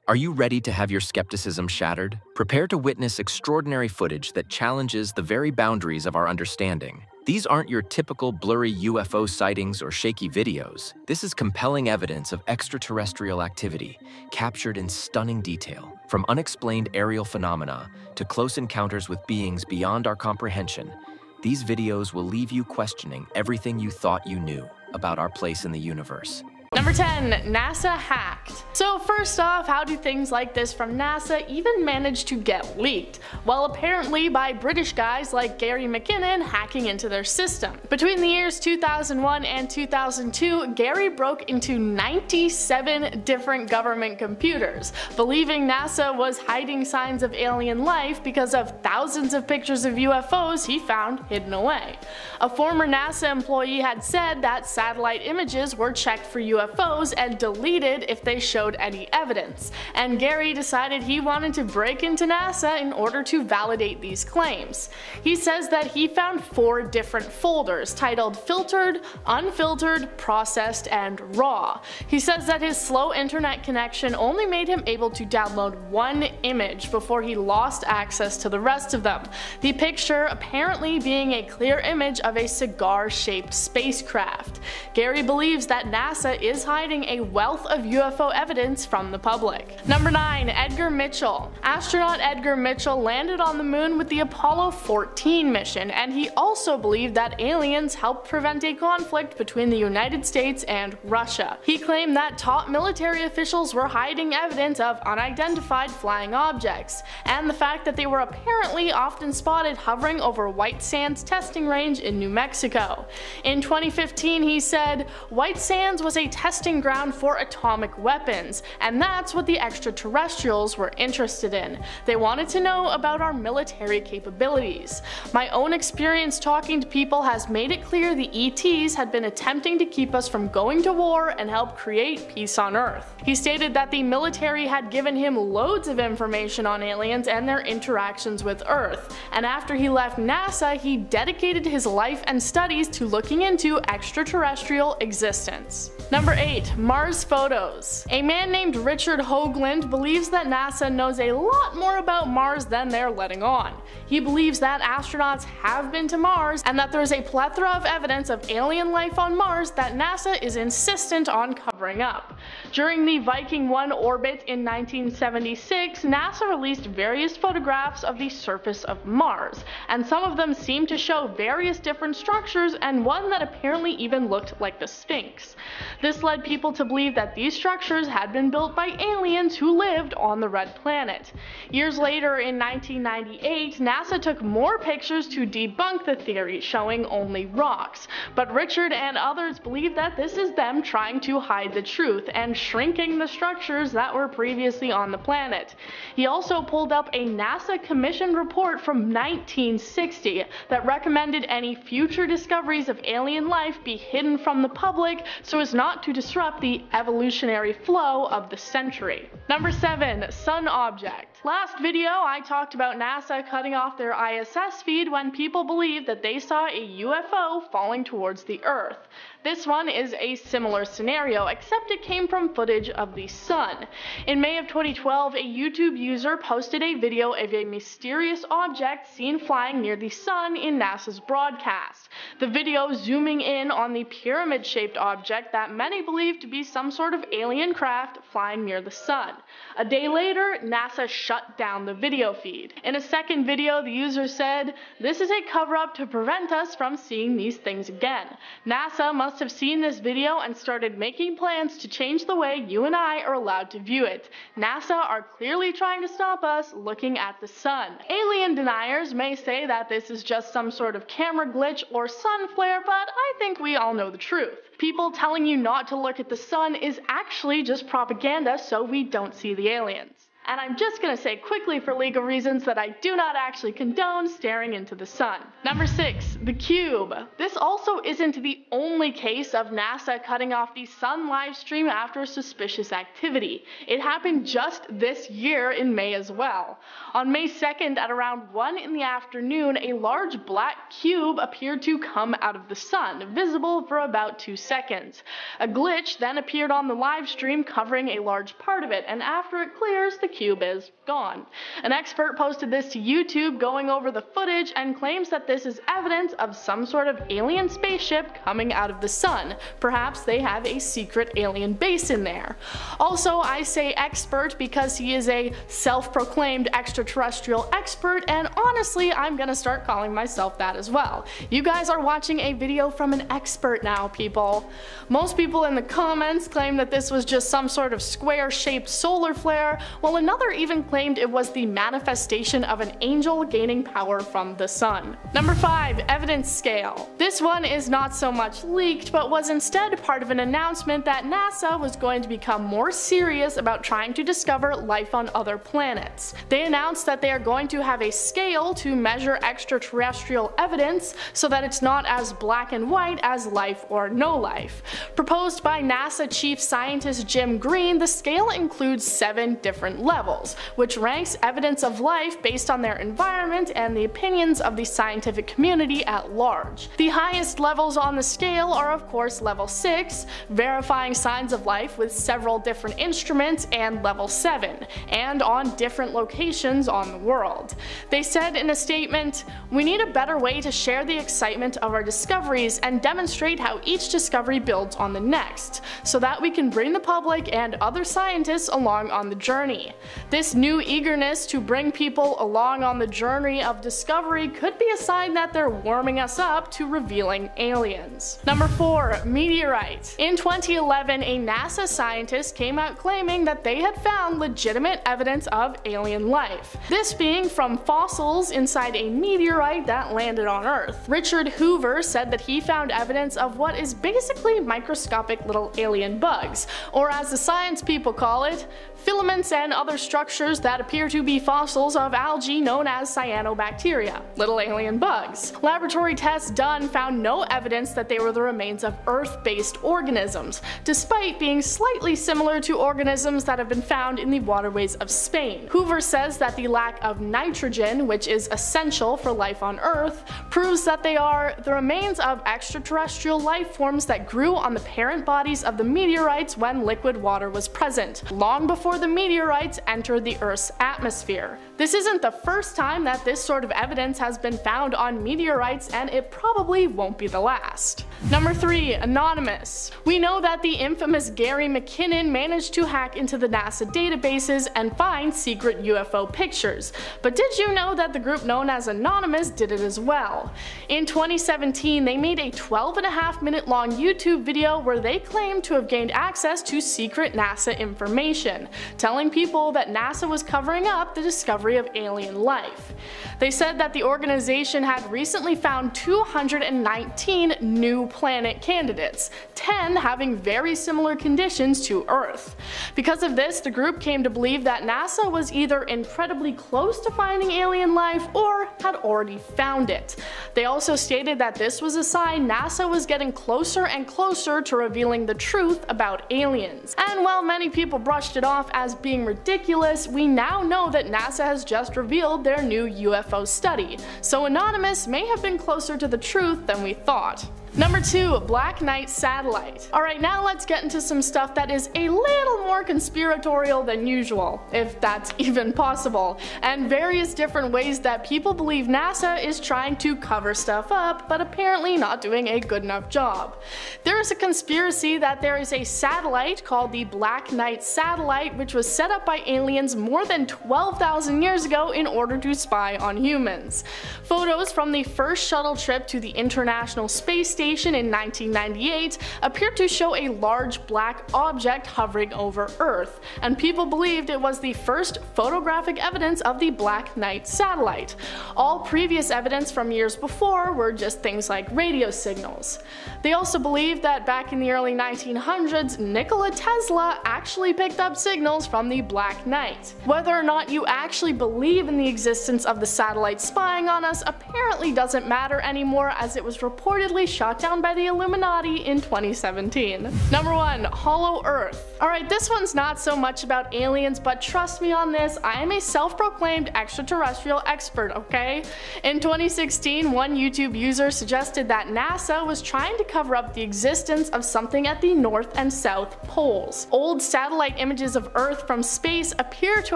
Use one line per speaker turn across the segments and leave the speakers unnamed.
Are you ready to have your skepticism shattered? Prepare to witness extraordinary footage that challenges the very boundaries of our understanding. These aren't your typical blurry UFO sightings or shaky videos. This is compelling evidence of extraterrestrial activity, captured in stunning detail. From unexplained aerial phenomena to close encounters with beings beyond our comprehension, these videos will leave you questioning everything you thought you knew about our place in the universe.
Number 10. NASA hacked. So first off, how do things like this from NASA even manage to get leaked? Well, apparently by British guys like Gary McKinnon hacking into their system. Between the years 2001 and 2002, Gary broke into 97 different government computers, believing NASA was hiding signs of alien life because of thousands of pictures of UFOs he found hidden away. A former NASA employee had said that satellite images were checked for UFOs and deleted if they showed any evidence, and Gary decided he wanted to break into NASA in order to validate these claims. He says that he found 4 different folders titled filtered, unfiltered, processed, and raw. He says that his slow internet connection only made him able to download 1 image before he lost access to the rest of them, the picture apparently being a clear image of a cigar-shaped spacecraft. Gary believes that NASA is hiding a wealth of UFO evidence from the public. Number 9. Edgar Mitchell. Astronaut Edgar Mitchell landed on the moon with the Apollo 14 mission, and he also believed that aliens helped prevent a conflict between the United States and Russia. He claimed that top military officials were hiding evidence of unidentified flying objects, and the fact that they were apparently often spotted hovering over White Sands testing range in New Mexico. In 2015, he said, "White Sands was a testing ground for atomic weapons, and that's what the extraterrestrials were interested in. They wanted to know about our military capabilities. My own experience talking to people has made it clear the ETs had been attempting to keep us from going to war and help create peace on Earth." He stated that the military had given him loads of information on aliens and their interactions with Earth, and after he left NASA, he dedicated his life and studies to looking into extraterrestrial existence. Number 8. Mars photos. A man named Richard Hoagland believes that NASA knows a lot more about Mars than they're letting on. He believes that astronauts have been to Mars and that there is a plethora of evidence of alien life on Mars that NASA is insistent on covering up. During the Viking 1 orbit in 1976, NASA released various photographs of the surface of Mars, and some of them seemed to show various different structures and one that apparently even looked like the Sphinx. This led people to believe that these structures had been built by aliens who lived on the Red Planet. Years later, in 1998, NASA took more pictures to debunk the theory, showing only rocks, but Richard and others believe that this is them trying to hide the truth and shrinking the structures that were previously on the planet. He also pulled up a NASA commissioned report from 1960 that recommended any future discoveries of alien life be hidden from the public so as not to disrupt the evolutionary flow of the century. Number 7. Sun object. Last video I talked about NASA cutting off their ISS feed when people believed that they saw a UFO falling towards the Earth. This one is a similar scenario, except it came from footage of the sun. In May of 2012, a YouTube user posted a video of a mysterious object seen flying near the sun in NASA's broadcast. The video zooming in on the pyramid-shaped object that many believe to be some sort of alien craft flying near the sun. A day later, NASA shut down the video feed. In a second video, the user said, "This is a cover-up to prevent us from seeing these things again. NASA must have seen this video and started making plans to change the way you and I are allowed to view it. NASA are clearly trying to stop us looking at the sun." Alien deniers may say that this is just some sort of camera glitch or sun flare, but I think we all know the truth. People telling you not to look at the sun is actually just propaganda so we don't see the aliens. And I'm just gonna say quickly for legal reasons that I do not actually condone staring into the sun. Number 6, the cube. This also isn't the only case of NASA cutting off the sun live stream after suspicious activity. It happened just this year in May as well. On May 2nd at around 1 in the afternoon, a large black cube appeared to come out of the sun, visible for about 2 seconds. A glitch then appeared on the live stream covering a large part of it, and after it clears, the cube is gone. An expert posted this to YouTube going over the footage and claims that this is evidence of some sort of alien spaceship coming out of the sun. Perhaps they have a secret alien base in there. Also, I say expert because he is a self-proclaimed extraterrestrial expert, and honestly, I'm gonna start calling myself that as well. You guys are watching a video from an expert now, people. Most people in the comments claim that this was just some sort of square-shaped solar flare, while another even claimed it was the manifestation of an angel gaining power from the sun. Number 5, evidence scale. This one is not so much leaked, but was instead part of an announcement that NASA was going to become more serious about trying to discover life on other planets. They announced that they are going to have a scale to measure extraterrestrial evidence so that it's not as black and white as life or no life. Proposed by NASA chief scientist Jim Green, the scale includes 7 different levels, which ranks evidence of life based on their environment and the opinions of the scientific community at large. The highest levels on the scale are of course level 6, verifying signs of life with several different instruments, and level 7, and on different locations on the world. They said in a statement, "We need a better way to share the excitement of our discoveries and demonstrate how each discovery builds on the next, so that we can bring the public and other scientists along on the journey. This new eagerness to bring people along on the journey of discovery could be a sign that they're warming us up to revealing aliens." Number 4, meteorite. In 2011, a NASA scientist came out claiming that they had found legitimate evidence of alien life, this being from fossils inside a meteorite that landed on Earth. Richard Hoover said that he found evidence of what is basically microscopic little alien bugs, or as the science people call it, filaments and other structures that appear to be fossils of algae known as cyanobacteria, little alien bugs. Laboratory tests done found no evidence that they were the remains of Earth-based organisms, despite being slightly similar to organisms that have been found in the waterways of Spain. Hoover says that the lack of nitrogen, which is essential for life on Earth, proves that they are the remains of extraterrestrial life forms that grew on the parent bodies of the meteorites when liquid water was present, long before the meteorites entered the Earth's atmosphere. This isn't the first time that this sort of evidence has been found on meteorites, and it probably won't be the last. Number 3, anonymous. We know that the infamous Gary McKinnon managed to hack into the NASA databases and find secret UFO pictures, but did you know that the group known as Anonymous did it as well? In 2017, they made a 12.5-minute long YouTube video where they claimed to have gained access to secret NASA information, telling people that NASA was covering up the discovery of alien life. They said that the organization had recently found 219 new planet candidates, 10 having very similar conditions to Earth. Because of this, the group came to believe that NASA was either incredibly close to finding alien life or had already found it. They also stated that this was a sign NASA was getting closer and closer to revealing the truth about aliens. And while many people brushed it off as being ridiculous, we now know that NASA has just revealed their new UFO study, so Anonymous may have been closer to the truth than we thought. Number 2, Black Knight Satellite. Alright, now let's get into some stuff that is a little more conspiratorial than usual, if that's even possible, and various different ways that people believe NASA is trying to cover stuff up, but apparently not doing a good enough job. There is a conspiracy that there is a satellite called the Black Knight Satellite, which was set up by aliens more than 12,000 years ago in order to spy on humans. Photos from the first shuttle trip to the International Space Station station in 1998 appeared to show a large black object hovering over Earth, and people believed it was the first photographic evidence of the Black Knight satellite. All previous evidence from years before were just things like radio signals. They also believed that back in the early 1900s, Nikola Tesla actually picked up signals from the Black Knight. Whether or not you actually believe in the existence of the satellite spying on us apparently doesn't matter anymore, as it was reportedly shot down by the Illuminati in 2017. Number 1. Hollow Earth. Alright, this one's not so much about aliens, but trust me on this, I am a self-proclaimed extraterrestrial expert, okay? In 2016, one YouTube user suggested that NASA was trying to cover up the existence of something at the North and South poles. Old satellite images of Earth from space appear to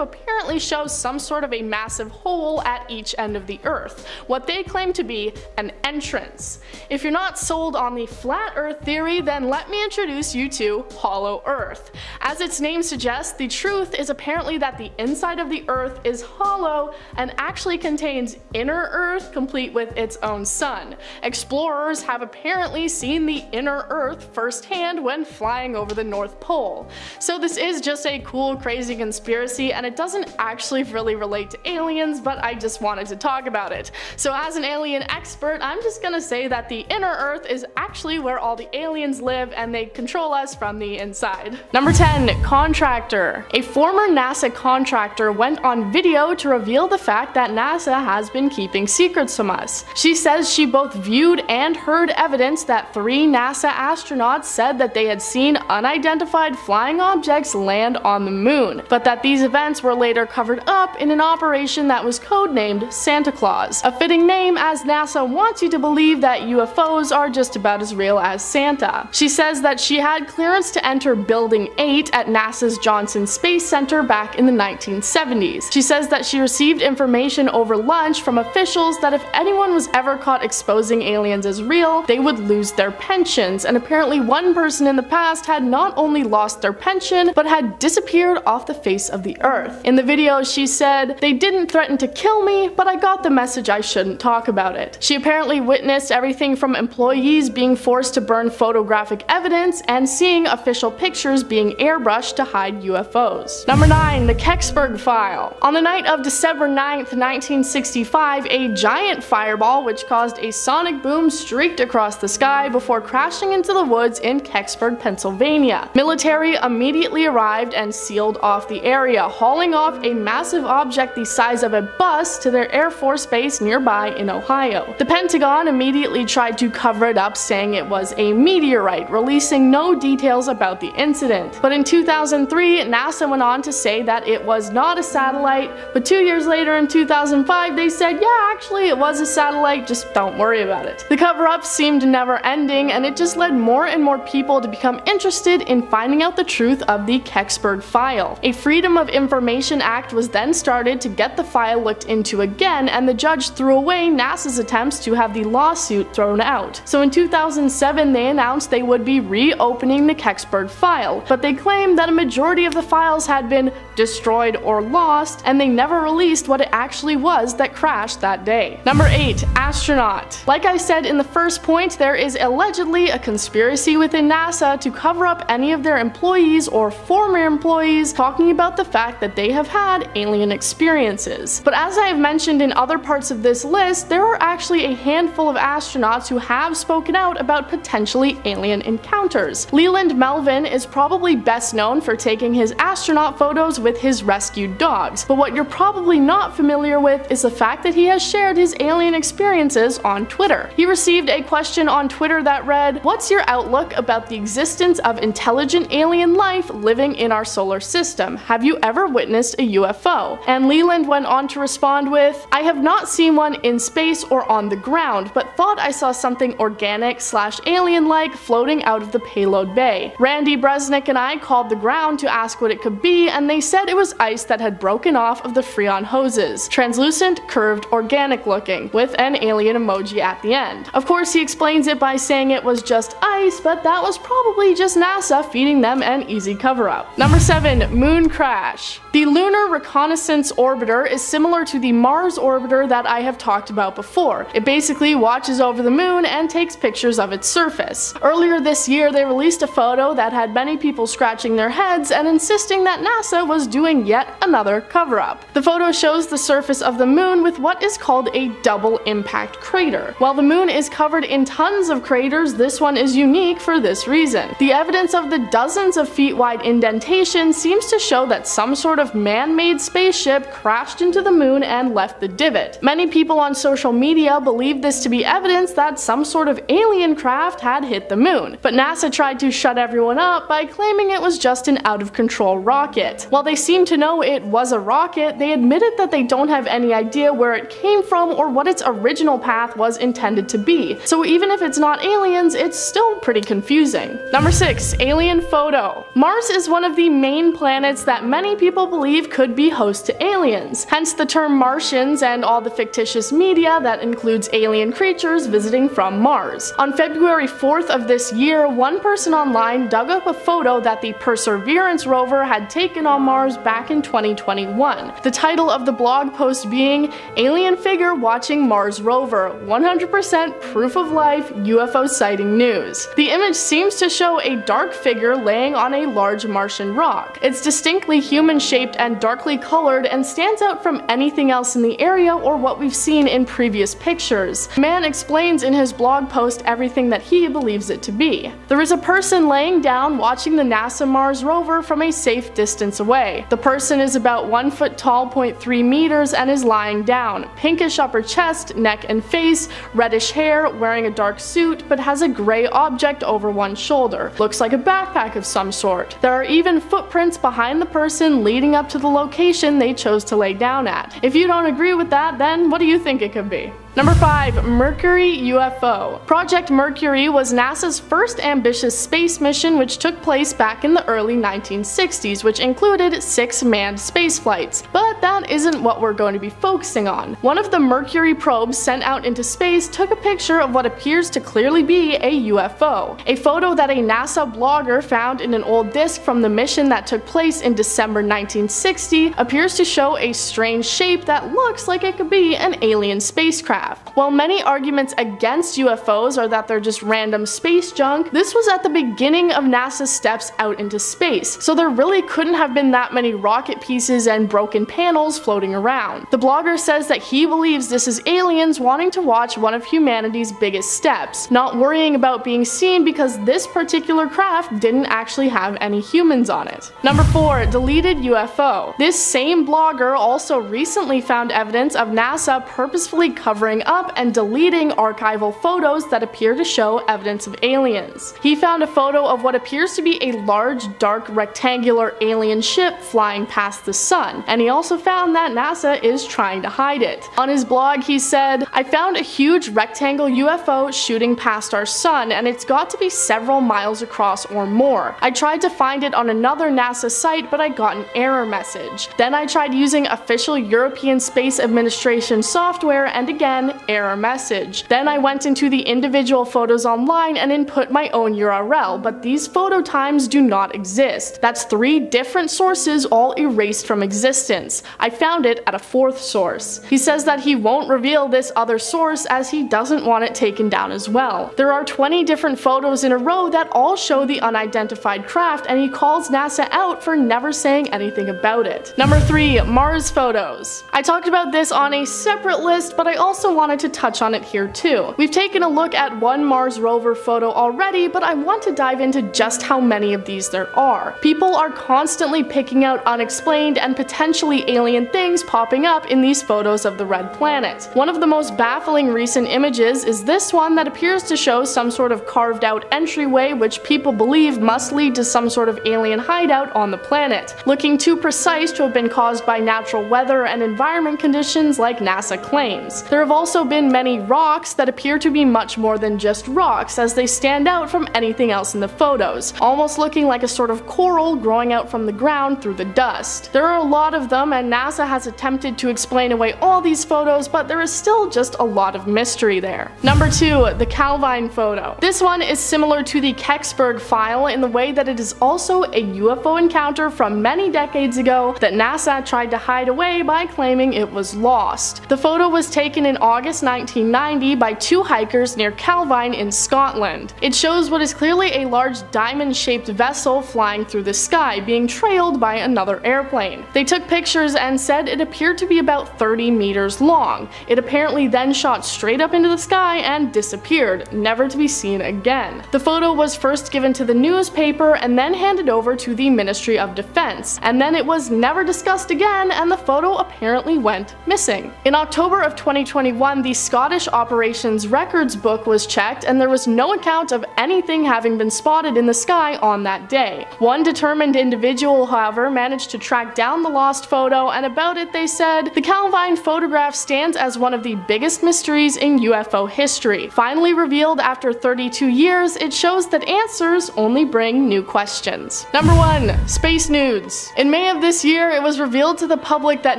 apparently show some sort of a massive hole at each end of the Earth, what they claim to be an entrance. If you're not sold on the flat Earth theory, then let me introduce you to Hollow Earth. As its name suggests, the truth is apparently that the inside of the Earth is hollow and actually contains inner Earth complete with its own sun. Explorers have apparently seen the inner Earth firsthand when flying over the North Pole. So this is just a cool, crazy conspiracy, and it doesn't actually really relate to aliens, but I just wanted to talk about it. So as an alien expert, I'm just gonna say that the inner Earth is actually where all the aliens live, and they control us from the inside. Number 10. Contractor. A former NASA contractor went on video to reveal the fact that NASA has been keeping secrets from us. She says she both viewed and heard evidence that 3 NASA astronauts said that they had seen unidentified flying objects land on the moon, but that these events were later covered up in an operation that was codenamed Santa Claus, a fitting name as NASA wants you to believe that UFOs are just about as real as Santa. She says that she had clearance to enter Building 8 at NASA's Johnson Space Center back in the 1970s. She says that she received information over lunch from officials that if anyone was ever caught exposing aliens as real, they would lose their pensions, and apparently one person in the past had not only lost their pension, but had disappeared off the face of the earth. In the video, she said, "They didn't threaten to kill me, but I got the message I shouldn't talk about it." She apparently witnessed everything from employees being forced to burn photographic evidence and seeing official pictures being airbrushed to hide UFOs. Number 9. The Kecksburg File. On the night of December 9th, 1965, a giant fireball which caused a sonic boom streaked across the sky before crashing into the woods in Kecksburg, Pennsylvania. Military immediately arrived and sealed off the area, hauling off a massive object the size of a bus to their Air Force base nearby in Ohio. The Pentagon immediately tried to cover it up, saying it was a meteorite, releasing no details about the incident. But in 2003, NASA went on to say that it was not a satellite, but 2 years later in 2005 they said, yeah, actually it was a satellite, just don't worry about it. The cover-up seemed never ending, and it just led more and more people to become interested in finding out the truth of the Kecksburg file. A Freedom of Information Act was then started to get the file looked into again, and the judge threw away NASA's attempts to have the lawsuit thrown out. So in 2007 they announced they would be reopening the Kecksburg file, but they claimed that a majority of the files had been destroyed or lost, and they never released what it actually was that crashed that day. Number 8. Astronaut. Like I said in the first point, there is allegedly a conspiracy within NASA to cover up any of their employees or former employees talking about the fact that they have had alien experiences. But as I have mentioned in other parts of this list, there are actually a handful of astronauts who have spoken out about potentially alien encounters. Leland Melvin is probably best known for taking his astronaut photos with his rescued dogs, but what you're probably not familiar with is the fact that he has shared his alien experiences on Twitter. He received a question on Twitter that read, "What's your outlook about the existence of intelligent alien life living in our solar system? Have you ever witnessed a UFO?" And Leland went on to respond with, "I have not seen one in space or on the ground, but thought I saw something organic/alien-like floating out of the payload bay. Randy Bresnick and I called the ground to ask what it could be, and they said it was ice that had broken off of the Freon hoses. Translucent, curved, organic looking, with an alien emoji at the end." Of course, he explains it by saying it was just ice, but that was probably just NASA feeding them an easy cover-up. Number 7. Moon crash. The Lunar Reconnaissance Orbiter is similar to the Mars Orbiter that I have talked about before. It basically watches over the moon and takes takes pictures of its surface. Earlier this year, they released a photo that had many people scratching their heads and insisting that NASA was doing yet another cover-up. The photo shows the surface of the moon with what is called a double impact crater. While the moon is covered in tons of craters, this one is unique for this reason. The evidence of the dozens of feet wide indentation seems to show that some sort of man-made spaceship crashed into the moon and left the divot. Many people on social media believe this to be evidence that some sort of alien craft had hit the moon, but NASA tried to shut everyone up by claiming it was just an out-of-control rocket. While they seem to know it was a rocket, they admitted that they don't have any idea where it came from or what its original path was intended to be, so even if it's not aliens, it's still pretty confusing. Number 6. Alien photo. Mars is one of the main planets that many people believe could be host to aliens, hence the term Martians and all the fictitious media that includes alien creatures visiting from Mars. On February 4th of this year, one person online dug up a photo that the Perseverance rover had taken on Mars back in 2021. The title of the blog post being, "Alien figure watching Mars rover, 100% proof of life UFO sighting news." The image seems to show a dark figure laying on a large Martian rock. It's distinctly human-shaped and darkly colored and stands out from anything else in the area or what we've seen in previous pictures. The man explains in his blog post everything that he believes it to be. There is a person laying down watching the NASA Mars rover from a safe distance away. The person is about 1 foot tall, 0.3 meters, and is lying down. Pinkish upper chest, neck and face, reddish hair, wearing a dark suit, but has a gray object over one shoulder. Looks like a backpack of some sort. There are even footprints behind the person leading up to the location they chose to lay down at. If you don't agree with that, then what do you think it could be? Number 5. Mercury UFO. Project Mercury was NASA's first ambitious space mission, which took place back in the early 1960s, which included 6 manned space flights. But that isn't what we're going to be focusing on. One of the Mercury probes sent out into space took a picture of what appears to clearly be a UFO. A photo that a NASA blogger found in an old disk from the mission that took place in December 1960 appears to show a strange shape that looks like it could be an alien spacecraft. While many arguments against UFOs are that they're just random space junk, this was at the beginning of NASA's steps out into space, so there really couldn't have been that many rocket pieces and broken panels floating around. The blogger says that he believes this is aliens wanting to watch one of humanity's biggest steps, not worrying about being seen because this particular craft didn't actually have any humans on it. Number 4. Deleted UFO. This same blogger also recently found evidence of NASA purposefully covering up and deleting archival photos that appear to show evidence of aliens. He found a photo of what appears to be a large, dark, rectangular alien ship flying past the sun, and he also found that NASA is trying to hide it. On his blog, he said, "I found a huge rectangle UFO shooting past our sun, and it's got to be several miles across or more. I tried to find it on another NASA site, but I got an error message. Then I tried using official European Space Administration software, and again, error message. Then I went into the individual photos online and input my own URL, but these photo times do not exist. That's 3 different sources all erased from existence. I found it at a 4th source." He says that he won't reveal this other source as he doesn't want it taken down as well. There are 20 different photos in a row that all show the unidentified craft, and he calls NASA out for never saying anything about it. Number 3. Mars photos. I talked about this on a separate list, but I also wanted to touch on it here too. We've taken a look at one Mars rover photo already, but I want to dive into just how many of these there are. People are constantly picking out unexplained and potentially alien things popping up in these photos of the red planet. One of the most baffling recent images is this one that appears to show some sort of carved out entryway which people believe must lead to some sort of alien hideout on the planet, looking too precise to have been caused by natural weather and environment conditions like NASA claims. There have also been many rocks that appear to be much more than just rocks, as they stand out from anything else in the photos, almost looking like a sort of coral growing out from the ground through the dust. There are a lot of them, and NASA has attempted to explain away all these photos, but there is still just a lot of mystery there. Number 2, the Calvine photo. This one is similar to the Kecksburg file in the way that it is also a UFO encounter from many decades ago that NASA tried to hide away by claiming it was lost. The photo was taken in August 1990 by 2 hikers near Calvine in Scotland. It shows what is clearly a large diamond-shaped vessel flying through the sky, being trailed by another airplane. They took pictures and said it appeared to be about 30 meters long. It apparently then shot straight up into the sky and disappeared, never to be seen again. The photo was first given to the newspaper and then handed over to the Ministry of Defense, and then it was never discussed again, and the photo apparently went missing. In October of 2021, the Scottish Operations Records book was checked, and there was no account of anything having been spotted in the sky on that day. One determined individual, however, managed to track down the lost photo, and about it they said, "The Calvine photograph stands as one of the biggest mysteries in UFO history. Finally revealed after 32 years, it shows that answers only bring new questions." Number 1. Space nudes. In May of this year, it was revealed to the public that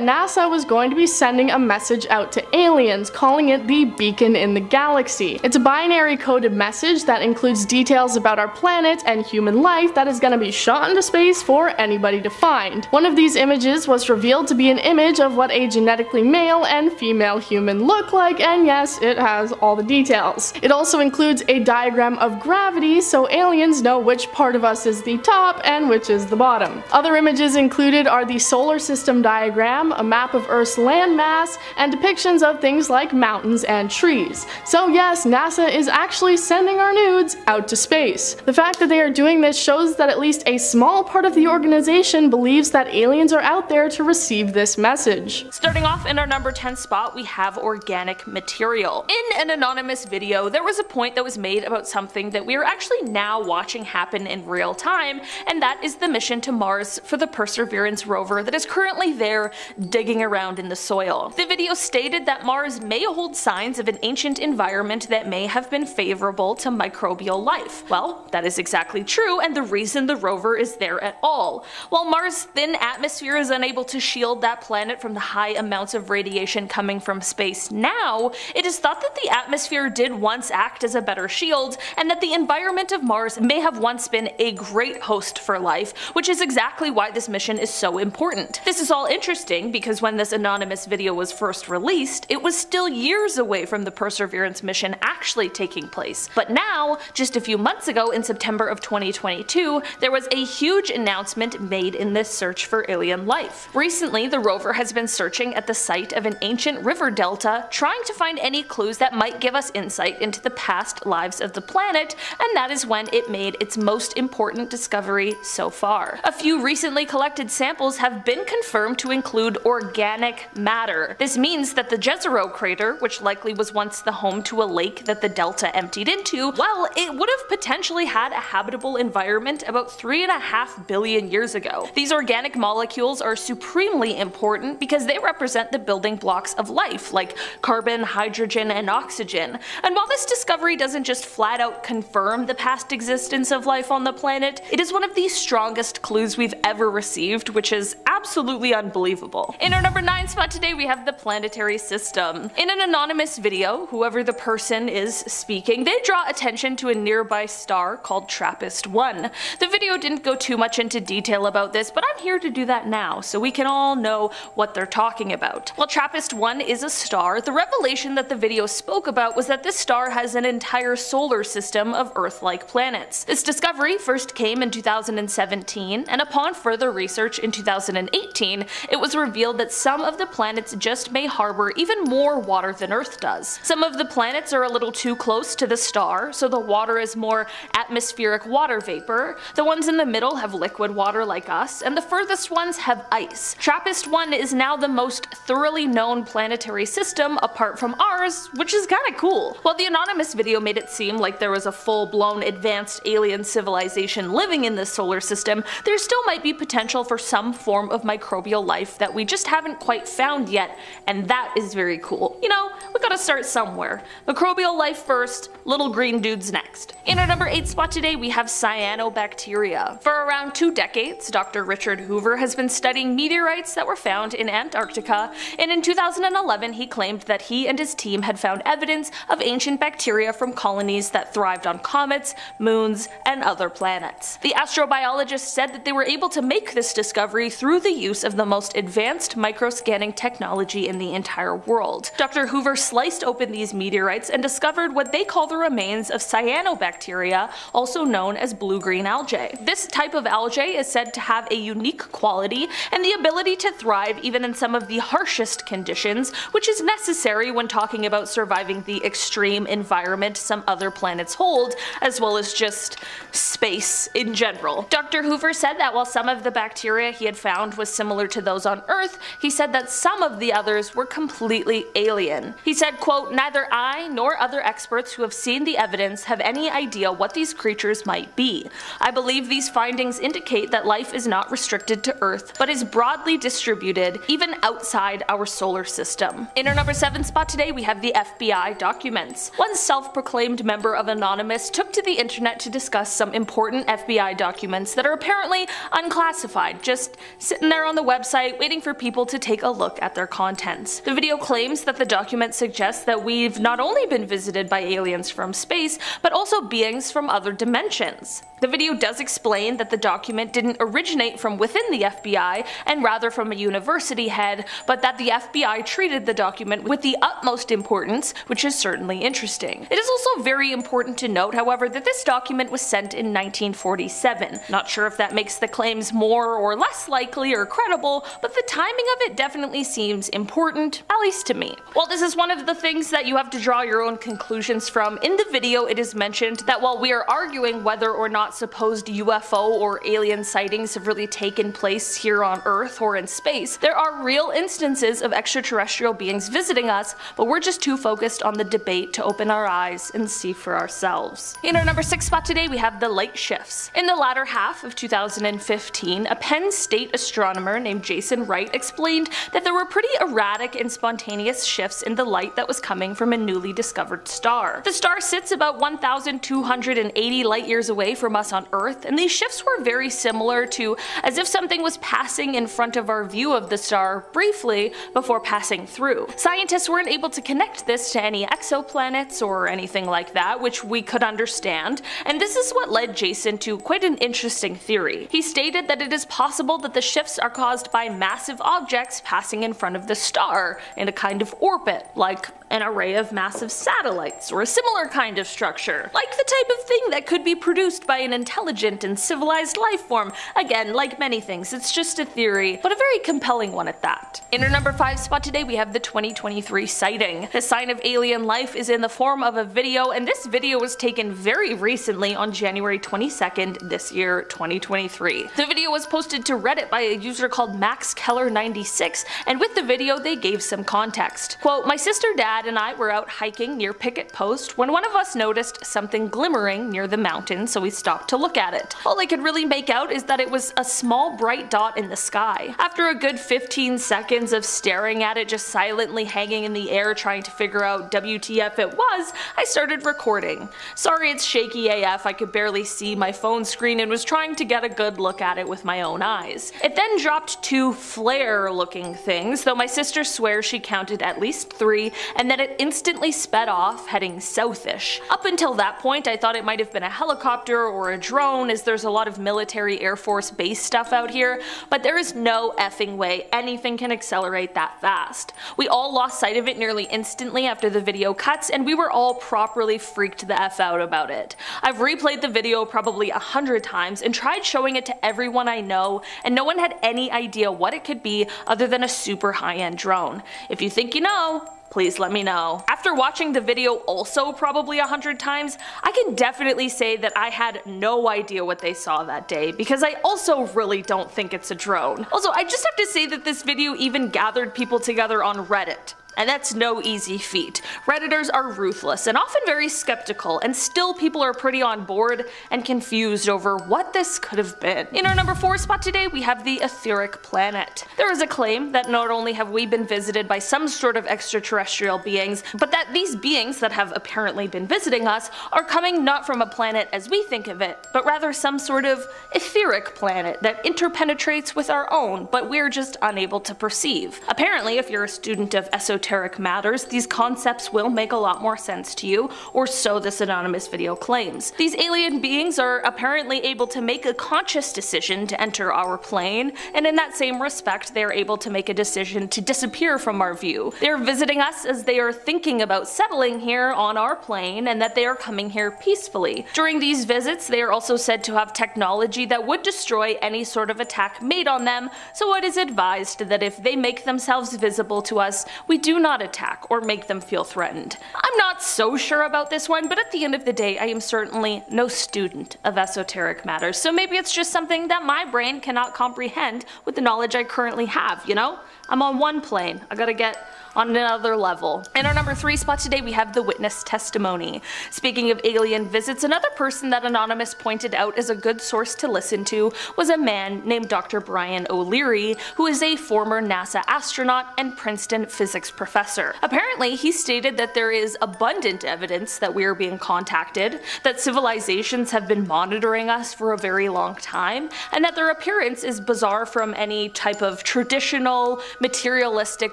NASA was going to be sending a message out to aliens, calling it the Beacon in the Galaxy. It's a binary coded message that includes details about our planet and human life that is going to be shot into space for anybody to find. One of these images was revealed to be an image of what a genetically male and female human look like, and yes, it has all the details. It also includes a diagram of gravity so aliens know which part of us is the top and which is the bottom. Other images included are the solar system diagram, a map of Earth's landmass, and depictions of things like mountains and trees. So yes, NASA is actually sending our nudes out to space. The fact that they are doing this shows that at least a small part of the organization believes that aliens are out there to receive this message.
Starting off in our number 10 spot, we have organic material. In an anonymous video, there was a point that was made about something that we are actually now watching happen in real time, and that is the mission to Mars for the Perseverance rover that is currently there digging around in the soil. The video stated that Mars may hold signs of an ancient environment that may have been favorable to microbial life. Well, that is exactly true, and the reason the rover is there at all. While Mars' thin atmosphere is unable to shield that planet from the high amounts of radiation coming from space now, it is thought that the atmosphere did once act as a better shield, and that the environment of Mars may have once been a great host for life, which is exactly why this mission is so important. This is all interesting because when this anonymous video was first released, it was still years away from the Perseverance mission actually taking place. But now, just a few months ago in September of 2022, there was a huge announcement made in this search for alien life. Recently, the rover has been searching at the site of an ancient river delta, trying to find any clues that might give us insight into the past lives of the planet, and that is when it made its most important discovery so far. A few recently collected samples have been confirmed to include organic matter. This means that the Jezero crater, which likely was once the home to a lake that the delta emptied into, well, it would have potentially had a habitable environment about 3.5 billion years ago. These organic molecules are supremely important because they represent the building blocks of life, like carbon, hydrogen, and oxygen. And while this discovery doesn't just flat out confirm the past existence of life on the planet, it is one of the strongest clues we've ever received, which is absolutely unbelievable. In our number 9 spot today, we have the planetary system. In an anonymous video, whoever the person is speaking, they draw attention to a nearby star called TRAPPIST-1. The video didn't go too much into detail about this, but I'm here to do that now, so we can all know what they're talking about. While TRAPPIST-1 is a star, the revelation that the video spoke about was that this star has an entire solar system of Earth-like planets. This discovery first came in 2017, and upon further research in 2018, it was revealed that some of the planets just may harbor even more water than Earth does. Some of the planets are a little too close to the star, so the water is more atmospheric water vapor. The ones in the middle have liquid water like us, and the furthest ones have ice. TRAPPIST-1 is now the most thoroughly known planetary system apart from ours, which is kinda cool. While the anonymous video made it seem like there was a full-blown advanced alien civilization living in this solar system, there still might be potential for some form of microbial life that we just haven't quite found yet, and that is very cool. You know, we gotta start somewhere. Microbial life first, little green dudes next. In our number 8 spot today, we have cyanobacteria. For around 2 decades, Dr. Richard Hoover has been studying meteorites that were found in Antarctica, and in 2011 he claimed that he and his team had found evidence of ancient bacteria from colonies that thrived on comets, moons, and other planets. The astrobiologist said that they were able to make this discovery through the use of the most advanced microscanning technology in the entire world. Dr. Hoover sliced open these meteorites and discovered what they call the remains of cyanobacteria, also known as blue-green algae. This type of algae is said to have a unique quality and the ability to thrive even in some of the harshest conditions, which is necessary when talking about surviving the extreme environment some other planets hold, as well as just space in general. Dr. Hoover said that while some of the bacteria he had found was similar to those on Earth, he said that some of the others were completely alien. He said, quote, "Neither I nor other experts who have seen the evidence have any idea what these creatures might be. I believe these findings indicate that life is not restricted to Earth, but is broadly distributed even outside our solar system." In our number 7 spot today, we have the FBI documents. One self-proclaimed member of Anonymous took to the internet to discuss some important FBI documents that are apparently unclassified, just sitting there on the website waiting for people to take a look at their contents. The video claims that the document suggests that we've not only been visited by aliens from space, but also beings from other dimensions. The video does explain that the document didn't originate from within the FBI and rather from a university head, but that the FBI treated the document with the utmost importance, which is certainly interesting. It is also very important to note, however, that this document was sent in 1947. Not sure if that makes the claims more or less likely or credible, but the timing of it definitely seems important, at least to me. While this is one of the things that you have to draw your own conclusions from, in the video it is mentioned that while we are arguing whether or not supposed UFO or alien sightings have really taken place here on Earth or in space, there are real instances of extraterrestrial beings visiting us, but we're just too focused on the debate to open our eyes and see for ourselves. In our number 6 spot today, we have the light shifts. In the latter half of 2015, a Penn State astronomer named Jason Wright explained that there were pretty erratic and spontaneous shifts in the light that was coming from a newly discovered star. The star sits about 1,280 light years away from us on Earth, and these shifts were very similar to as if something was passing in front of our view of the star briefly before passing through. Scientists weren't able to connect this to any exoplanets or anything like that, which we could understand, and this is what led Jason to quite an interesting theory. He stated that it is possible that the shifts are caused by massive objects passing in front of the star in a kind of orbit, like an array of massive satellites or a similar kind of structure, like the type of thing that could be produced by an intelligent and civilized life form. Again, like many things, it's just a theory, but a very compelling one at that. In our number 5 spot today, we have the 2023 sighting. The sign of alien life is in the form of a video, and this video was taken very recently on January 22nd this year, 2023. The video was posted to Reddit by a user called MaxKeller96, and with the video they gave some context. Quote, "My sister, dad, and I were out hiking near Picket Post when one of us noticed something glimmering near the mountain, so we stopped to look at it. All I could really make out is that it was a small bright dot in the sky. After a good 15 seconds of staring at it just silently hanging in the air trying to figure out WTF it was, I started recording. Sorry it's shaky AF, I could barely see my phone screen and was trying to get a good look at it with my own eyes. It then dropped 2 flare looking things, though my sister swears she counted at least 3, and then it instantly sped off, heading southish. Up until that point I thought it might have been a helicopter or a drone, as there's a lot of military Air Force base stuff out here, but there is no effing way anything can accelerate that fast. We all lost sight of it nearly instantly after the video cuts, and we were all properly freaked the F out about it. I've replayed the video probably 100 times and tried showing it to everyone I know, and no one had any idea what it could be other than a super high-end drone. If you think you know, please let me know. After watching the video also probably 100 times, I can definitely say that I had no idea what they saw that day, because I also really don't think it's a drone. Also, I just have to say that this video even gathered people together on Reddit. And that's no easy feat. Redditors are ruthless and often very skeptical, and still people are pretty on board and confused over what this could have been. In our number 4 spot today, we have the etheric planet. There is a claim that not only have we been visited by some sort of extraterrestrial beings, but that these beings that have apparently been visiting us are coming not from a planet as we think of it, but rather some sort of etheric planet that interpenetrates with our own, but we're just unable to perceive. Apparently, if you're a student of esoteric esoteric matters, these concepts will make a lot more sense to you, or so this anonymous video claims. These alien beings are apparently able to make a conscious decision to enter our plane, and in that same respect they are able to make a decision to disappear from our view. They are visiting us as they are thinking about settling here on our plane, and that they are coming here peacefully. During these visits they are also said to have technology that would destroy any sort of attack made on them, so it is advised that if they make themselves visible to us, we do not attack or make them feel threatened. I'm not so sure about this one, but at the end of the day I am certainly no student of esoteric matters, so maybe it's just something that my brain cannot comprehend with the knowledge I currently have, you know? I'm on one plane, I gotta get on another level. In our number 3 spot today we have the witness testimony. Speaking of alien visits, another person that Anonymous pointed out as a good source to listen to was a man named Dr. Brian O'Leary, who is a former NASA astronaut and Princeton physics professor. Apparently he stated that there is abundant evidence that we are being contacted, that civilizations have been monitoring us for a very long time, and that their appearance is bizarre from any type of traditional, materialistic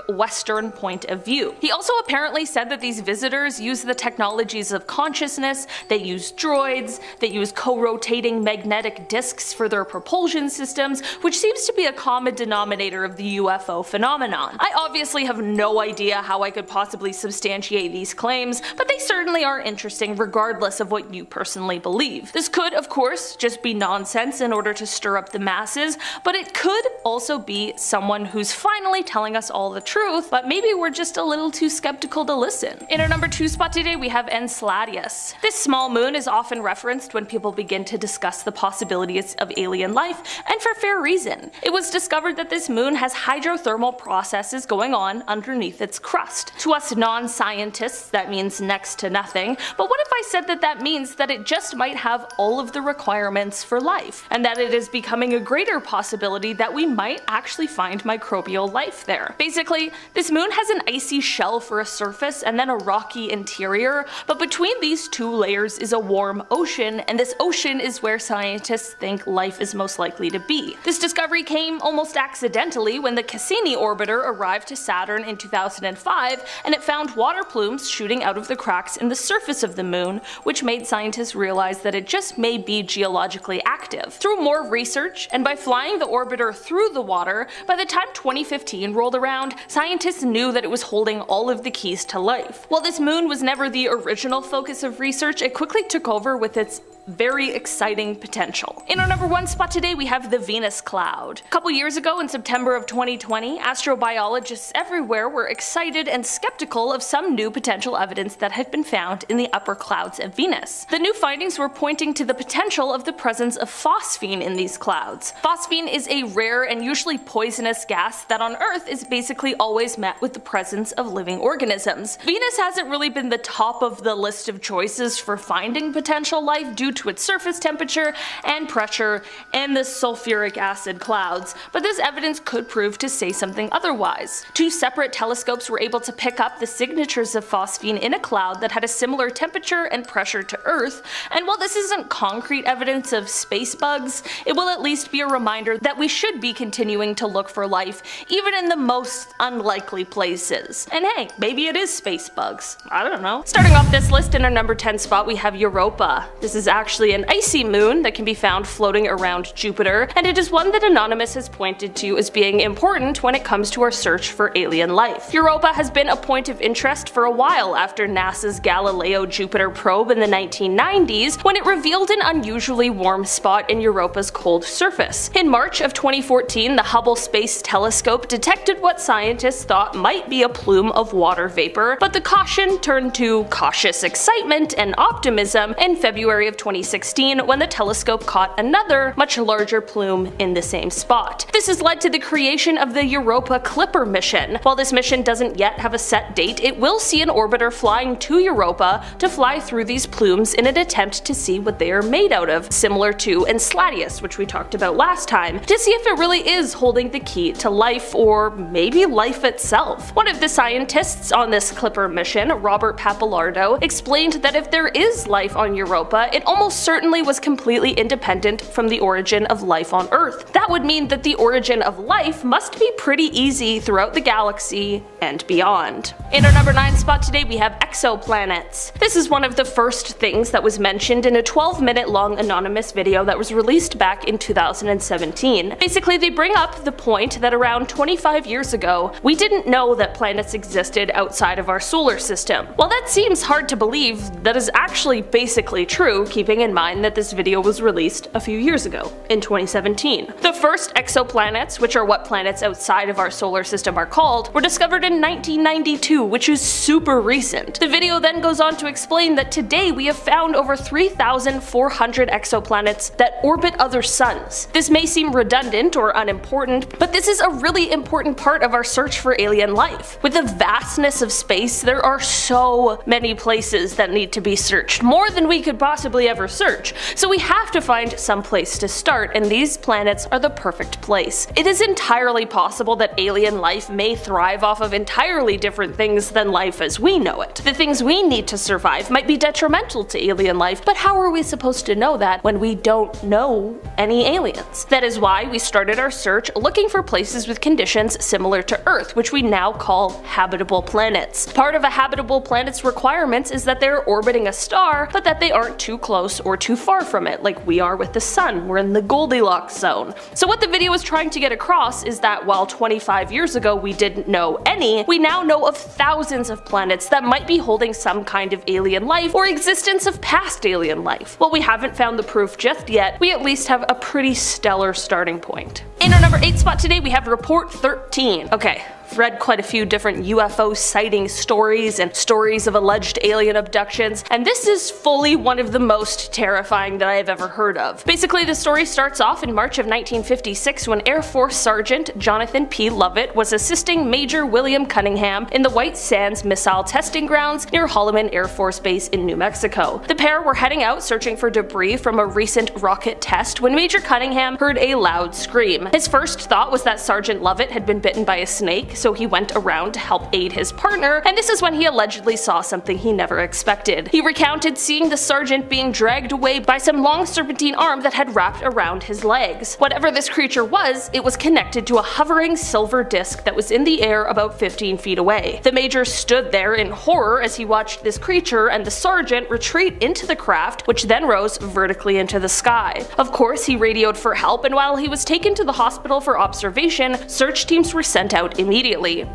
Western point of view. He also apparently said that these visitors use the technologies of consciousness, they use droids, they use co-rotating magnetic disks for their propulsion systems, which seems to be a common denominator of the UFO phenomenon. I obviously have no idea how I could possibly substantiate these claims, but they certainly are interesting regardless of what you personally believe. This could, of course, just be nonsense in order to stir up the masses, but it could also be someone who's finally telling us all the truth, but maybe we're just a little too skeptical to listen. In our number 2 spot today we have Enceladus. This small moon is often referenced when people begin to discuss the possibilities of alien life, and for fair reason. It was discovered that this moon has hydrothermal processes going on underneath its crust. To us non-scientists that means next to nothing, but what if I said that that means that it just might have all of the requirements for life, and that it is becoming a greater possibility that we might actually find microbial life there. Basically, this moon has an icy shell for a surface and then a rocky interior, but between these two layers is a warm ocean, and this ocean is where scientists think life is most likely to be. This discovery came almost accidentally when the Cassini orbiter arrived to Saturn in 2005, and it found water plumes shooting out of the cracks in the surface of the moon, which made scientists realize that it just may be geologically active. Through more research, and by flying the orbiter through the water, by the time 2015 rolled around, scientists knew that it was holding all of the keys to life. While this moon was never the original focus of research, it quickly took over with its very exciting potential. In our number 1 spot today we have the Venus cloud. A couple years ago in September of 2020, astrobiologists everywhere were excited and skeptical of some new potential evidence that had been found in the upper clouds of Venus. The new findings were pointing to the potential of the presence of phosphine in these clouds. Phosphine is a rare and usually poisonous gas that on Earth is basically always met with the presence of living organisms. Venus hasn't really been the top of the list of choices for finding potential life due to its surface temperature and pressure and the sulfuric acid clouds, but this evidence could prove to say something otherwise. 2 separate telescopes were able to pick up the signatures of phosphine in a cloud that had a similar temperature and pressure to Earth, and while this isn't concrete evidence of space bugs, it will at least be a reminder that we should be continuing to look for life even in the most unlikely places. And hey, maybe it is space bugs. I don't know. Starting off this list in our number 10 spot we have Europa. This is actually an icy moon that can be found floating around Jupiter, and it is one that Anonymous has pointed to as being important when it comes to our search for alien life. Europa has been a point of interest for a while after NASA's Galileo Jupiter probe in the 1990s, when it revealed an unusually warm spot in Europa's cold surface. In March of 2014, the Hubble Space Telescope detected what scientists thought might be a plume of water vapor, but the caution turned to cautious excitement and optimism in February of 2016 when the telescope caught another, much larger plume in the same spot. This has led to the creation of the Europa Clipper mission. While this mission doesn't yet have a set date, it will see an orbiter flying to Europa to fly through these plumes in an attempt to see what they are made out of, similar to Enceladus, which we talked about last time, to see if it really is holding the key to life, or maybe life itself. One of the scientists on this Clipper mission, Robert Pappalardo, explained that if there is life on Europa, it almost almost certainly was completely independent from the origin of life on Earth. That would mean that the origin of life must be pretty easy throughout the galaxy and beyond. In our number 9 spot today, we have exoplanets. This is one of the first things that was mentioned in a 12-minute long anonymous video that was released back in 2017. Basically, they bring up the point that around 25 years ago, we didn't know that planets existed outside of our solar system. While that seems hard to believe, that is actually basically true, keeping in mind that this video was released a few years ago, in 2017. The first exoplanets, which are what planets outside of our solar system are called, were discovered in 1992, which is super recent. The video then goes on to explain that today we have found over 3,400 exoplanets that orbit other suns. This may seem redundant or unimportant, but this is a really important part of our search for alien life. With the vastness of space, there are so many places that need to be searched, more than we could possibly ever search, so we have to find some place to start, and these planets are the perfect place. It is entirely possible that alien life may thrive off of entirely different things than life as we know it. The things we need to survive might be detrimental to alien life, but how are we supposed to know that when we don't know any aliens? That is why we started our search looking for places with conditions similar to Earth, which we now call habitable planets. Part of a habitable planet's requirements is that they're orbiting a star, but that they aren't too close or too far from it, like we are with the sun. We're in the Goldilocks zone. So what the video is trying to get across is that while 25 years ago we didn't know any, we now know of thousands of planets that might be holding some kind of alien life or existence of past alien life. While we haven't found the proof just yet, we at least have a pretty stellar starting point. In our number 8 spot today, we have Report 13. Okay. I've read quite a few different UFO sighting stories and stories of alleged alien abductions, and this is fully one of the most terrifying that I have ever heard of. Basically, the story starts off in March of 1956 when Air Force Sergeant Jonathan P. Lovett was assisting Major William Cunningham in the White Sands Missile Testing Grounds near Holloman Air Force Base in New Mexico. The pair were heading out searching for debris from a recent rocket test when Major Cunningham heard a loud scream. His first thought was that Sergeant Lovett had been bitten by a snake, so he went around to help aid his partner, and this is when he allegedly saw something he never expected. He recounted seeing the sergeant being dragged away by some long serpentine arm that had wrapped around his legs. Whatever this creature was, it was connected to a hovering silver disc that was in the air about 15 feet away. The major stood there in horror as he watched this creature and the sergeant retreat into the craft, which then rose vertically into the sky. Of course, he radioed for help, and while he was taken to the hospital for observation, search teams were sent out immediately.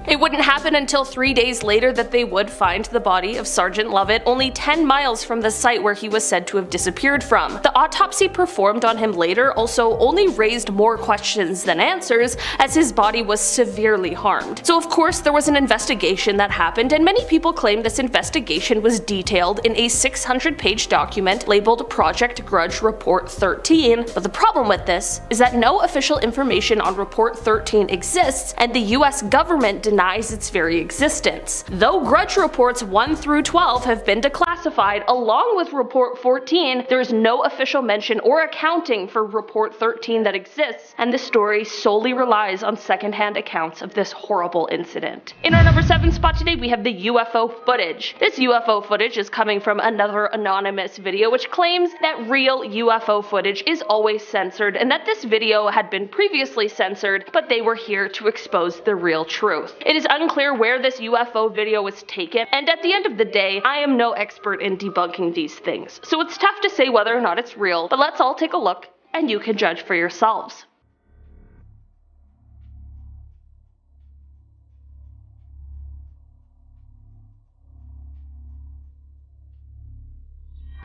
It wouldn't happen until 3 days later that they would find the body of Sergeant Lovett only 10 miles from the site where he was said to have disappeared from. The autopsy performed on him later also only raised more questions than answers, as his body was severely harmed. So of course there was an investigation that happened, and many people claim this investigation was detailed in a 600-page document labeled Project Grudge Report 13, but the problem with this is that no official information on Report 13 exists, and the US government denies its very existence. Though Grudge Reports 1 through 12 have been declassified along with Report 14, there is no official mention or accounting for Report 13 that exists, and the story solely relies on secondhand accounts of this horrible incident. In our number 7 spot today, we have the UFO footage. This UFO footage is coming from another anonymous video which claims that real UFO footage is always censored and that this video had been previously censored, but they were here to expose the real truth. It is unclear where this UFO video was taken, and at the end of the day, I am no expert in debunking these things, so it's tough to say whether or not it's real, but let's all take a look and you can judge for yourselves.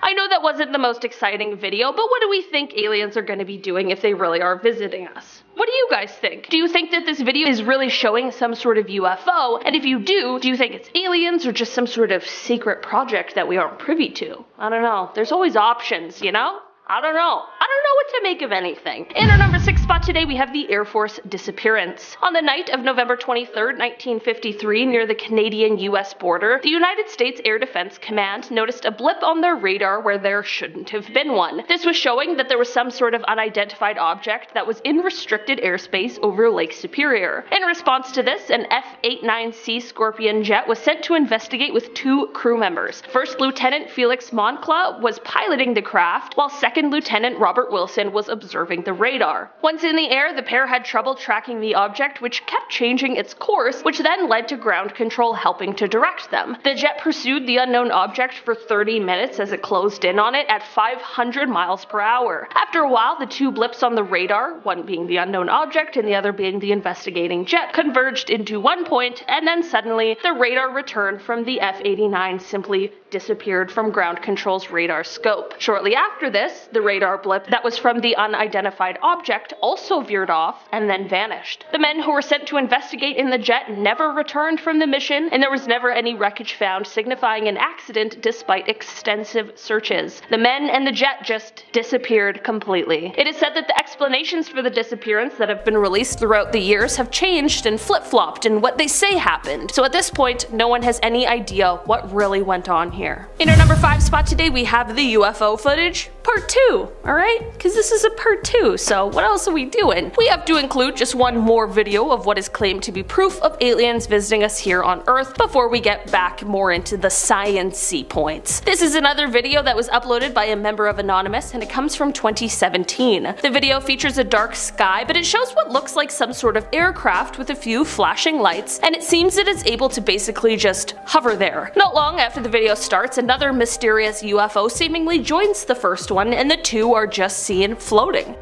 I know that wasn't the most exciting video, but what do we think aliens are going to be doing if they really are visiting us? What do you guys think? Do you think that this video is really showing some sort of UFO? And if you do you think it's aliens or just some sort of secret project that we aren't privy to? I don't know. There's always options, you know? I don't know what to make of anything. In our number 6 spot today, we have the Air Force disappearance. On the night of November 23rd, 1953, near the Canadian-US border, the United States Air Defense Command noticed a blip on their radar where there shouldn't have been one. This was showing that there was some sort of unidentified object that was in restricted airspace over Lake Superior. In response to this, an F-89C Scorpion jet was sent to investigate with 2 crew members. First Lieutenant Felix Moncla was piloting the craft, while Second Lieutenant Robert Wilson was observing the radar. Once in the air, the pair had trouble tracking the object, which kept changing its course, which then led to ground control helping to direct them. The jet pursued the unknown object for 30 minutes as it closed in on it at 500 miles per hour. After a while, the 2 blips on the radar, one being the unknown object and the other being the investigating jet, converged into one point, and then suddenly the radar returned from the F-89 simply disappeared from ground control's radar scope. Shortly after this, the radar blip that was from the unidentified object also veered off and then vanished. The men who were sent to investigate in the jet never returned from the mission, and there was never any wreckage found signifying an accident despite extensive searches. The men and the jet just disappeared completely. It is said that the explanations for the disappearance that have been released throughout the years have changed and flip-flopped in what they say happened. So at this point, no one has any idea what really went on here. In our number 5 spot today, we have the UFO footage. Part 2, alright? Because this is a part 2, so what else are we doing? We have to include just one more video of what is claimed to be proof of aliens visiting us here on Earth before we get back more into the science-y points. This is another video that was uploaded by a member of Anonymous, and it comes from 2017. The video features a dark sky, but it shows what looks like some sort of aircraft with a few flashing lights, and it seems it is able to basically just hover there. Not long after the video starts, another mysterious UFO seemingly joins the first one, and the 2 are just seen floating.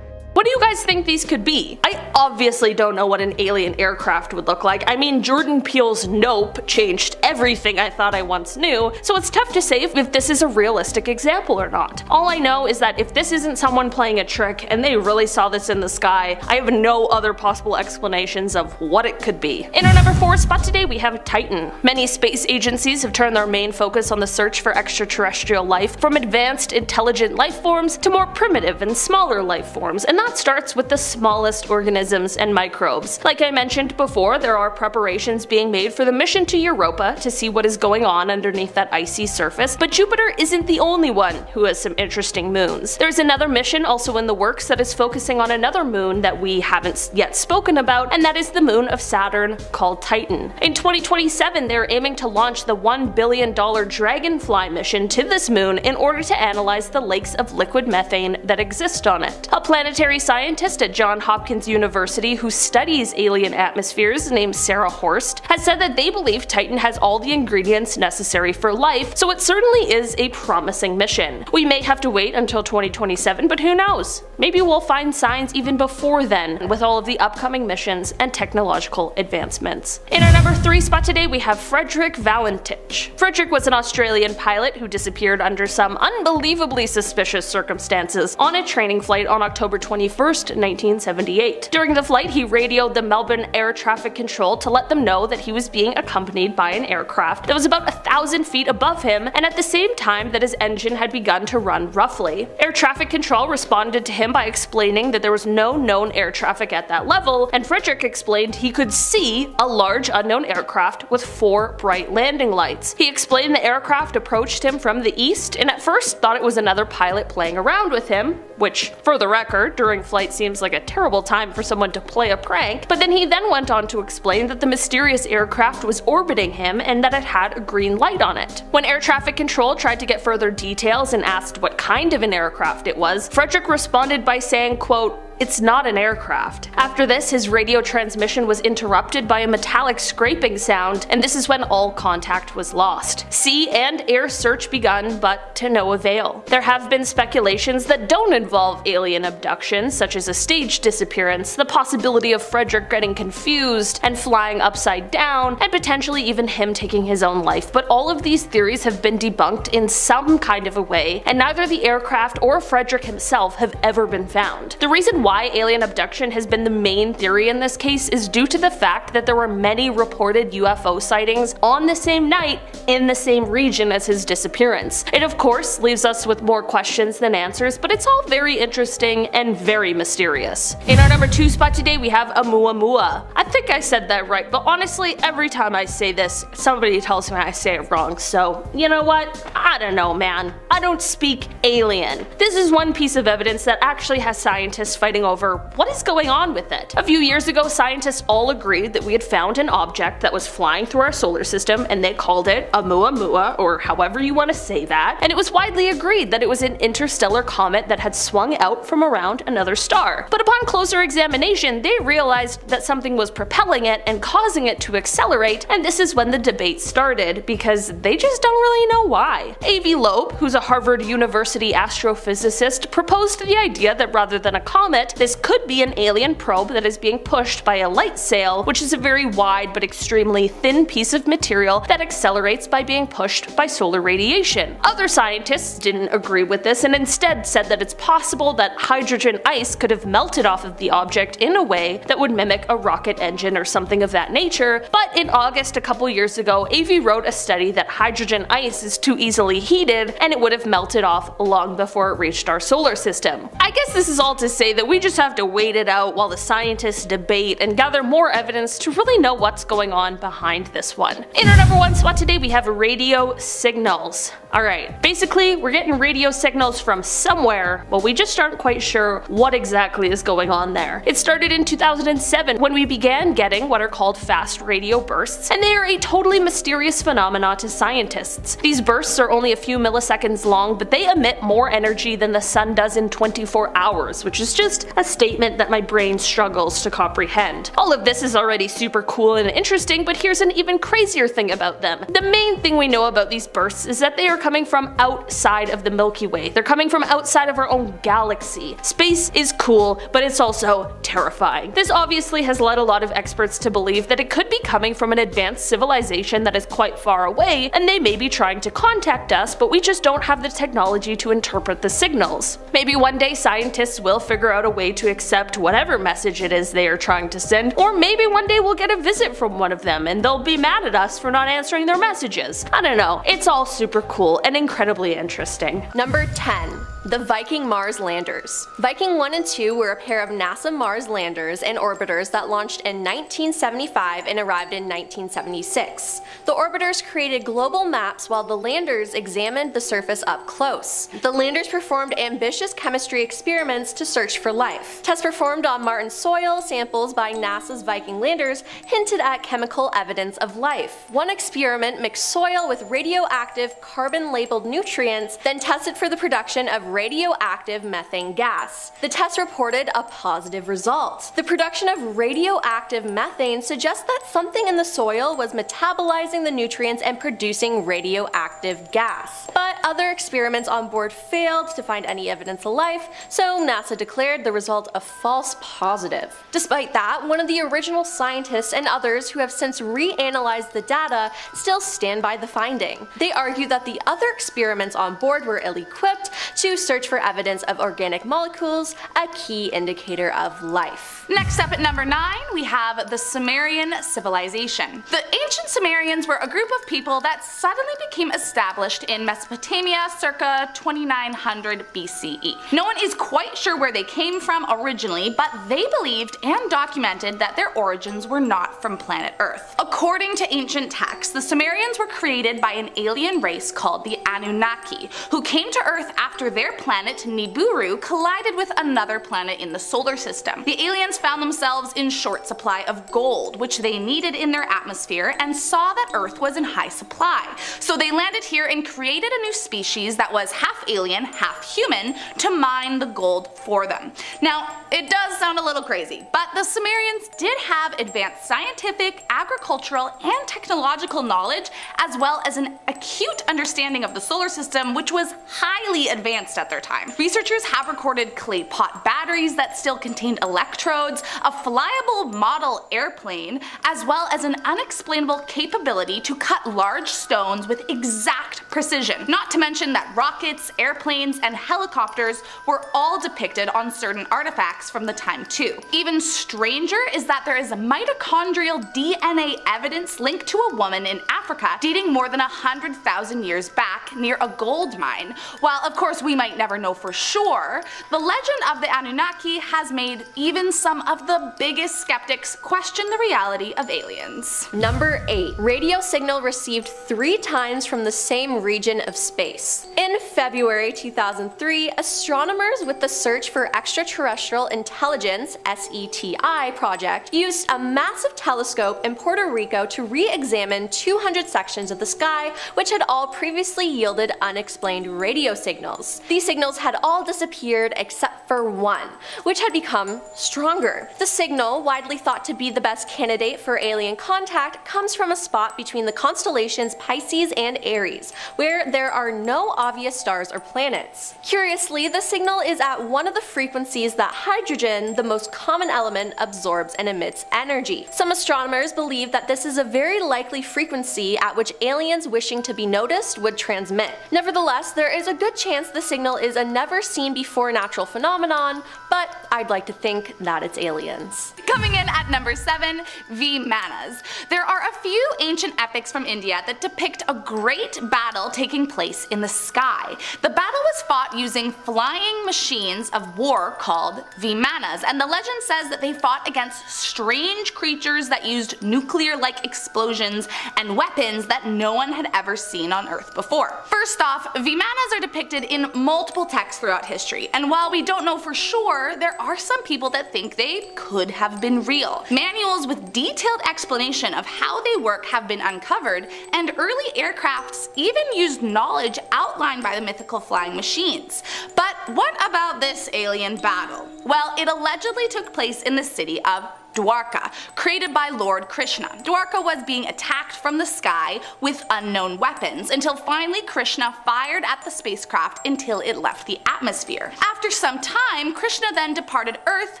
What do you guys think these could be? I obviously don't know what an alien aircraft would look like. I mean, Jordan Peele's Nope changed everything I thought I once knew, so it's tough to say if this is a realistic example or not. All I know is that if this isn't someone playing a trick and they really saw this in the sky, I have no other possible explanations of what it could be. In our number 4 spot today, we have Titan. Many space agencies have turned their main focus on the search for extraterrestrial life, from advanced intelligent life forms to more primitive and smaller life forms, and that starts with the smallest organisms and microbes. Like I mentioned before, there are preparations being made for the mission to Europa to see what is going on underneath that icy surface, but Jupiter isn't the only one who has some interesting moons. There's another mission also in the works that is focusing on another moon that we haven't yet spoken about, and that is the moon of Saturn called Titan. In 2027, they're aiming to launch the $1 billion Dragonfly mission to this moon in order to analyze the lakes of liquid methane that exist on it. A planetary scientist at Johns Hopkins University who studies alien atmospheres named Sarah Horst has said that they believe Titan has all the ingredients necessary for life, so it certainly is a promising mission. We may have to wait until 2027, but who knows? Maybe we'll find signs even before then with all of the upcoming missions and technological advancements. In our number 3 spot today, we have Frederick Valentich. Frederick was an Australian pilot who disappeared under some unbelievably suspicious circumstances on a training flight on October 21st, 1978. During the flight, he radioed the Melbourne Air Traffic Control to let them know that he was being accompanied by an aircraft that was about 1,000 feet above him, and at the same time that his engine had begun to run roughly. Air Traffic Control responded to him by explaining that there was no known air traffic at that level, and Frederick explained he could see a large unknown aircraft with 4 bright landing lights. He explained the aircraft approached him from the east, and at first thought it was another pilot playing around with him, which, for the record, during flight seems like a terrible time for someone to play a prank, but then he went on to explain that the mysterious aircraft was orbiting him and that it had a green light on it. When Air Traffic Control tried to get further details and asked what kind of an aircraft it was, Frederick responded by saying, quote, "It's not an aircraft." After this, his radio transmission was interrupted by a metallic scraping sound, and this is when all contact was lost. Sea and air search begun, but to no avail. There have been speculations that don't involve alien abduction, such as a staged disappearance, the possibility of Frederick getting confused and flying upside down, and potentially even him taking his own life, but all of these theories have been debunked in some kind of a way, and neither the aircraft or Frederick himself have ever been found. The reason why alien abduction has been the main theory in this case is due to the fact that there were many reported UFO sightings on the same night in the same region as his disappearance. It of course leaves us with more questions than answers, but it's all very interesting and very mysterious. In our number 2 spot today we have Oumuamua. I think I said that right, but honestly every time I say this somebody tells me I say it wrong, so you know what? I don't know, man. I don't speak alien. This is one piece of evidence that actually has scientists fighting over what is going on with it. A few years ago scientists all agreed that we had found an object that was flying through our solar system and they called it Oumuamua, or however you want to say that, and it was widely agreed that it was an interstellar comet that had swung out from around another star. But upon closer examination they realized that something was propelling it and causing it to accelerate, and this is when the debate started because they just don't really know why. A.V. Loeb, who's a Harvard University astrophysicist, proposed the idea that rather than a comet, this could be an alien probe that is being pushed by a light sail, which is a very wide but extremely thin piece of material that accelerates by being pushed by solar radiation. Other scientists didn't agree with this and instead said that it's possible that hydrogen ice could have melted off of the object in a way that would mimic a rocket engine or something of that nature, but in August a couple years ago A.V. wrote a study that hydrogen ice is too easily heated and it would have melted off long before it reached our solar system. I guess this is all to say that we just have to wait it out while the scientists debate and gather more evidence to really know what's going on behind this one. In our number 1 spot today we have radio signals. Alright, basically we're getting radio signals from somewhere, but we just aren't quite sure what exactly is going on there. It started in 2007 when we began getting what are called fast radio bursts, and they are a totally mysterious phenomena to scientists. These bursts are only a few milliseconds long, but they emit more energy than the sun does in 24 hours, which is just a statement that my brain struggles to comprehend. All of this is already super cool and interesting, but here's an even crazier thing about them. The main thing we know about these bursts is that they are coming from outside of the Milky Way. They're coming from outside of our own galaxy. Space is cool, but it's also terrifying. This obviously has led a lot of experts to believe that it could be coming from an advanced civilization that is quite far away, and they may be trying to contact us, but we just don't have the technology to interpret the signals. Maybe one day scientists will figure out a way to accept whatever message it is they are trying to send, or maybe one day we'll get a visit from one of them and they'll be mad at us for not answering their messages. I don't know, it's all super cool and incredibly interesting.
Number 10. The Viking Mars landers. Viking 1 and 2 were a pair of NASA Mars landers and orbiters that launched in 1975 and arrived in 1976. The orbiters created global maps while the landers examined the surface up close. The landers performed ambitious chemistry experiments to search for life. Tests performed on Martian soil samples by NASA's Viking landers hinted at chemical evidence of life. One experiment mixed soil with radioactive carbon-labeled nutrients, then tested for the production of radioactive methane gas. The test reported a positive result. The production of radioactive methane suggests that something in the soil was metabolizing the nutrients and producing radioactive gas. But other experiments on board failed to find any evidence of life, so NASA declared the result a false positive. Despite that, one of the original scientists and others who have since reanalyzed the data still stand by the finding. They argue that the other experiments on board were ill-equipped to search for evidence of organic molecules, a key indicator of life.
Next up at number 9, we have the Sumerian civilization. The ancient Sumerians were a group of people that suddenly became established in Mesopotamia circa 2900 BCE. No one is quite sure where they came from originally, but they believed and documented that their origins were not from planet Earth. According to ancient texts, the Sumerians were created by an alien race called the Anunnaki, who came to Earth after their planet Nibiru collided with another planet in the solar system. The aliens found themselves in short supply of gold, which they needed in their atmosphere, and saw that Earth was in high supply. So they landed here and created a new species that was half alien, half human, to mine the gold for them. Now, it does sound a little crazy, but the Sumerians did have advanced scientific, agricultural, and technological knowledge, as well as an acute understanding of the solar system, which was highly advanced at their time. Researchers have recorded clay pot batteries that still contained electrodes, a flyable model airplane, as well as an unexplainable capability to cut large stones with exact precision. Not to mention that rockets, airplanes, and helicopters were all depicted on certain artifacts from the time too. Even stranger is that there is mitochondrial DNA evidence linked to a woman in Africa dating more than 100,000 years back near a gold mine. While of course we might never know for sure, the legend of the Anunnaki has made even some of the biggest skeptics question the reality of aliens.
Number 8. Radio signal received 3 times from the same region of space. In February 2003, astronomers with the Search for Extraterrestrial Intelligence (SETI) project used a massive telescope in Puerto Rico to re-examine 200 sections of the sky which had all previously yielded unexplained radio signals. These signals had all disappeared except for one, which had become stronger. The signal, widely thought to be the best candidate for alien contact, comes from a spot between the constellations Pisces and Aries, where there are no obvious stars or planets. Curiously, the signal is at one of the frequencies that hydrogen, the most common element, absorbs and emits energy. Some astronomers believe that this is a very likely frequency at which aliens wishing to be noticed would transmit. Nevertheless, there is a good chance the signal is a never seen before natural phenomenon, but I'd like to think that it's aliens.
Coming in at number 7, Vimanas. There are a few ancient epics from India that depict a great battle taking place in the sky. The battle was fought using flying machines of war called Vimanas, and the legend says that they fought against strange creatures that used nuclear-like explosions and weapons that no one had ever seen on Earth before. First off, Vimanas are depicted in multiple texts throughout history, and while we don't know for sure, there are some people that think they could have been real. Manuals with detailed explanation of how they work have been uncovered, and early aircrafts even used knowledge outlined by the mythical flying machines. But what about this alien battle? Well, it allegedly took place in the city of Dwarka, created by Lord Krishna. Dwarka was being attacked from the sky with unknown weapons, until finally Krishna fired at the spacecraft until it left the atmosphere. After some time, Krishna then departed Earth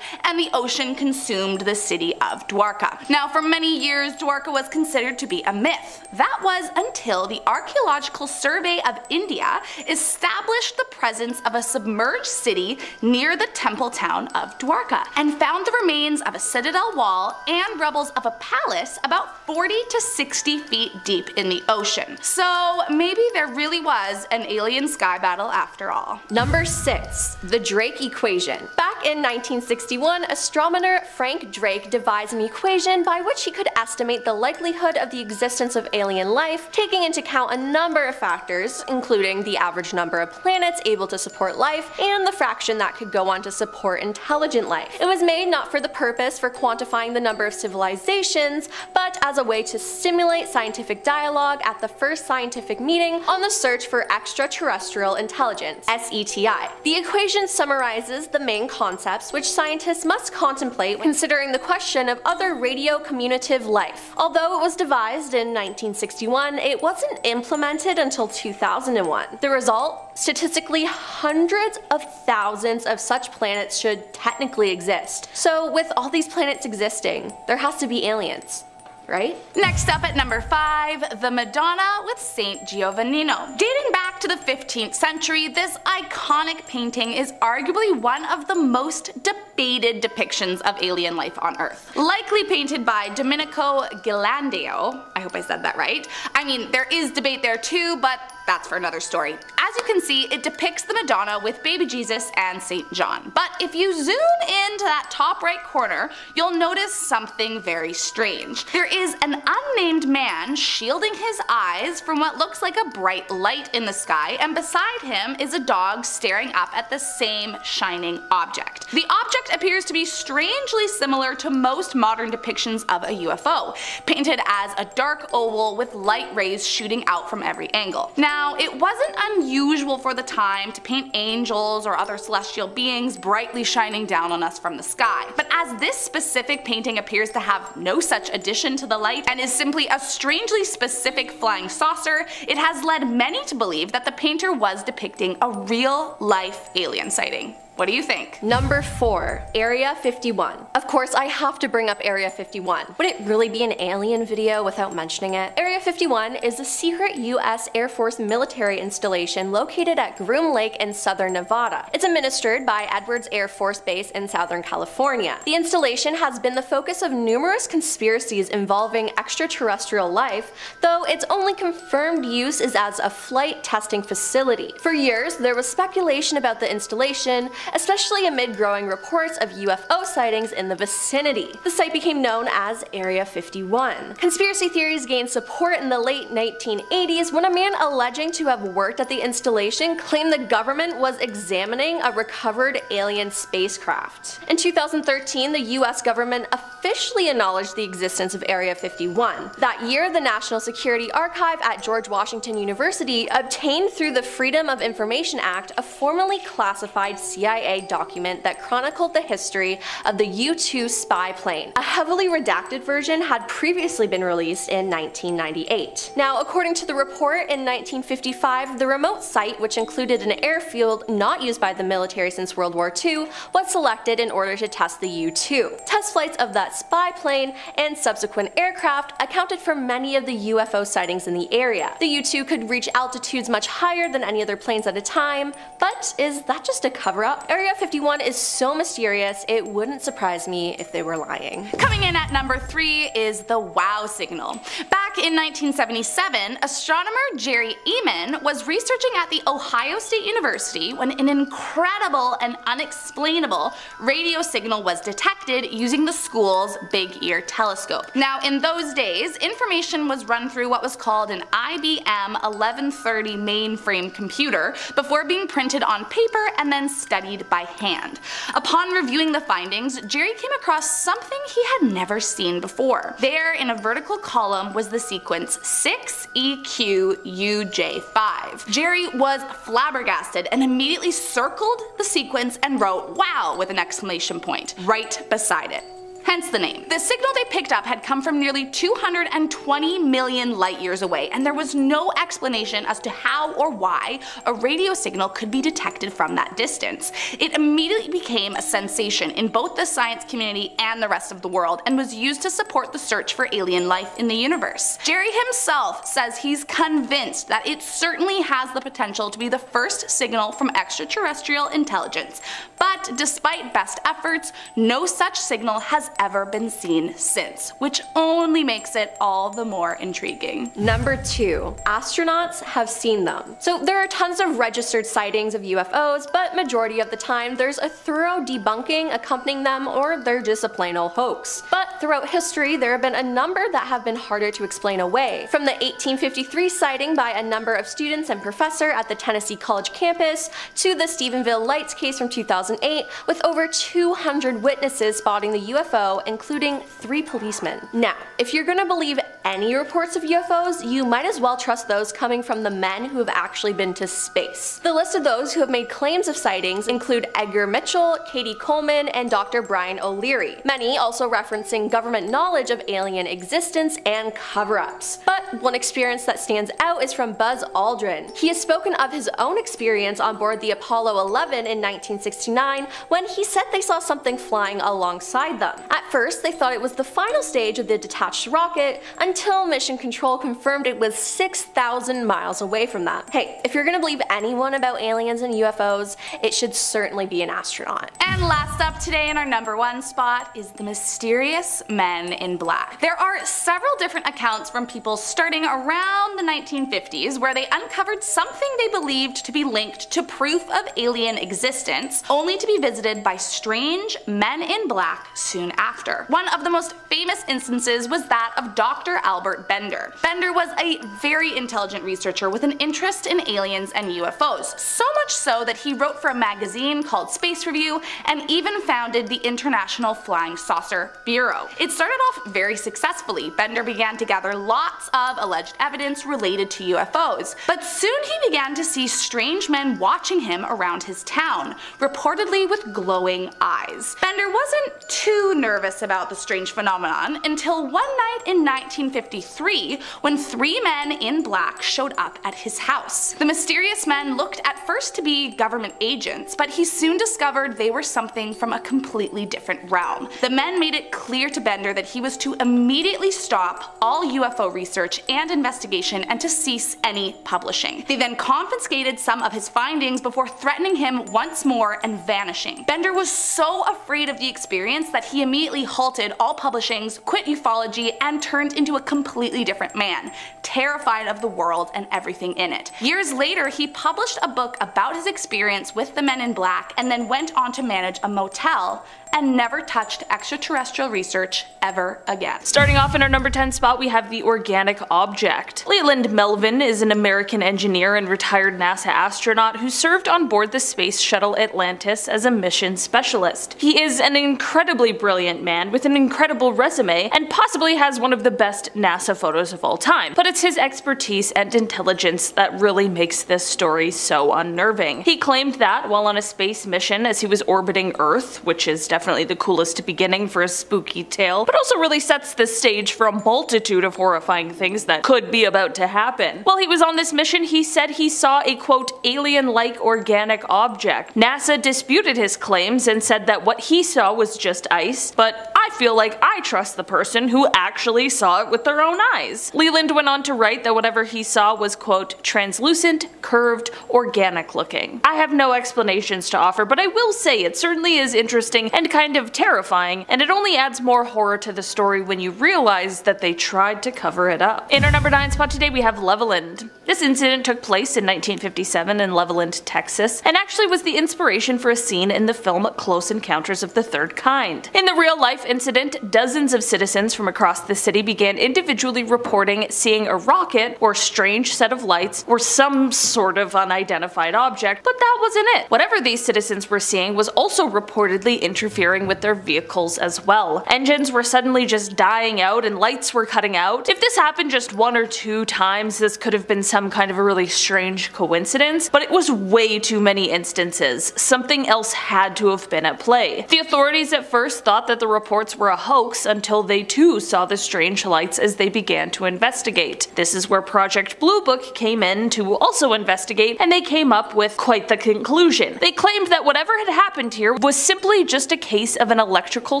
and the ocean consumed the city of Dwarka. Now for many years, Dwarka was considered to be a myth. That was until the Archaeological Survey of India established the presence of a submerged city near the temple town of Dwarka, and found the remains of a citadel wall and rubbles of a palace about 40 to 60 feet deep in the ocean. So maybe there really was an alien sky battle after all.
Number 6. The Drake Equation. Back in 1961, astronomer Frank Drake devised an equation by which he could estimate the likelihood of the existence of alien life, taking into account a number of factors, including the average number of planets able to support life and the fraction that could go on to support intelligent life. It was made not for the purpose for quantifying the number of civilizations, but as a way to stimulate scientific dialogue at the first scientific meeting on the search for extraterrestrial intelligence, SETI. The equation summarizes the main concepts which scientists must contemplate when considering the question of other radio-communicative life. Although it was devised in 1961, it wasn't implemented until 2001. The result? Statistically, hundreds of thousands of such planets should technically exist. So with all these planets existing, there has to be aliens, right?
Next up at number 5, the Madonna with Saint Giovannino. Dating back to the 15th century, this iconic painting is arguably one of the most debated depictions of alien life on Earth. Likely painted by Domenico Ghirlandaio, I hope I said that right. I mean, there is debate there too, but that's for another story. As you can see, it depicts the Madonna with baby Jesus and St. John. But if you zoom into that top right corner, you'll notice something very strange. There is an unnamed man shielding his eyes from what looks like a bright light in the sky, and beside him is a dog staring up at the same shining object. The object appears to be strangely similar to most modern depictions of a UFO, painted as a dark oval with light rays shooting out from every angle. Now, it wasn't unusual for the time to paint angels or other celestial beings brightly shining down on us from the sky, but as this specific painting appears to have no such addition to the light and is simply a strangely specific flying saucer, it has led many to believe that the painter was depicting a real-life alien sighting. What What do you think?
Number 4. Area 51. Of course, I have to bring up Area 51. Would it really be an alien video without mentioning it? Area 51 is a secret US Air Force military installation located at Groom Lake in southern Nevada. It's administered by Edwards Air Force Base in Southern California. The installation has been the focus of numerous conspiracies involving extraterrestrial life, though its only confirmed use is as a flight testing facility. For years, there was speculation about the installation, especially amid growing reports of UFO sightings in the vicinity. The site became known as Area 51. Conspiracy theories gained support in the late 1980s when a man alleging to have worked at the installation claimed the government was examining a recovered alien spacecraft. In 2013, the US government officially acknowledged the existence of Area 51. That year, the National Security Archive at George Washington University obtained through the Freedom of Information Act a formally classified CIA document that chronicled the history of the U-2 spy plane. A heavily redacted version had previously been released in 1998. Now, according to the report, in 1955, the remote site, which included an airfield not used by the military since World War II, was selected in order to test the U-2. Test flights of that spy plane and subsequent aircraft accounted for many of the UFO sightings in the area. The U-2 could reach altitudes much higher than any other planes at a time, but is that just a cover-up? Area 51 is so mysterious, it wouldn't surprise me if they were lying.
Coming in at number 3 is the WOW signal. Back in 1977, astronomer Jerry Eman was researching at the Ohio State University when an incredible and unexplainable radio signal was detected using the school's Big Ear telescope. Now, in those days, information was run through what was called an IBM 1130 mainframe computer before being printed on paper and then studied by hand. Upon reviewing the findings, Jerry came across something he had never seen before. There, in a vertical column, was the sequence 6EQUJ5. Jerry was flabbergasted and immediately circled the sequence and wrote "wow" with an exclamation point right beside it. Hence the name. The signal they picked up had come from nearly 220 million light years away, and there was no explanation as to how or why a radio signal could be detected from that distance. It immediately became a sensation in both the science community and the rest of the world, and was used to support the search for alien life in the universe. Jerry himself says he's convinced that it certainly has the potential to be the first signal from extraterrestrial intelligence, but despite best efforts, no such signal has ever been seen since, which only makes it all the more intriguing.
Number 2. Astronauts have seen them. So there are tons of registered sightings of UFOs, but majority of the time there's a thorough debunking accompanying them, or they're just a plain old hoax. But throughout history, there have been a number that have been harder to explain away. From the 1853 sighting by a number of students and professor at the Tennessee College campus, to the Stephenville Lights case from 2008, with over 200 witnesses spotting the UFO, including 3 policemen. Now, if you're gonna believe any reports of UFOs, you might as well trust those coming from the men who have actually been to space. The list of those who have made claims of sightings include Edgar Mitchell, Katie Coleman, and Dr. Brian O'Leary, many also referencing government knowledge of alien existence and cover-ups. But one experience that stands out is from Buzz Aldrin. He has spoken of his own experience on board the Apollo 11 in 1969 when he said they saw something flying alongside them. At first, they thought it was the final stage of the detached rocket, until Mission Control confirmed it was 6,000 miles away from them. Hey, if you're gonna believe anyone about aliens and UFOs, it should certainly be an astronaut.
And last up today in our number 1 spot is the mysterious men in black. There are several different accounts from people starting around the 1950s where they uncovered something they believed to be linked to proof of alien existence, only to be visited by strange men in black soon after. One of the most famous instances was that of Dr. Albert Bender. Bender was a very intelligent researcher with an interest in aliens and UFOs, so much so that he wrote for a magazine called Space Review and even founded the International Flying Saucer Bureau. It started off very successfully. Bender began to gather lots of alleged evidence related to UFOs, but soon he began to see strange men watching him around his town, reportedly with glowing eyes. Bender wasn't too nervous about the strange phenomenon until one night in 19 1953 when 3 men in black showed up at his house. The mysterious men looked at first to be government agents, but he soon discovered they were something from a completely different realm. The men made it clear to Bender that he was to immediately stop all UFO research and investigation and to cease any publishing. They then confiscated some of his findings before threatening him once more and vanishing. Bender was so afraid of the experience that he immediately halted all publishings, quit ufology, and turned into a completely different man, terrified of the world and everything in it. Years later, he published a book about his experience with the men in black and then went on to manage a motel and never touched extraterrestrial research ever again.
Starting off in our number 10 spot, we have the organic object. Leland Melvin is an American engineer and retired NASA astronaut who served on board the Space Shuttle Atlantis as a mission specialist. He is an incredibly brilliant man with an incredible resume and possibly has one of the best NASA photos of all time, but it's his expertise and intelligence that really makes this story so unnerving. He claimed that while on a space mission as he was orbiting Earth, which is definitely the coolest beginning for a spooky tale, but also really sets the stage for a multitude of horrifying things that could be about to happen. While he was on this mission, he said he saw a quote alien-like organic object. NASA disputed his claims and said that what he saw was just ice, but I feel like I trust the person who actually saw it with their own eyes. Leland went on to write that whatever he saw was quote translucent, curved, organic looking. I have no explanations to offer, but I will say it certainly is interesting and kind of terrifying, and it only adds more horror to the story when you realize that they tried to cover it up. In our number 9 spot today we have Leveland. This incident took place in 1957 in Leveland, Texas, and actually was the inspiration for a scene in the film Close Encounters of the Third Kind. In the real-life incident, dozens of citizens from across the city began individually reporting seeing a rocket or strange set of lights or some sort of unidentified object, but that wasn't it. Whatever these citizens were seeing was also reportedly interfering with their vehicles as well. Engines were suddenly just dying out and lights were cutting out. If this happened just 1 or 2 times, this could have been some kind of a really strange coincidence, but it was way too many instances. Something else had to have been at play. The authorities at first thought that the reports were a hoax until they too saw the strange lights as they began to investigate. This is where Project Blue Book came in to also investigate, and they came up with quite the conclusion. They claimed that whatever had happened here was simply just a case of an electrical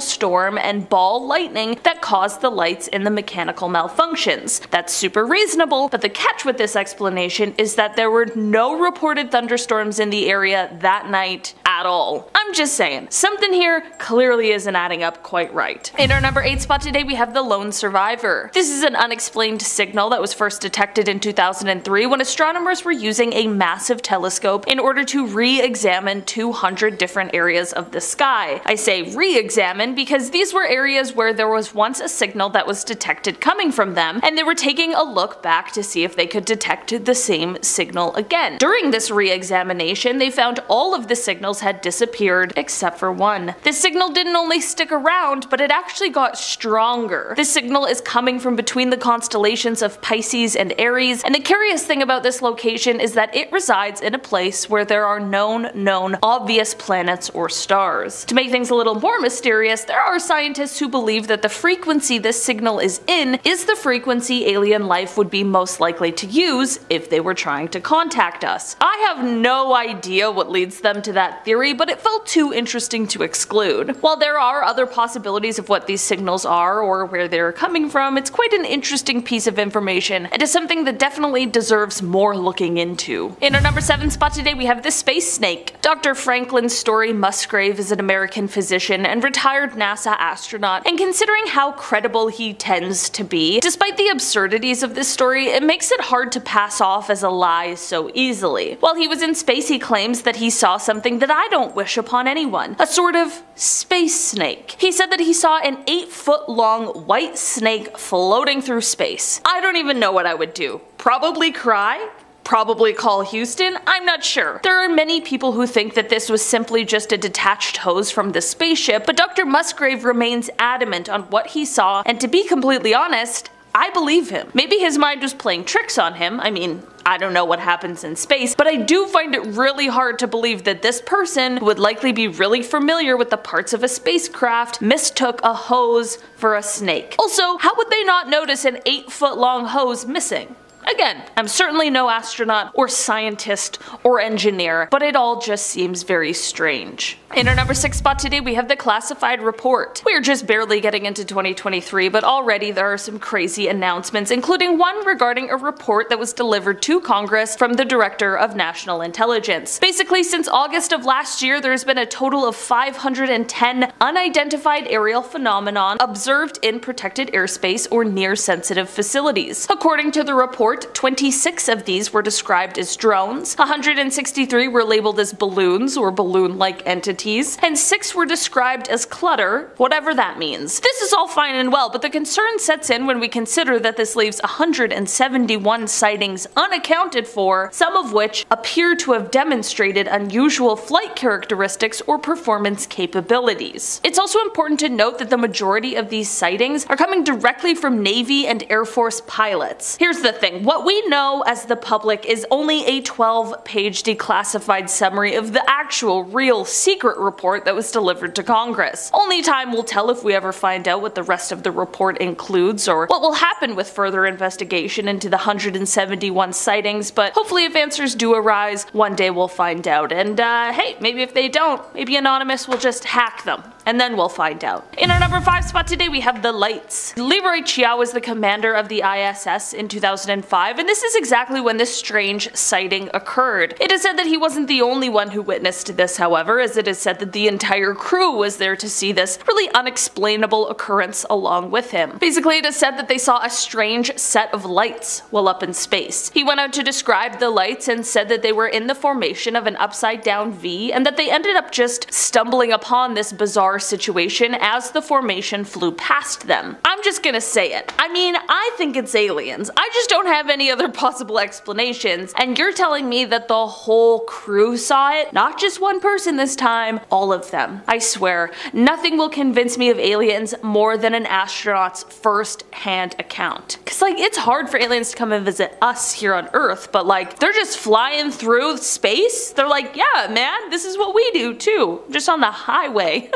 storm and ball lightning that caused the lights in the mechanical malfunctions. That's super reasonable, but the catch with this explanation is that there were no reported thunderstorms in the area that night at all. I'm just saying, something here clearly isn't adding up quite right. In our number 8 spot today we have the lone survivor. This is an unexplained signal that was first detected in 2003 when astronomers were using a massive telescope in order to re-examine 200 different areas of the sky. I say re-examine because these were areas where there was once a signal that was detected coming from them, and they were taking a look back to see if they could detect the same signal again. During this re-examination, they found all of the signals had disappeared except for one. This signal didn't only stick around, but it actually got stronger. This signal is coming from between the constellations of Pisces and Aries, and the curious thing about this location is that it resides in a place where there are known obvious planets or stars. To make things a little more mysterious, there are scientists who believe that the frequency this signal is in is the frequency alien life would be most likely to use if they were trying to contact us. I have no idea what leads them to that theory, but it felt too interesting to exclude. While there are other possibilities of what these signals are or where they're coming from, it's quite an interesting piece of information and is something that definitely deserves more looking into. In our number 7 spot today we have the space snake. Dr. Franklin Story Musgrave is an American physician and retired NASA astronaut, and considering how credible he tends to be, despite the absurdities of this story, it makes it hard to pass off as a lie so easily. While he was in space, he claims that he saw something that I don't wish upon anyone, a sort of space snake. He said that he saw an 8-foot-long white snake floating through space. I don't even know what I would do. Probably cry? Probably call Houston? I'm not sure. There are many people who think that this was simply just a detached hose from the spaceship, but Dr. Musgrave remains adamant on what he saw, and to be completely honest, I believe him. Maybe his mind was playing tricks on him. I mean, I don't know what happens in space, but I do find it really hard to believe that this person, who would likely be really familiar with the parts of a spacecraft, mistook a hose for a snake. Also, how would they not notice an 8-foot-long hose missing? Again, I'm certainly no astronaut or scientist or engineer, but it all just seems very strange. In our number 6 spot today, we have the classified report. We are just barely getting into 2023, but already there are some crazy announcements, including one regarding a report that was delivered to Congress from the Director of National Intelligence. Basically, since August of last year, there's been a total of 510 unidentified aerial phenomenon observed in protected airspace or near sensitive facilities. According to the report, 26 of these were described as drones, 163 were labeled as balloons or balloon-like entities, and 6 were described as clutter, whatever that means. This is all fine and well, but the concern sets in when we consider that this leaves 171 sightings unaccounted for, some of which appear to have demonstrated unusual flight characteristics or performance capabilities. It's also important to note that the majority of these sightings are coming directly from Navy and Air Force pilots. Here's the thing. What we know as the public is only a 12-page declassified summary of the actual, real, secret report that was delivered to Congress. Only time will tell if we ever find out what the rest of the report includes or what will happen with further investigation into the 171 sightings, but hopefully if answers do arise, one day we'll find out. And hey, maybe if they don't, maybe Anonymous will just hack them. And then we'll find out. In our number 5 spot today, we have the lights. Leroy Chiao was the commander of the ISS in 2005, and this is exactly when this strange sighting occurred. It is said that he wasn't the only one who witnessed this, however, as it is said that the entire crew was there to see this really unexplainable occurrence along with him. Basically, it is said that they saw a strange set of lights while up in space. He went out to describe the lights and said that they were in the formation of an upside-down V, and that they ended up just stumbling upon this bizarre situation as the formation flew past them. I'm just gonna say it. I mean, I think it's aliens. I just don't have any other possible explanations, and you're telling me that the whole crew saw it? Not just one person this time, all of them. I swear, nothing will convince me of aliens more than an astronaut's first-hand account. Cause like, it's hard for aliens to come and visit us here on Earth, but like, they're just flying through space? They're like, yeah man, this is what we do too, just on the highway.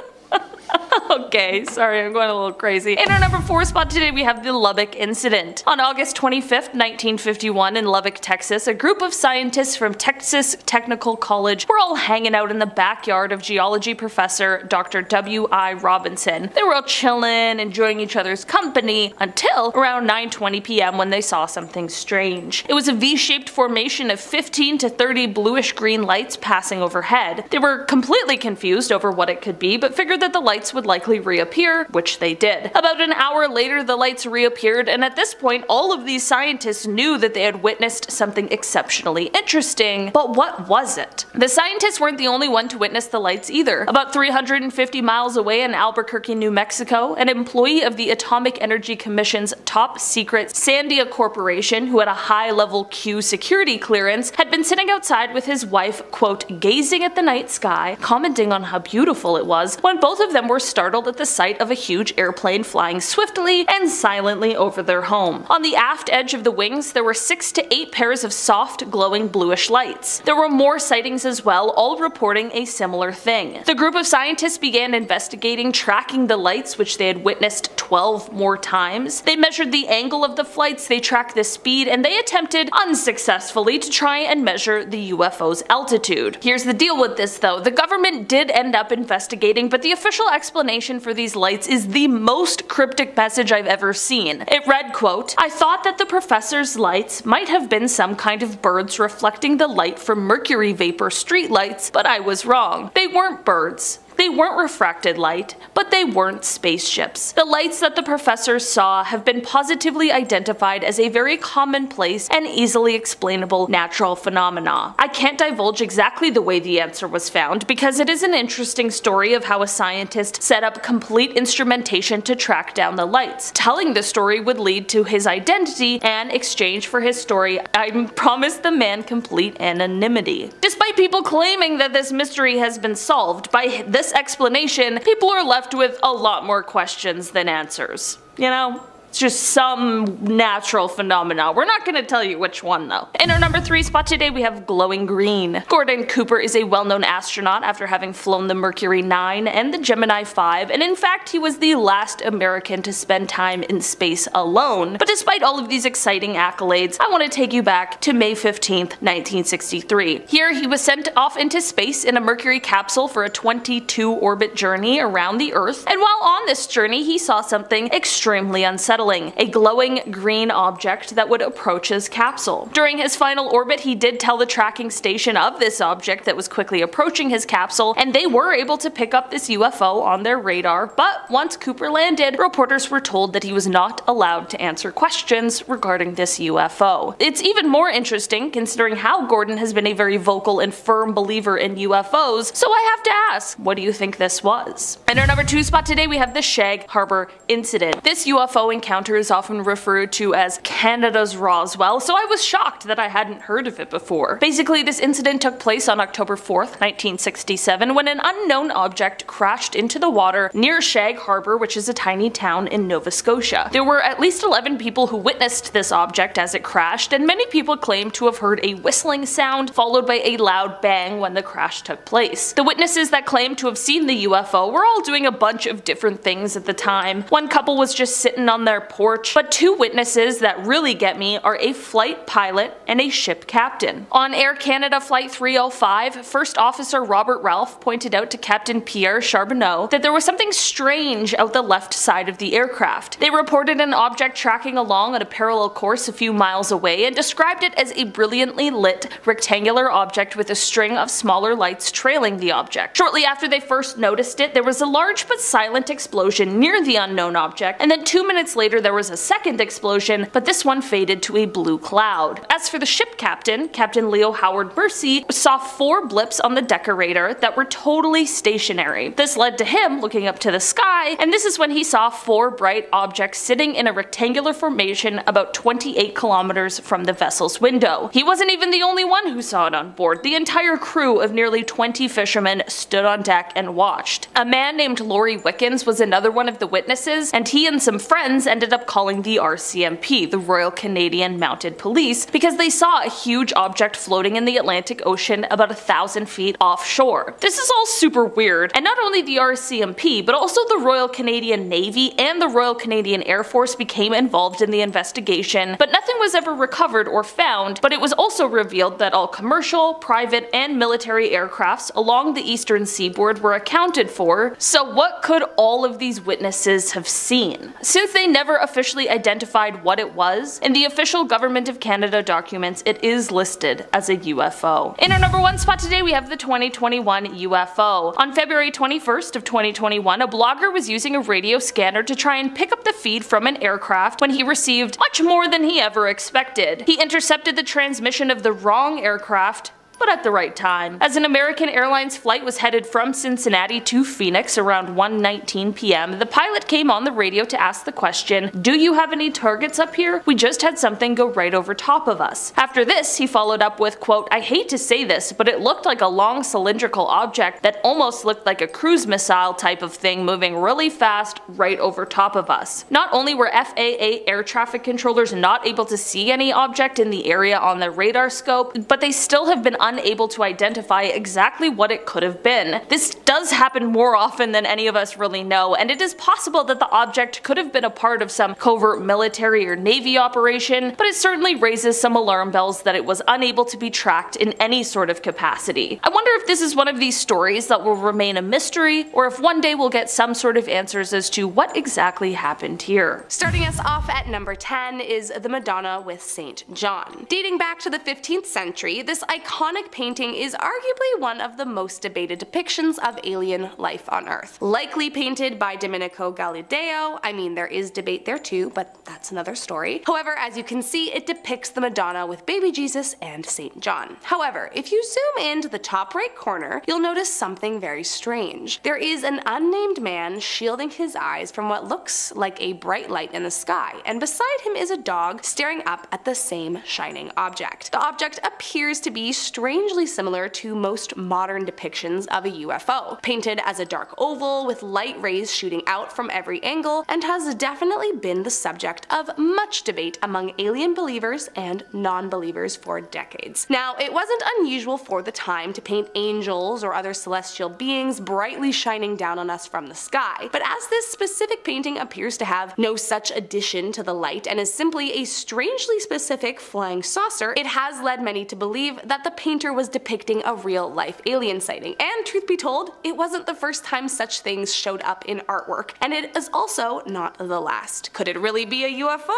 Okay, sorry, I'm going a little crazy. In our number 4 spot today, we have the Lubbock incident. On August 25th, 1951 in Lubbock, Texas, a group of scientists from Texas Technical College were all hanging out in the backyard of geology professor Dr. W.I. Robinson. They were all chilling, enjoying each other's company, until around 9:20 p.m. when they saw something strange. It was a V-shaped formation of 15 to 30 bluish-green lights passing overhead. They were completely confused over what it could be, but figured that the lights would likely reappear, which they did. About an hour later, the lights reappeared, and at this point, all of these scientists knew that they had witnessed something exceptionally interesting. But what was it? The scientists weren't the only one to witness the lights either. About 350 miles away in Albuquerque, New Mexico, an employee of the Atomic Energy Commission's top secret Sandia Corporation, who had a high-level Q security clearance, had been sitting outside with his wife, quote, gazing at the night sky, commenting on how beautiful it was, when both of them were startled at the sight of a huge airplane flying swiftly and silently over their home. On the aft edge of the wings, there were 6 to 8 pairs of soft, glowing bluish lights. There were more sightings as well, all reporting a similar thing. The group of scientists began investigating, tracking the lights, which they had witnessed 12 more times. They measured the angle of the flights, they tracked the speed, and they attempted, unsuccessfully, to try and measure the UFO's altitude. Here's the deal with this though, the government did end up investigating, but the official explanation for these lights is the most cryptic message I've ever seen. It read, quote, I thought that the professor's lights might have been some kind of birds reflecting the light from mercury vapor streetlights, but I was wrong. They weren't birds. They weren't refracted light, but they weren't spaceships. The lights that the professors saw have been positively identified as a very commonplace and easily explainable natural phenomena. I can't divulge exactly the way the answer was found because it is an interesting story of how a scientist set up complete instrumentation to track down the lights. Telling the story would lead to his identity, and in exchange for his story, I promised the man complete anonymity. Despite people claiming that this mystery has been solved, by this explanation, people are left with a lot more questions than answers. You know? It's just some natural phenomena. We're not gonna tell you which one though. In our number 3 spot today we have glowing green. Gordon Cooper is a well-known astronaut after having flown the Mercury 9 and the Gemini 5, and in fact he was the last American to spend time in space alone. But despite all of these exciting accolades, I want to take you back to May 15th, 1963. Here he was sent off into space in a Mercury capsule for a 22-orbit journey around the Earth, and while on this journey he saw something extremely unsettling, a glowing green object that would approach his capsule. During his final orbit he did tell the tracking station of this object that was quickly approaching his capsule, and they were able to pick up this UFO on their radar, but once Cooper landed, reporters were told that he was not allowed to answer questions regarding this UFO. It's even more interesting considering how Gordon has been a very vocal and firm believer in UFOs, so I have to ask, what do you think this was? In our number 2 spot today we have the Shag Harbor incident. This UFO encounter is often referred to as Canada's Roswell, so I was shocked that I hadn't heard of it before. Basically, this incident took place on October 4th, 1967, when an unknown object crashed into the water near Shag Harbor, which is a tiny town in Nova Scotia. There were at least 11 people who witnessed this object as it crashed, and many people claim to have heard a whistling sound followed by a loud bang when the crash took place. The witnesses that claimed to have seen the UFO were all doing a bunch of different things at the time. One couple was just sitting on their porch, but 2 witnesses that really get me are a flight pilot and a ship captain. On Air Canada Flight 305, First Officer Robert Ralph pointed out to Captain Pierre Charbonneau that there was something strange out the left side of the aircraft. They reported an object tracking along on a parallel course a few miles away and described it as a brilliantly lit rectangular object with a string of smaller lights trailing the object. Shortly after they first noticed it, there was a large but silent explosion near the unknown object, and then 2 minutes later there was a second explosion, but this one faded to a blue cloud. As for the ship captain, Captain Leo Howard Mercy saw 4 blips on the decorator that were totally stationary. This led to him looking up to the sky, and this is when he saw 4 bright objects sitting in a rectangular formation about 28 kilometers from the vessel's window. He wasn't even the only one who saw it on board. The entire crew of nearly 20 fishermen stood on deck and watched. A man named Laurie Wickens was another one of the witnesses, and he and some friends ended up calling the RCMP, the Royal Canadian Mounted Police, because they saw a huge object floating in the Atlantic Ocean about 1,000 feet offshore. This is all super weird, and not only the RCMP, but also the Royal Canadian Navy and the Royal Canadian Air Force became involved in the investigation, but nothing was ever recovered or found. But it was also revealed that all commercial, private, and military aircrafts along the eastern seaboard were accounted for. So what could all of these witnesses have seen? Since they never officially identified what it was, in the official Government of Canada documents it is listed as a UFO. In our number 1 spot today we have the 2021 UFO. On February 21st of 2021, a blogger was using a radio scanner to try and pick up the feed from an aircraft when he received much more than he ever expected. He intercepted the transmission of the wrong aircraft, but at the right time. As an American Airlines flight was headed from Cincinnati to Phoenix around 1:19 p.m., the pilot came on the radio to ask the question, "Do you have any targets up here? We just had something go right over top of us." After this, he followed up with, quote, "I hate to say this, but it looked like a long cylindrical object that almost looked like a cruise missile type of thing moving really fast right over top of us." Not only were FAA air traffic controllers not able to see any object in the area on their radar scope, but they still have been unable to identify exactly what it could have been. This does happen more often than any of us really know, and it is possible that the object could have been a part of some covert military or navy operation, but it certainly raises some alarm bells that it was unable to be tracked in any sort of capacity. I wonder if this is one of these stories that will remain a mystery, or if one day we'll get some sort of answers as to what exactly happened here.
Starting us off at number 10 is the Madonna with St. John. Dating back to the 15th century, this iconic painting is arguably one of the most debated depictions of alien life on Earth. Likely painted by Domenico Galileo. I mean, there is debate there too, but that's another story. However, as you can see, it depicts the Madonna with baby Jesus and St. John. However, if you zoom into the top right corner, you'll notice something very strange. There is an unnamed man shielding his eyes from what looks like a bright light in the sky, and beside him is a dog staring up at the same shining object. The object appears to be strange strangely similar to most modern depictions of a UFO, painted as a dark oval with light rays shooting out from every angle, and has definitely been the subject of much debate among alien believers and non-believers for decades. Now, it wasn't unusual for the time to paint angels or other celestial beings brightly shining down on us from the sky, but as this specific painting appears to have no such addition to the light and is simply a strangely specific flying saucer, it has led many to believe that the painter was depicting a real-life alien sighting. And truth be told, it wasn't the first time such things showed up in artwork, and it is also not the last. Could it really be a UFO?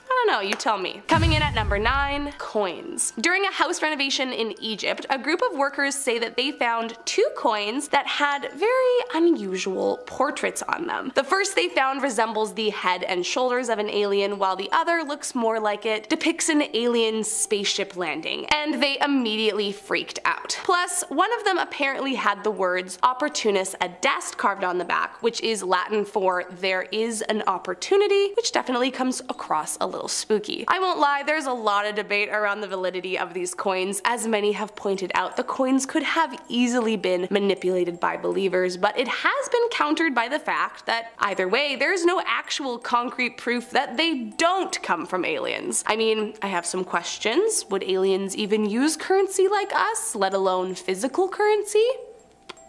I don't know, you tell me. Coming in at number 9, coins. During a house renovation in Egypt, a group of workers say that they found 2 coins that had very unusual portraits on them. The first they found resembles the head and shoulders of an alien, while the other looks more like it depicts an alien spaceship landing, and they immediately freaked out. Plus, one of them apparently had the words opportunus adest carved on the back, which is Latin for there is an opportunity, which definitely comes across a little spooky. I won't lie, there's a lot of debate around the validity of these coins. As many have pointed out, the coins could have easily been manipulated by believers, but it has been countered by the fact that either way, there's no actual concrete proof that they don't come from aliens. I mean, I have some questions. Would aliens even use currency like us, let alone physical currency?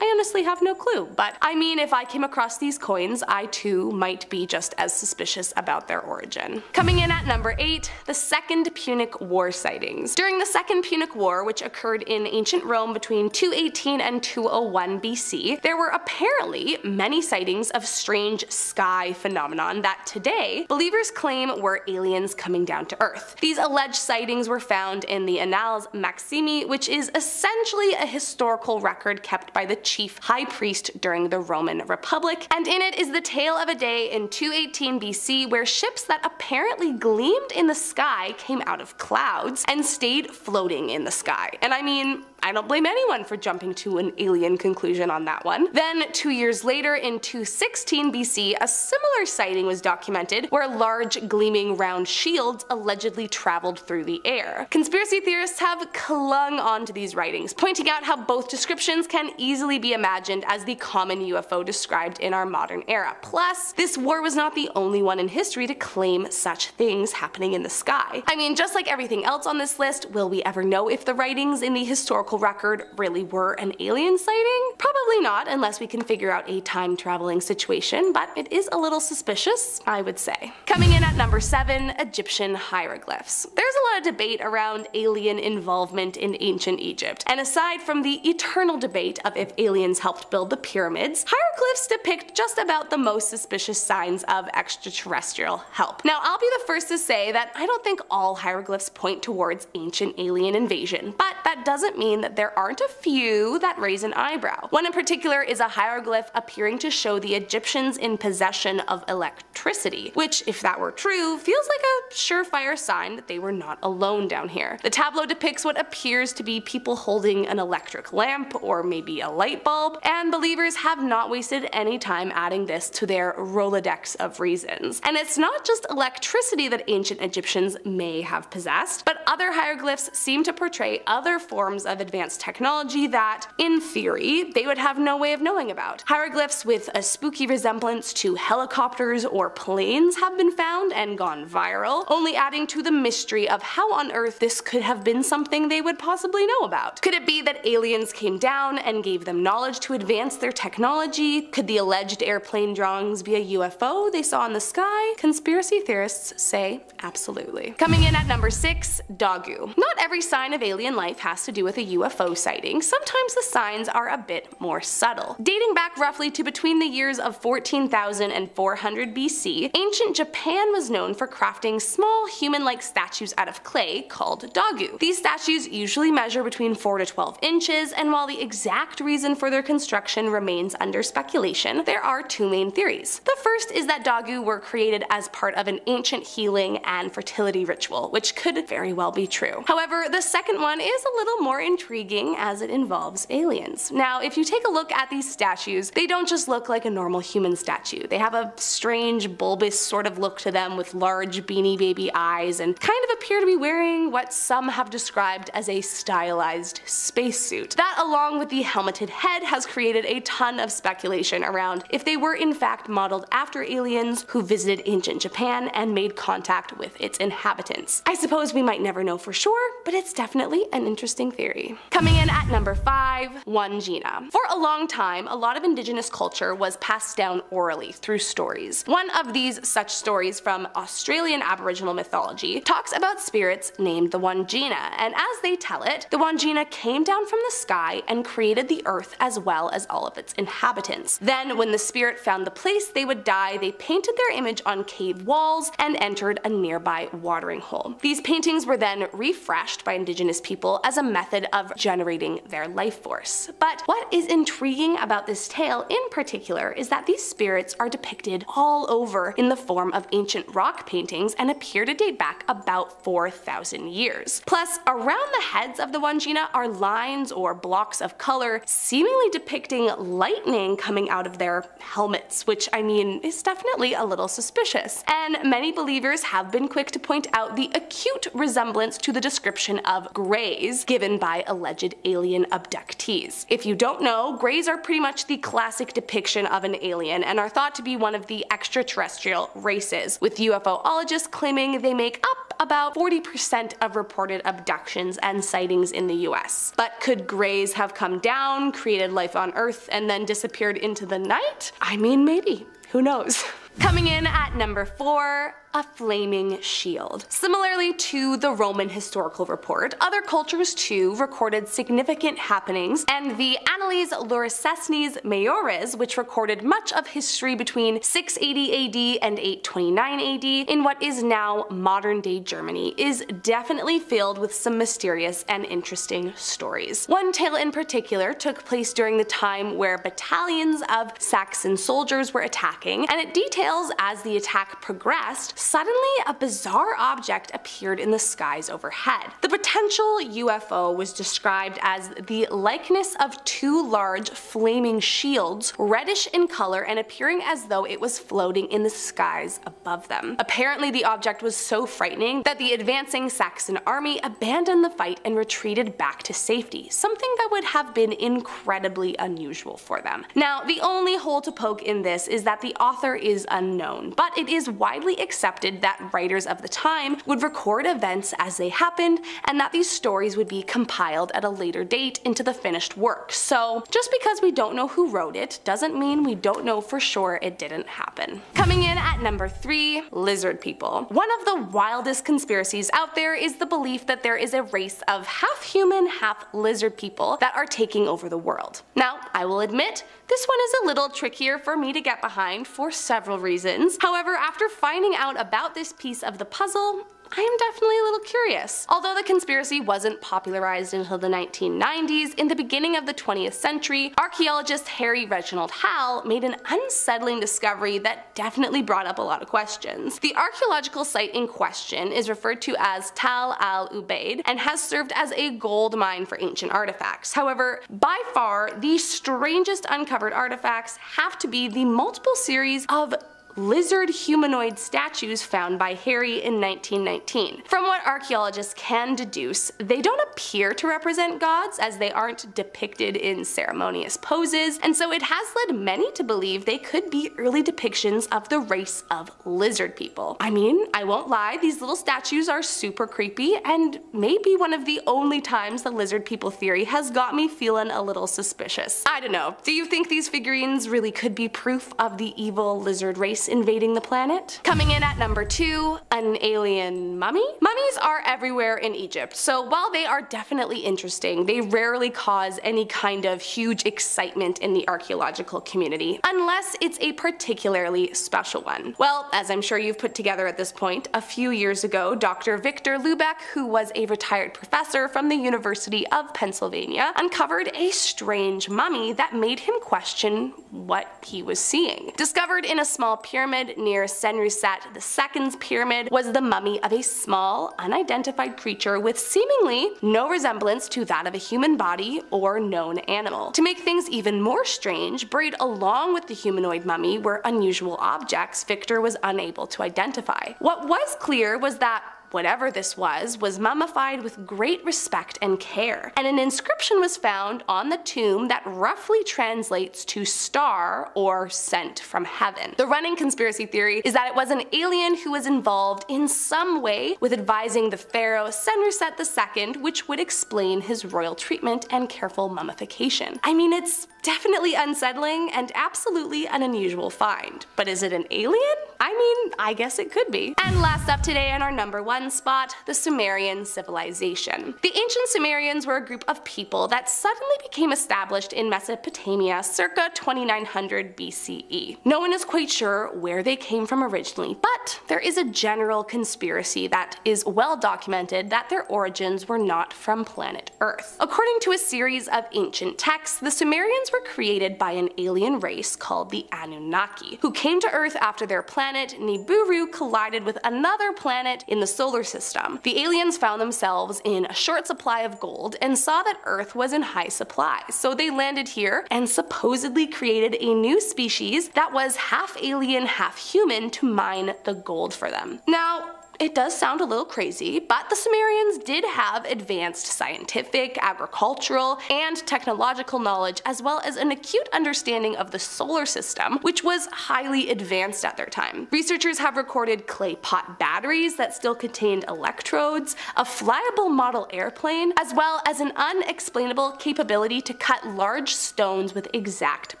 I honestly have no clue, but I mean, if I came across these coins, I too might be just as suspicious about their origin. Coming in at number 8, the Second Punic War sightings. During the Second Punic War, which occurred in ancient Rome between 218 and 201 BC, there were apparently many sightings of strange sky phenomenon that today believers claim were aliens coming down to Earth. These alleged sightings were found in the Annales Maximi, which is essentially a historical record kept by the chief high priest during the Roman Republic, and in it is the tale of a day in 218 BC where ships that apparently gleamed in the sky came out of clouds and stayed floating in the sky. And I mean, I don't blame anyone for jumping to an alien conclusion on that one. Then 2 years later in 216 BC, a similar sighting was documented where large gleaming round shields allegedly traveled through the air. Conspiracy theorists have clung on to these writings, pointing out how both descriptions can easily be imagined as the common UFO described in our modern era. Plus, this war was not the only one in history to claim such things happening in the sky. I mean, just like everything else on this list, will we ever know if the writings in the historical record really were an alien sighting? Probably not, unless we can figure out a time traveling situation, but it is a little suspicious, I would say. Coming in at number 7, Egyptian hieroglyphs. There's a lot of debate around alien involvement in ancient Egypt, and aside from the eternal debate of if aliens helped build the pyramids, hieroglyphs depict just about the most suspicious signs of extraterrestrial help. Now, I'll be the first to say that I don't think all hieroglyphs point towards ancient alien invasion, but that doesn't mean that there aren't a few that raise an eyebrow. One in particular is a hieroglyph appearing to show the Egyptians in possession of electricity, which, if that were true, feels like a surefire sign that they were not alone down here. The tableau depicts what appears to be people holding an electric lamp or maybe a light bulb, and believers have not wasted any time adding this to their Rolodex of reasons. And it's not just electricity that ancient Egyptians may have possessed, but other hieroglyphs seem to portray other forms of advanced technology that, in theory, they would have no way of knowing about. Hieroglyphs with a spooky resemblance to helicopters or planes have been found and gone viral, only adding to the mystery of how on earth this could have been something they would possibly know about. Could it be that aliens came down and gave them knowledge to advance their technology? Could the alleged airplane drawings be a UFO they saw in the sky? Conspiracy theorists say absolutely. Coming in at number 6, Dagu. Not every sign of alien life has to do with a UFO sighting. Sometimes the signs are a bit more subtle. Dating back roughly to between the years of 14,000 and 400 BC, ancient Japan was known for crafting small human-like statues out of clay called dagu. These statues usually measure between 4 to 12 inches, and while the exact reason for their construction remains under speculation, there are 2 main theories. The first is that dagu were created as part of an ancient healing and fertility ritual, which could very well be true. However, the second one is a little more intriguing intriguing as it involves aliens. Now, if you take a look at these statues, they don't just look like a normal human statue. They have a strange, bulbous sort of look to them with large beanie baby eyes and kind of appear to be wearing what some have described as a stylized spacesuit. That, along with the helmeted head, has created a ton of speculation around if they were in fact modeled after aliens who visited ancient Japan and made contact with its inhabitants. I suppose we might never know for sure, but it's definitely an interesting theory. Coming in at number 5, Wandjina. For a long time, a lot of indigenous culture was passed down orally through stories. One of these such stories from Australian Aboriginal mythology talks about spirits named the Wandjina, and as they tell it, the Wandjina came down from the sky and created the earth as well as all of its inhabitants. Then, when the spirit found the place they would die, they painted their image on cave walls and entered a nearby watering hole. These paintings were then refreshed by indigenous people as a method of generating their life force. But what is intriguing about this tale in particular is that these spirits are depicted all over in the form of ancient rock paintings and appear to date back about 4,000 years. Plus, around the heads of the Wandjina are lines or blocks of color seemingly depicting lightning coming out of their helmets, which I mean is definitely a little suspicious. And many believers have been quick to point out the acute resemblance to the description of greys given by alleged alien abductees. If you don't know, greys are pretty much the classic depiction of an alien and are thought to be one of the extraterrestrial races, with UFOologists claiming they make up about 40% of reported abductions and sightings in the US. But could greys have come down, created life on Earth, and then disappeared into the night? I mean, maybe. Who knows? Coming in at number 4, a flaming shield. Similarly to the Roman historical report, other cultures too recorded significant happenings, and the Annales Lauricenses Maiores, which recorded much of history between 680 AD and 829 AD in what is now modern-day Germany, is definitely filled with some mysterious and interesting stories. One tale in particular took place during the time where battalions of Saxon soldiers were attacking, and it details as the attack progressed, suddenly a bizarre object appeared in the skies overhead. The potential UFO was described as the likeness of 2 large flaming shields, reddish in color and appearing as though it was floating in the skies above them. Apparently the object was so frightening that the advancing Saxon army abandoned the fight and retreated back to safety, something that would have been incredibly unusual for them. Now, the only hole to poke in this is that the author is unknown, but it is widely accepted that writers of the time would record events as they happened, and that these stories would be compiled at a later date into the finished work. So just because we don't know who wrote it doesn't mean we don't know for sure it didn't happen. Coming in at number 3, lizard people. One of the wildest conspiracies out there is the belief that there is a race of half human, half lizard people that are taking over the world. Now, I will admit, this one is a little trickier for me to get behind for several reasons. However, after finding out about this piece of the puzzle, I am definitely a little curious. Although the conspiracy wasn't popularized until the 1990s, in the beginning of the 20th century, archaeologist Harry Reginald Hall made an unsettling discovery that definitely brought up a lot of questions. The archaeological site in question is referred to as Tal al-Ubaid and has served as a gold mine for ancient artifacts. However, by far, the strangest uncovered artifacts have to be the multiple series of lizard humanoid statues found by Harry in 1919. From what archaeologists can deduce, they don't appear to represent gods as they aren't depicted in ceremonious poses, and so it has led many to believe they could be early depictions of the race of lizard people. I mean, I won't lie, these little statues are super creepy, and maybe one of the only times the lizard people theory has got me feeling a little suspicious. I don't know, do you think these figurines really could be proof of the evil lizard race invading the planet? Coming in at number 2, an alien mummy? Mummies are everywhere in Egypt, so while they are definitely interesting, they rarely cause any kind of huge excitement in the archaeological community, unless it's a particularly special one. Well, as I'm sure you've put together at this point, a few years ago, Dr. Victor Lubeck, who was a retired professor from the University of Pennsylvania, uncovered a strange mummy that made him question what he was seeing. Discovered in a small pyramid pyramid near Senusret II's pyramid was the mummy of a small, unidentified creature with seemingly no resemblance to that of a human body or known animal. To make things even more strange, buried along with the humanoid mummy were unusual objects Victor was unable to identify. What was clear was that whatever this was mummified with great respect and care, and an inscription was found on the tomb that roughly translates to star or sent from heaven. The running conspiracy theory is that it was an alien who was involved in some way with advising the pharaoh Senusret II, which would explain his royal treatment and careful mummification. I mean, it's definitely unsettling and absolutely an unusual find, but is it an alien? I mean, I guess it could be. And last up today on our number 1 spot, the Sumerian civilization. The ancient Sumerians were a group of people that suddenly became established in Mesopotamia circa 2900 BCE. No one is quite sure where they came from originally, but there is a general conspiracy that is well documented that their origins were not from planet Earth. According to a series of ancient texts, the Sumerians were created by an alien race called the Anunnaki, who came to Earth after their planet Nibiru collided with another planet in the solar system. The aliens found themselves in a short supply of gold and saw that Earth was in high supply, so they landed here and supposedly created a new species that was half alien, half human to mine the gold for them. Now, it does sound a little crazy, but the Sumerians did have advanced scientific, agricultural, and technological knowledge, as well as an acute understanding of the solar system, which was highly advanced at their time. Researchers have recorded clay pot batteries that still contained electrodes, a flyable model airplane, as well as an unexplainable capability to cut large stones with exact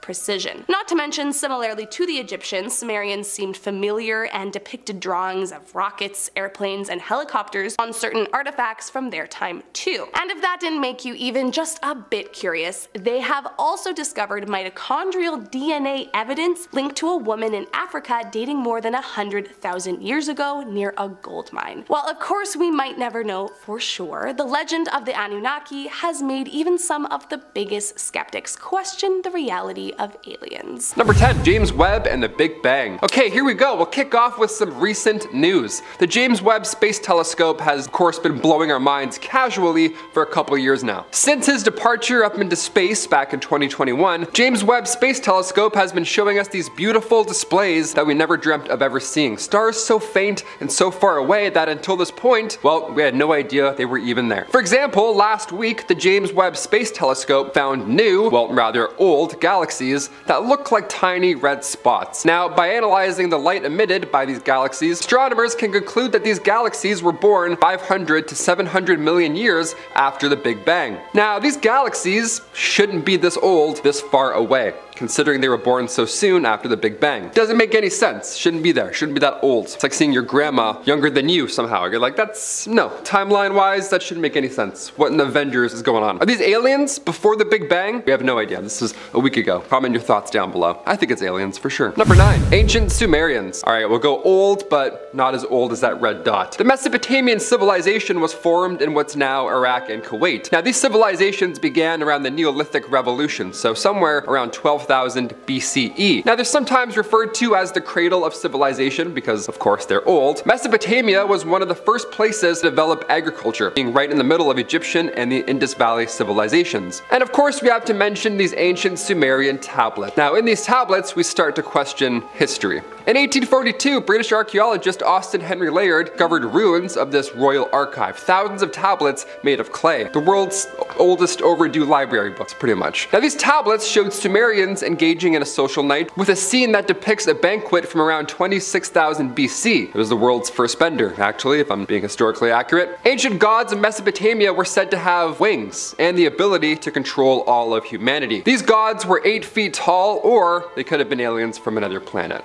precision. Not to mention, similarly to the Egyptians, Sumerians seemed familiar and depicted drawings of rockets, airplanes, and helicopters on certain artifacts from their time too. And if that didn't make you even just a bit curious, they have also discovered mitochondrial DNA evidence linked to a woman in Africa dating more than 100,000 years ago near a gold mine. While of course we might never know for sure, the legend of the Anunnaki has made even some of the biggest skeptics question the reality of aliens.
Number 10, James Webb and the Big Bang. Okay, here we go. We'll kick off with some recent news. The James Webb Space Telescope has of course been blowing our minds casually for a couple years now. Since his departure up into space back in 2021, James Webb Space Telescope has been showing us these beautiful displays that we never dreamt of ever seeing. Stars so faint and so far away that until this point, well, we had no idea they were even there. For example, last week the James Webb Space Telescope found new, well rather old, galaxies that look like tiny red spots. Now, by analyzing the light emitted by these galaxies, astronomers can conclude that these galaxies were born 500 to 700 million years after the Big Bang. Now, these galaxies shouldn't be this old, this far away, considering they were born so soon after the Big Bang. Doesn't make any sense. Shouldn't be there. Shouldn't be that old. It's like seeing your grandma younger than you somehow. You're like, that's, no. Timeline-wise, that shouldn't make any sense. What in the Avengers is going on? Are these aliens before the Big Bang? We have no idea. This is a week ago. Comment your thoughts down below. I think it's aliens for sure. Number 9, ancient Sumerians. Alright, we'll go old, but not as old as that red dot. The Mesopotamian civilization was formed in what's now Iraq and Kuwait. Now, these civilizations began around the Neolithic Revolution, so somewhere around 12,000 BCE. Now, they're sometimes referred to as the cradle of civilization because, of course, they're old. Mesopotamia was one of the first places to develop agriculture, being right in the middle of Egyptian and the Indus Valley civilizations. And of course, we have to mention these ancient Sumerian tablets. Now, in these tablets, we start to question history. In 1842, British archaeologist Austin Henry Layard discovered ruins of this royal archive. Thousands of tablets made of clay. The world's oldest overdue library books, pretty much. Now, these tablets showed Sumerians engaging in a social night with a scene that depicts a banquet from around 26,000 BC. It was the world's first bender, actually, if I'm being historically accurate. Ancient gods of Mesopotamia were said to have wings and the ability to control all of humanity. These gods were 8 feet tall, or they could have been aliens from another planet.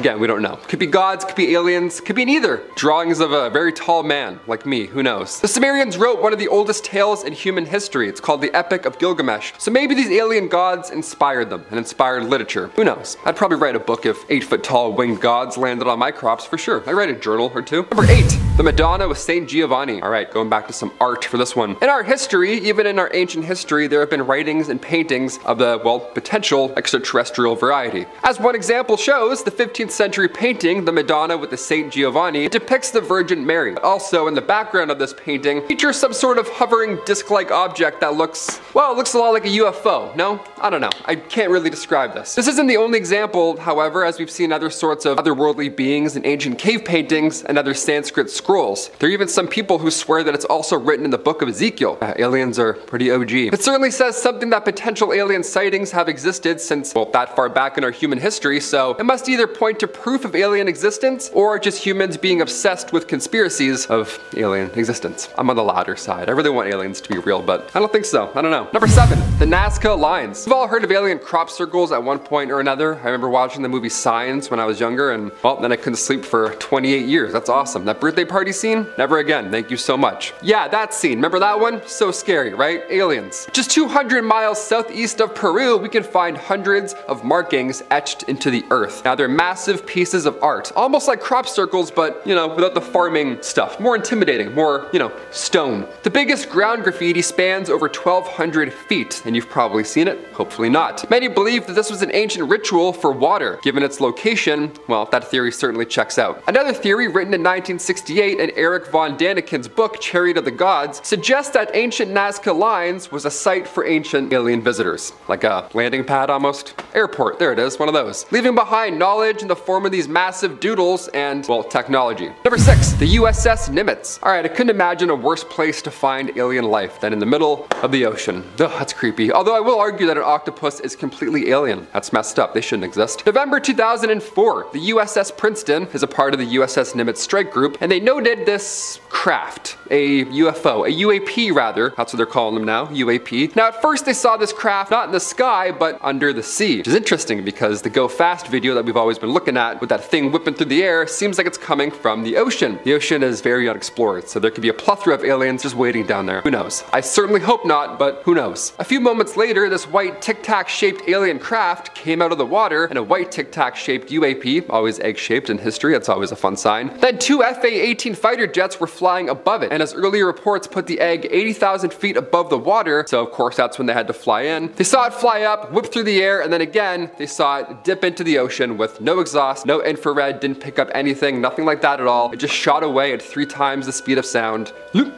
Again, we don't know. Could be gods, could be aliens, could be neither. Drawings of a very tall man, like me, who knows. The Sumerians wrote one of the oldest tales in human history. It's called the Epic of Gilgamesh. So maybe these alien gods inspired them and inspired literature. Who knows? I'd probably write a book if 8 foot tall winged gods landed on my crops for sure. I'd write a journal or two. Number 8. The Madonna with Saint Giovanni. Alright, going back to some art for this one. In art history, even in our ancient history, there have been writings and paintings of the, well, potential extraterrestrial variety. As one example shows, the 15th century painting, The Madonna with the Saint Giovanni, depicts the Virgin Mary. Also, in the background of this painting, features some sort of hovering disc-like object that looks, well, it looks a lot like a UFO. No? I don't know. I can't really describe this. This isn't the only example, however, as we've seen other sorts of otherworldly beings in ancient cave paintings and other Sanskrit scrolls. There are even some people who swear that it's also written in the book of Ezekiel. Aliens are pretty OG. It certainly says something that potential alien sightings have existed since, well, that far back in our human history, so it must either point to proof of alien existence or just humans being obsessed with conspiracies of alien existence. I'm on the latter side. I really want aliens to be real, but I don't think so. I don't know. Number 7, the Nazca lines. We've all heard of alien crop circles at one point or another. I remember watching the movie Signs when I was younger, and well, then I couldn't sleep for 28 years. That's awesome. That birthday party scene? Never again. Thank you so much. Yeah, that scene. Remember that one? So scary, right? Aliens. Just 200 miles southeast of Peru, we can find hundreds of markings etched into the earth. Now, they're massive pieces of art, almost like crop circles, but, you know, without the farming stuff. More intimidating, more, you know, stone. The biggest ground graffiti spans over 1,200 feet, and you've probably seen it. Hopefully not. Many believe that this was an ancient ritual for water. Given its location, well, that theory certainly checks out. Another theory written in 1968 in Eric von Daniken's book, Chariot of the Gods, suggests that ancient Nazca lines was a site for ancient alien visitors. Like a landing pad almost. Airport, there it is, one of those. Leaving behind knowledge in the form of these massive doodles and, well, technology. Number 6, the USS Nimitz. Alright, I couldn't imagine a worse place to find alien life than in the middle of the ocean. Ugh, that's creepy. Although I will argue that an octopus is completely alien. That's messed up, they shouldn't exist. November 2004, the USS Princeton is a part of the USS Nimitz strike group, and they noted this craft, a UFO, a UAP rather, that's what they're calling them now, UAP. Now at first they saw this craft not in the sky, but under the sea, which is interesting because the Go Fast video that we've always been looking at with that thing whipping through the air seems like it's coming from the ocean. The ocean is very unexplored, so there could be a plethora of aliens just waiting down there. Who knows? I certainly hope not, but who knows? A few moments later, this white tic-tac shaped alien craft came out of the water, and a white tic-tac shaped UAP, always egg-shaped in history, that's always a fun sign. Then 2 FA-18 fighter jets were flying above it, and as earlier reports put the egg 80,000 feet above the water, so of course that's when they had to fly in. They saw it fly up, whip through the air, and then again, they saw it dip into the ocean with no exhaust, no infrared, didn't pick up anything, nothing like that at all. It just shot away at 3 times the speed of sound,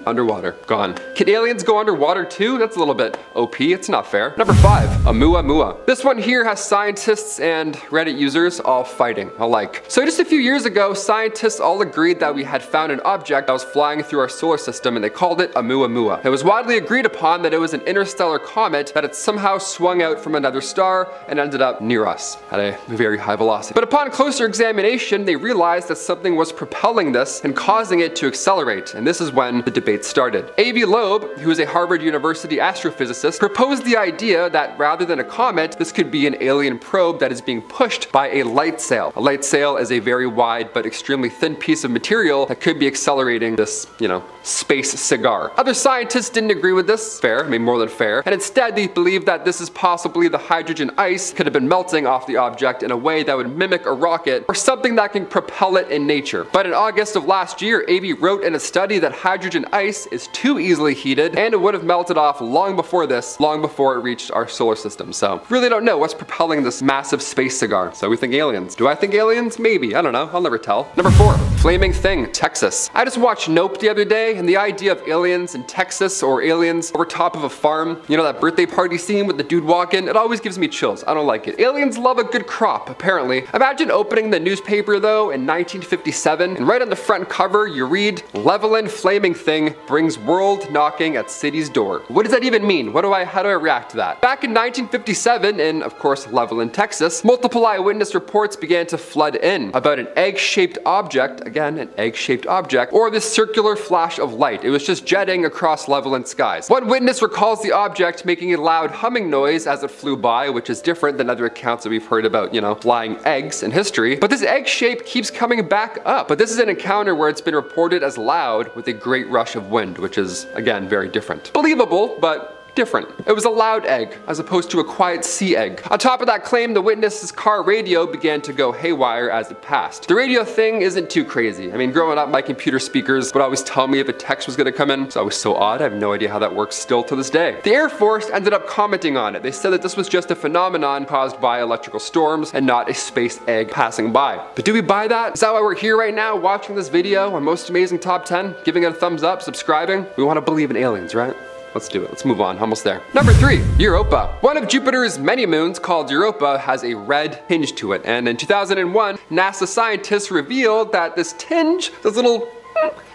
underwater, gone. Can aliens go underwater too? That's a little bit OP, it's not fair. Number 5, Oumuamua. This one here has scientists and Reddit users all fighting alike. So just a few years ago, scientists all agreed that we had found an object that was flying through our solar system, and they called it Oumuamua. It was widely agreed upon that it was an interstellar comet that had somehow swung out from another star and ended up near us at a very high velocity. But upon closer examination, they realized that something was propelling this and causing it to accelerate, and this is when the debate started. A.B. Loeb, who is a Harvard University astrophysicist, proposed the idea that rather than a comet, this could be an alien probe that is being pushed by a light sail. A light sail is a very wide but extremely thin piece of material that could be accelerating this, you know, space cigar. Other scientists didn't agree with this, fair, I mean more than fair, and instead they believed that this is possibly the hydrogen ice could have been melting off the object in a way that would mimic a rocket or something that can propel it in nature. But in August of last year, AB wrote in a study that hydrogen ice is too easily heated and it would have melted off long before this, long before it reached our solar system. So really don't know what's propelling this massive space cigar. So we think aliens. Do I think aliens? Maybe, I don't know, I'll never tell. Number 4, Flaming Thing, Texas. I just watched Nope the other day, and the idea of aliens in Texas or aliens over top of a farm, you know, that birthday party scene with the dude walking, it always gives me chills. I don't like it. Aliens love a good crop, apparently. Imagine opening the newspaper though in 1957, and right on the front cover you read, Levelin Flaming Thing brings world knocking at city's door. What does that even mean? How do I react to that? Back in 1957 in, of course, Levelin, Texas, multiple eyewitness reports began to flood in about an egg-shaped object, again, an egg-shaped object, or this circular flash of light. It was just jetting across Levelin skies. One witness recalls the object making a loud humming noise as it flew by, which is different than other accounts that we've heard about, you know, flying eggs in history. But this egg shape keeps coming back up. But this is an encounter where it's been reported as loud with a great rush of wind, which is, again, very different. Believable, but different. It was a loud egg, as opposed to a quiet sea egg. On top of that claim, the witness's car radio began to go haywire as it passed. The radio thing isn't too crazy. I mean, growing up, my computer speakers would always tell me if a text was gonna come in, so that was so odd. I have no idea how that works still to this day. The Air Force ended up commenting on it. They said that this was just a phenomenon caused by electrical storms and not a space egg passing by. But do we buy that? Is that why we're here right now watching this video on Most Amazing Top 10? Giving it a thumbs up, subscribing? We want to believe in aliens, right? Let's do it. Let's move on. Almost there. Number 3, Europa. One of Jupiter's many moons, called Europa, has a red tinge to it. And in 2001, NASA scientists revealed that this tinge, this little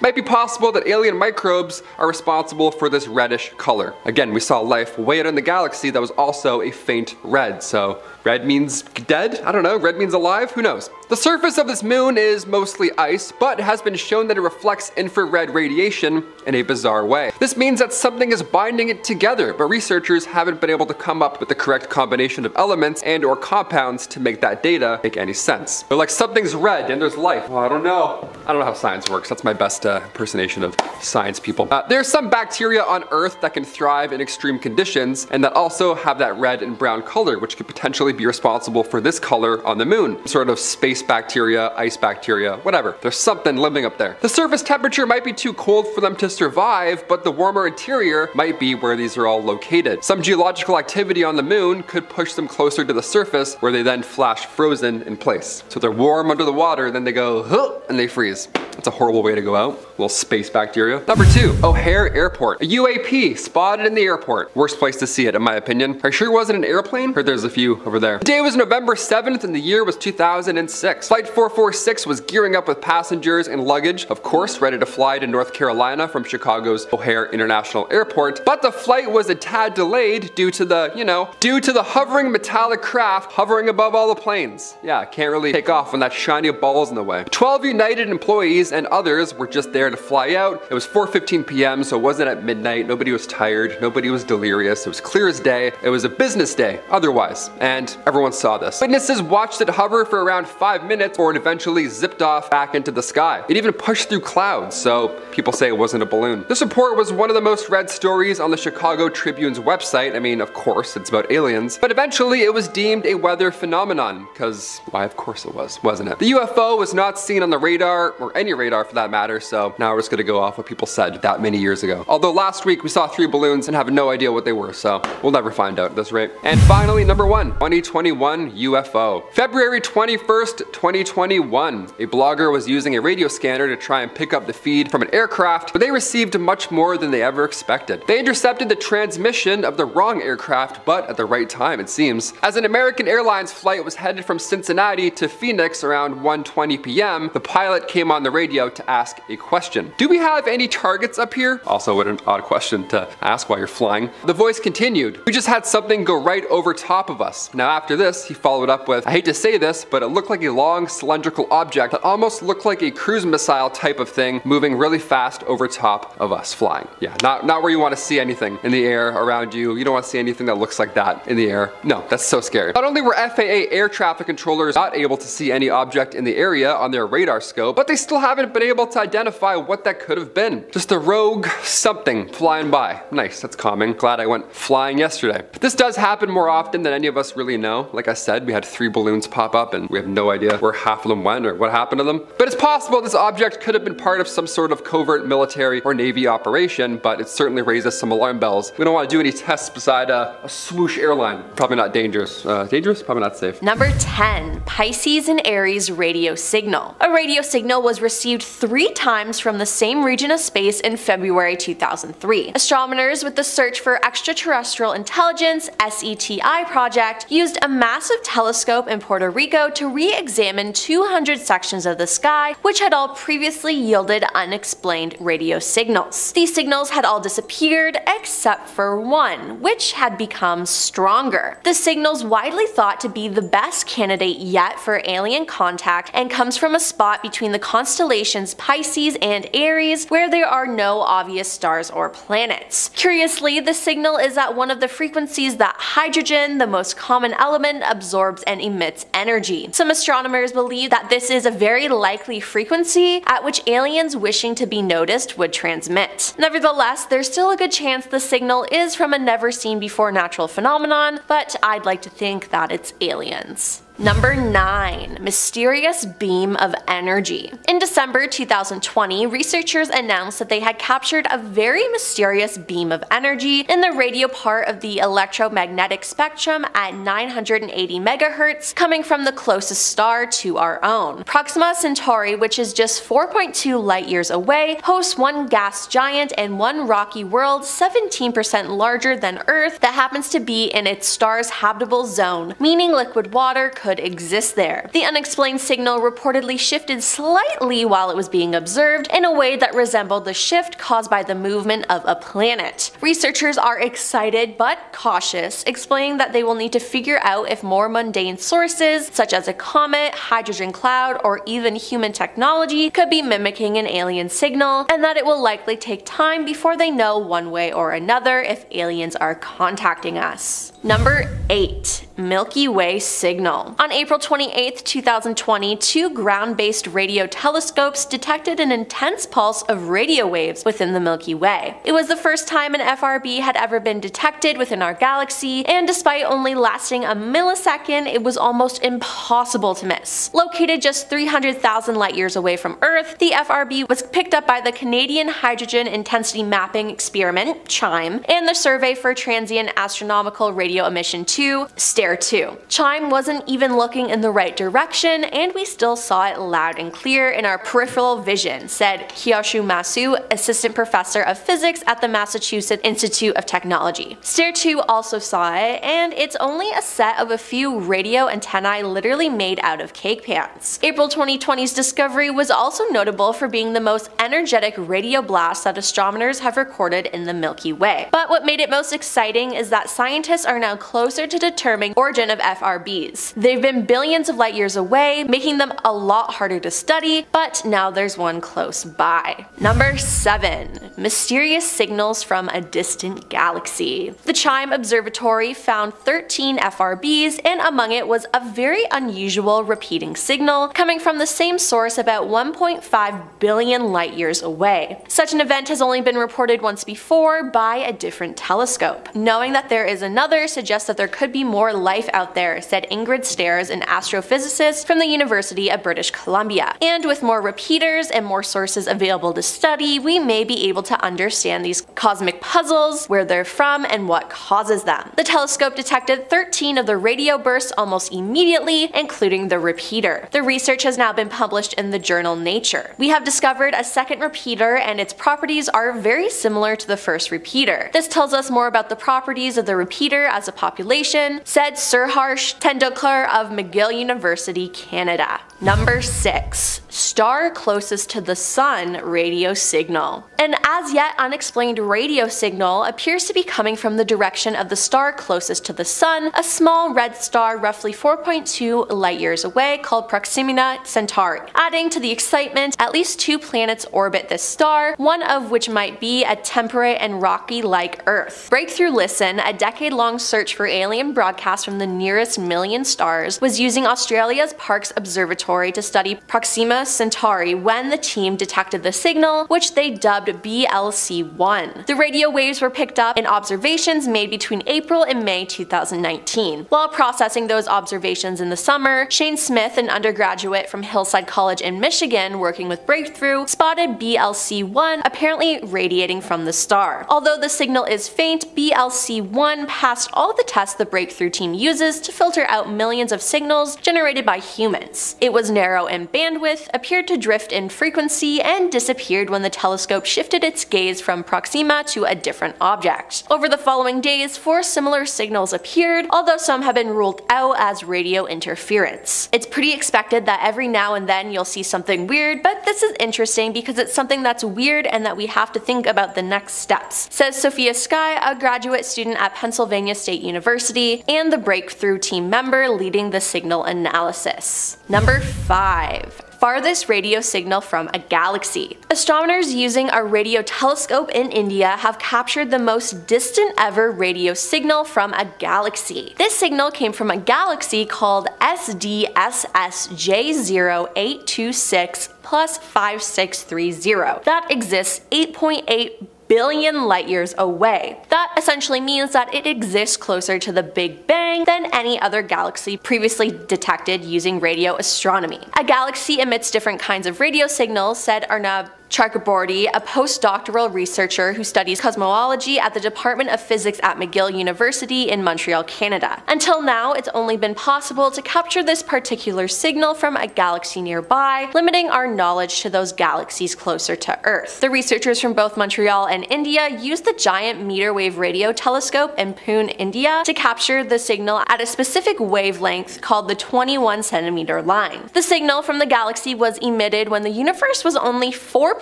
might be possible that alien microbes are responsible for this reddish color. Again, we saw life way out in the galaxy that was also a faint red, so red means dead? I don't know, red means alive? Who knows? The surface of this moon is mostly ice, but it has been shown that it reflects infrared radiation in a bizarre way. This means that something is binding it together, but researchers haven't been able to come up with the correct combination of elements and or compounds to make that data make any sense. They're like, something's red and there's life. Well, I don't know. I don't know how science works. That's my best impersonation of science people. There's some bacteria on Earth that can thrive in extreme conditions and that also have that red and brown color, which could potentially be responsible for this color on the moon. Sort of space bacteria, ice bacteria, whatever. There's something living up there. The surface temperature might be too cold for them to survive, but the warmer interior might be where these are all located. Some geological activity on the moon could push them closer to the surface, where they then flash frozen in place. So they're warm under the water, then they go, huh, and they freeze. That's a horrible way to go out. Little space bacteria. Number 2, O'Hare Airport. A UAP spotted in the airport. Worst place to see it, in my opinion. Are you sure it wasn't an airplane? Heard there's a few over there. The day was November 7th and the year was 2006. Flight 446 was gearing up with passengers and luggage, of course, ready to fly to North Carolina from Chicago's O'Hare International Airport. But the flight was a tad delayed due to the hovering metallic craft hovering above all the planes. Yeah, can't really take off when that shiny ball's in the way. 12 United employees and others were just there to fly out. It was 4:15 p.m. so it wasn't at midnight. Nobody was tired. Nobody was delirious. It was clear as day. It was a business day otherwise, and everyone saw this. Witnesses watched it hover for around 5 minutes before it eventually zipped off back into the sky. It even pushed through clouds, so people say it wasn't a balloon. This report was one of the most read stories on the Chicago Tribune's website. I mean, of course, it's about aliens, but eventually it was deemed a weather phenomenon, because why, of course it was, wasn't it? The UFO was not seen on the radar, or any radar for that matter, so now we're just gonna go off what people said that many years ago. Although last week we saw 3 balloons and have no idea what they were, so we'll never find out at this rate. And finally, number 1, 2021 UFO. February 21st, 2021. A blogger was using a radio scanner to try and pick up the feed from an aircraft, but they received much more than they ever expected. They intercepted the transmission of the wrong aircraft, but at the right time, it seems. As an American Airlines flight was headed from Cincinnati to Phoenix around 1:20 p.m., the pilot came on the radio to ask a question. Do we have any targets up here? Also, what an odd question to ask while you're flying. The voice continued, we just had something go right over top of us. Now after this, he followed up with, I hate to say this, but it looked like a long cylindrical object that almost looked like a cruise missile type of thing moving really fast over top of us flying. Yeah, not where you want to see anything in the air around you. You don't want to see anything that looks like that in the air. No, that's so scary. Not only were FAA air traffic controllers not able to see any object in the area on their radar scope, but they still haven't been able to identify what that could have been. Just a rogue something flying by. Nice, that's calming. Glad I went flying yesterday. But this does happen more often than any of us really know. Like I said, we had 3 balloons pop up and we have no idea where half of them went or what happened to them. But it's possible this object could have been part of some sort of covert military or Navy operation, but it certainly raises some alarm bells. We don't want to do any tests beside a swoosh airline. Probably not dangerous. Dangerous? Probably not safe.
Number 10, Pisces and Aries radio signal. A radio signal was received 3 times from the same region of space in February 2003. Astronomers with the Search for Extraterrestrial Intelligence (SETI) project used a massive telescope in Puerto Rico to re-examine 200 sections of the sky which had all previously yielded unexplained radio signals. These signals had all disappeared except for one, which had become stronger. The signal's widely thought to be the best candidate yet for alien contact and comes from a spot between the constellation constellations Pisces and Aries, where there are no obvious stars or planets. Curiously, the signal is at one of the frequencies that hydrogen, the most common element, absorbs and emits energy. Some astronomers believe that this is a very likely frequency at which aliens wishing to be noticed would transmit. Nevertheless, there's still a good chance the signal is from a never-seen-before natural phenomenon, but I'd like to think that it's aliens. Number 9. Mysterious beam of energy. In December 2020, researchers announced that they had captured a very mysterious beam of energy in the radio part of the electromagnetic spectrum at 980 MHz, coming from the closest star to our own. Proxima Centauri, which is just 4.2 light years away, hosts one gas giant and one rocky world 17% larger than Earth that happens to be in its star's habitable zone, meaning liquid water could exist there. The unexplained signal reportedly shifted slightly while it was being observed in a way that resembled the shift caused by the movement of a planet. Researchers are excited but cautious, explaining that they will need to figure out if more mundane sources, such as a comet, hydrogen cloud, or even human technology, could be mimicking an alien signal, and that it will likely take time before they know one way or another if aliens are contacting us. Number 8. Milky Way signal. On April 28, 2020, 2 ground-based radio telescopes detected an intense pulse of radio waves within the Milky Way. It was the first time an FRB had ever been detected within our galaxy, and despite only lasting a millisecond, it was almost impossible to miss. Located just 300,000 light years away from Earth, the FRB was picked up by the Canadian Hydrogen Intensity Mapping Experiment, CHIME, and the Survey for Transient Astronomical Radio Emission 2, STARE-2. CHIME wasn't even looking in the right direction, and we still saw it loud and clear in our peripheral vision, said Kyoshu Masu, assistant professor of physics at the Massachusetts Institute of Technology. STARE-2 also saw it, and it's only a set of a few radio antennae literally made out of cake pans. April 2020's discovery was also notable for being the most energetic radio blast that astronomers have recorded in the Milky Way. But what made it most exciting is that scientists are now closer to determining origin of FRBs. They've been billions of light years away, making them a lot harder to study, but now there's one close by. Number 7. Mysterious signals from a distant galaxy. The CHIME Observatory found 13 FRBs, and among it was a very unusual repeating signal coming from the same source about 1.5 billion light years away. Such an event has only been reported once before by a different telescope. Knowing that there is another suggests that there could be more life out there, said Ingrid Stairs, an astrophysicist from the University of British Columbia. And with more repeaters and more sources available to study, we may be able to understand these cosmic puzzles, where they're from, and what causes them. The telescope detected 13 of the radio bursts almost immediately, including the repeater. The research has now been published in the journal Nature. We have discovered a second repeater, and its properties are very similar to the first repeater. This tells us more about the properties of the repeater as a population, said Sir Harsh Tendulkar of McGill University, Canada. Number 6. Star closest to the sun radio signal. An as yet unexplained radio signal appears to be coming from the direction of the star closest to the sun, a small red star roughly 4.2 light years away called Proxima Centauri. Adding to the excitement, at least 2 planets orbit this star, one of which might be a temperate and rocky like Earth. Breakthrough Listen, a decade-long search for alien broadcasts from the nearest million stars, was using Australia's Parkes Observatory to study Proxima Centauri when the team detected the signal, which they dubbed BLC-1. The radio waves were picked up in observations made between April and May 2019. While processing those observations in the summer, Shane Smith, an undergraduate from Hillside College in Michigan working with Breakthrough, spotted BLC-1 apparently radiating from the star. Although the signal is faint, BLC-1 passed all of the tests the Breakthrough team uses to filter out millions of signals generated by humans. It was narrow in bandwidth, appeared to drift in frequency, and disappeared when the telescope shifted its gaze from Proxima to a different object. Over the following days, 4 similar signals appeared, although some have been ruled out as radio interference. It's pretty expected that every now and then you'll see something weird, but this is interesting because it's something that's weird and that we have to think about the next steps, says Sophia Skye, a graduate student at Pennsylvania State University and the Breakthrough team member leading the signal analysis. Number 5. farthest radio signal from a galaxy. Astronomers using a radio telescope in India have captured the most distant ever radio signal from a galaxy. This signal came from a galaxy called SDSS J0826 plus 5630 that exists 8.8 billion light years away. That essentially means that it exists closer to the Big Bang than any other galaxy previously detected using radio astronomy. A galaxy emits different kinds of radio signals, said Arnab Chakraborty, a postdoctoral researcher who studies cosmology at the Department of Physics at McGill University in Montreal, Canada. Until now, it's only been possible to capture this particular signal from a galaxy nearby, limiting our knowledge to those galaxies closer to Earth. The researchers from both Montreal and India used the giant meter wave radio telescope in Pune, India, to capture the signal at a specific wavelength called the 21 centimeter line. The signal from the galaxy was emitted when the universe was only 4.9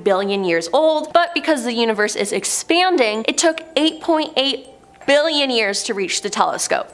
billion years old, but because the universe is expanding, it took 8.8 billion years to reach the telescope.